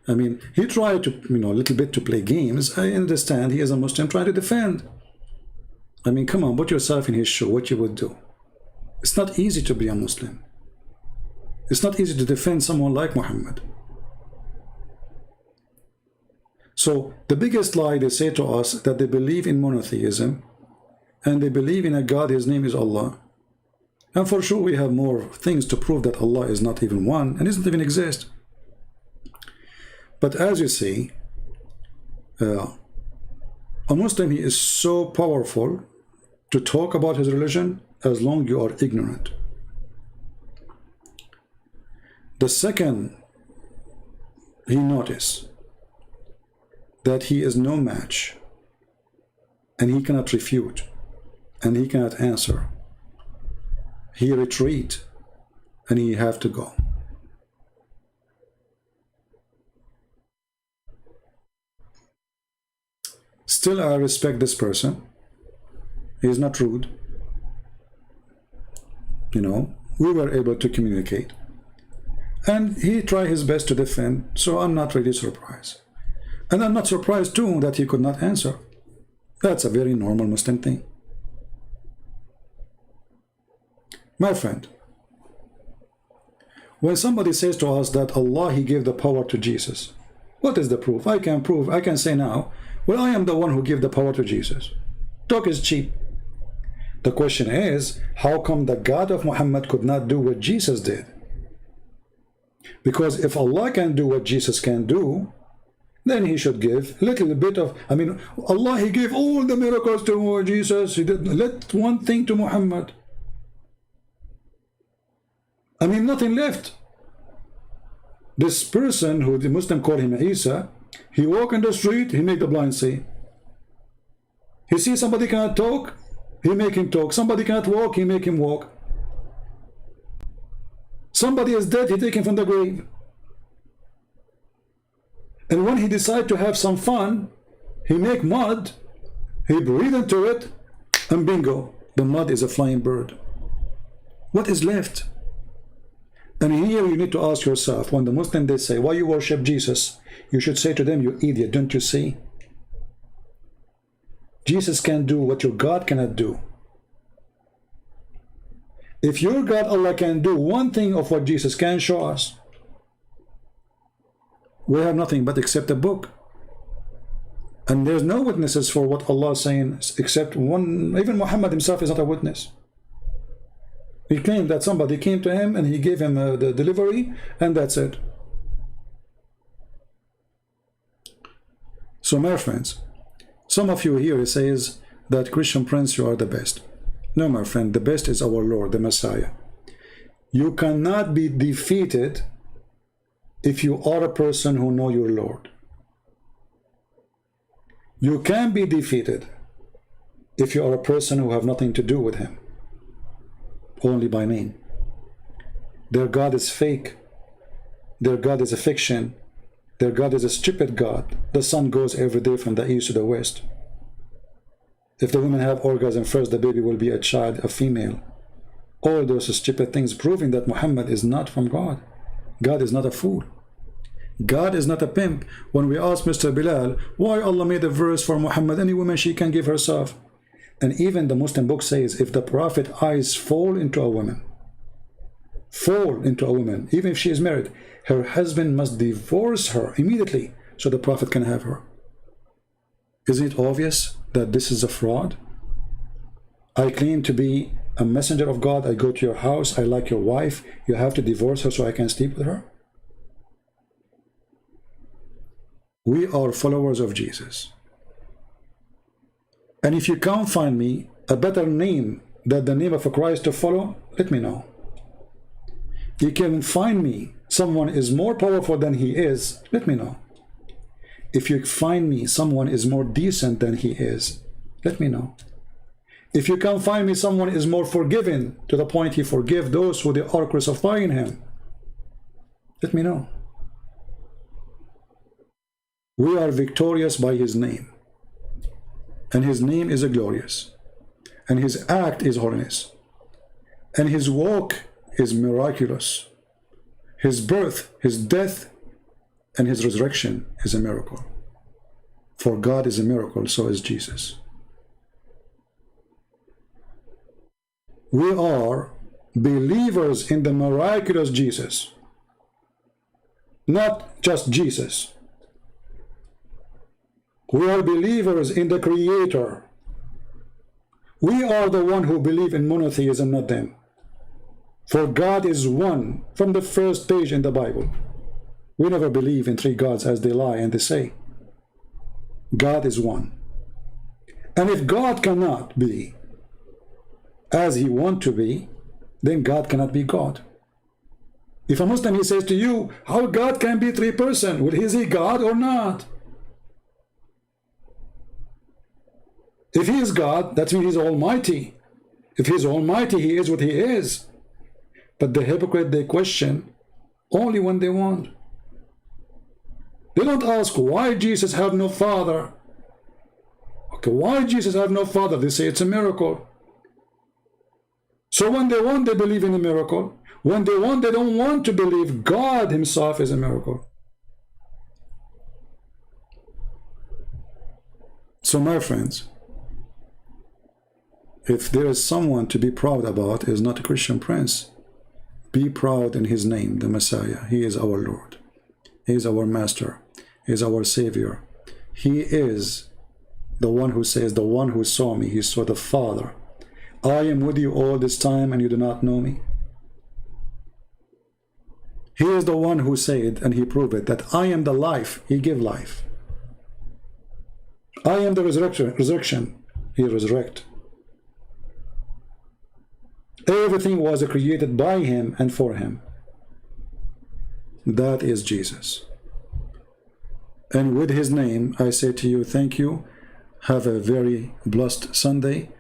I mean, he tried to, a little bit to play games. I understand he is a Muslim trying to defend. I mean, come on, put yourself in his shoe. What you would do? It's not easy to be a Muslim. It's not easy to defend someone like Muhammad. So the biggest lie they say to us that they believe in monotheism and they believe in a God, his name is Allah. And for sure we have more things to prove that Allah is not even one and doesn't even exist. But as you see, a Muslim, he is so powerful to talk about his religion as long as you are ignorant. The second he noticed that he is no match, and he cannot refute, and he cannot answer, he retreat, and he have to go. Still, I respect this person, He is not rude. You know, we were able to communicate. And he tried his best to defend, so I'm not really surprised. And I'm not surprised too that he could not answer. That's a very normal Muslim thing. My friend, when somebody says to us that Allah, He gave the power to Jesus, what is the proof? I can say now, well, I am the one who gave the power to Jesus. Talk is cheap. The question is, how come the God of Muhammad could not do what Jesus did? Because if Allah can do what Jesus can do, then He should give a little bit of, Allah, He gave all the miracles to Jesus. He didn't let one thing to Muhammad. Nothing left. This person who the Muslim call him Isa, he walk in the street, he make the blind see. He see somebody cannot talk, he make him talk. Somebody cannot walk, he make him walk. Somebody is dead, he take him from the grave. And when he decide to have some fun, he make mud, he breathe into it, and bingo, the mud is a flying bird. What is left? And here you need to ask yourself, when the Muslim they say, why you worship Jesus? You should say to them, you idiot, don't you see? Jesus can do what your God cannot do. If your God, Allah, can do one thing of what Jesus can show us, we have nothing but except a book. And there's no witnesses for what Allah is saying except one. Even Muhammad himself is not a witness. He claimed that somebody came to him and he gave him the delivery, and that's it. So my friends, some of you here says that Christian Prince, you are the best. No, my friend, the best is our Lord, the Messiah. You cannot be defeated if you are a person who know your Lord. You can be defeated if you are a person who have nothing to do with him, only by name. Their God is fake. Their God is a fiction. Their God is a stupid God. The sun goes every day from the east to the west. If the women have orgasm first, the baby will be a child, a female. All those stupid things proving that Muhammad is not from God. God is not a fool. God is not a pimp. When we ask Mr. Bilal, why Allah made a verse for Muhammad, any woman she can give herself. And even the Muslim book says, if the Prophet eyes fall into a woman, even if she is married, her husband must divorce her immediately so the Prophet can have her. Isn't it obvious that this is a fraud? I claim to be a messenger of God. I go to your house. I like your wife. You have to divorce her so I can sleep with her. We are followers of Jesus. And if you can't find me a better name than the name of a Christ to follow, let me know. You can find me someone is more powerful than he is, let me know. If you find me someone is more decent than he is, let me know. If you can find me someone is more forgiving to the point he forgive those who they are crucifying him, let me know. We are victorious by his name. And his name is glorious. And his act is holiness. And his walk is miraculous. His birth, his death, and his resurrection is a miracle. For God is a miracle, so is Jesus. We are believers in the miraculous Jesus. Not just Jesus. We are believers in the Creator. We are the one who believe in monotheism, not them. For God is one from the first page in the Bible. We never believe in three gods as they lie and they say. God is one. And if God cannot be as he wants to be, then God cannot be God. If a Muslim he says to you, how God can be three persons? Well, is he God or not? If he is God, that means he's almighty. If he's almighty, he is what he is. But the hypocrite, they question only when they want. They don't ask why Jesus have no father. Okay, why Jesus have no father? They say it's a miracle. So when they want, they believe in a miracle. When they want, they don't want to believe God himself is a miracle. So my friends, if there is someone to be proud about, is not a Christian prince. Be proud in his name, the Messiah. He is our Lord. He is our Master. He is our Savior. He is the one who says, the one who saw me, he saw the Father. I am with you all this time and you do not know me. He is the one who said, and he proved it, that I am the life. He gave life. I am the resurrection. He resurrect. Everything was created by him and for him. That is Jesus. And with his name, I say to you, thank you. Have a very blessed Sunday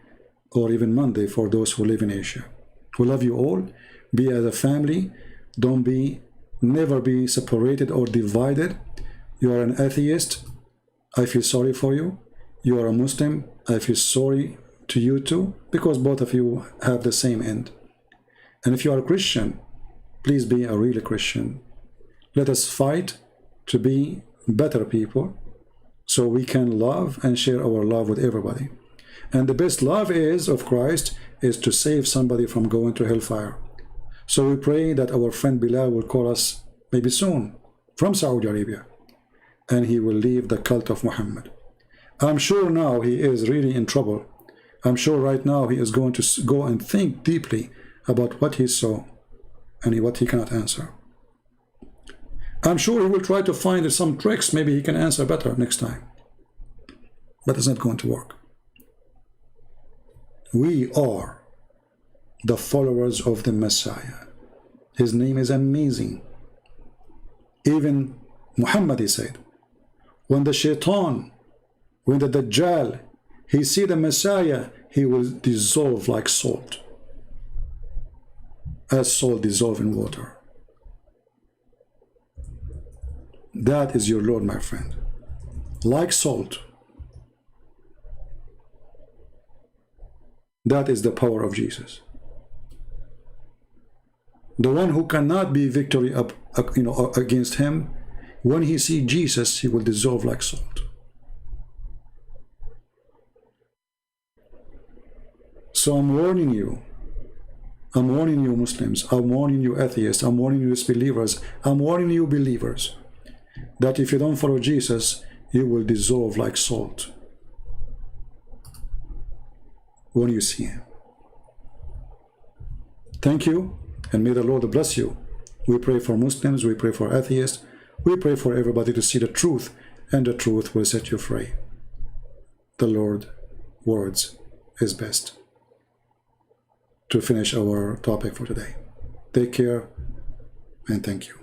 or even Monday for those who live in Asia. We love you all. Be as a family. Never be separated or divided. You are an atheist. I feel sorry for you. You are a Muslim. I feel sorry to you too, because both of you have the same end. And if you are a Christian, please be a real Christian. Let us fight to be better people so we can love and share our love with everybody. And the best love is of Christ is to save somebody from going to hellfire. So we pray that our friend Bilal will call us maybe soon from Saudi Arabia, and he will leave the cult of Muhammad. I'm sure now he is really in trouble. I'm sure right now he is going to go and think deeply about what he saw and what he cannot answer. I'm sure he will try to find some tricks. Maybe he can answer better next time. But it's not going to work. We are the followers of the Messiah. His name is amazing. Even Muhammad, he said, when the shaitan, when the Dajjal, he see the Messiah, he will dissolve like salt, as salt dissolves in water. That is your Lord, my friend. Like salt. That is the power of Jesus. The one who cannot be victory against him, when he sees Jesus, he will dissolve like salt. So I'm warning you. I'm warning you Muslims. I'm warning you atheists. I'm warning you disbelievers. I'm warning you believers that if you don't follow Jesus, you will dissolve like salt when you see him. Thank you, and may the Lord bless you. We pray for Muslims, we pray for atheists, we pray for everybody to see the truth, and the truth will set you free. The Lord's words is best. To finish our topic for today. Take care, and thank you.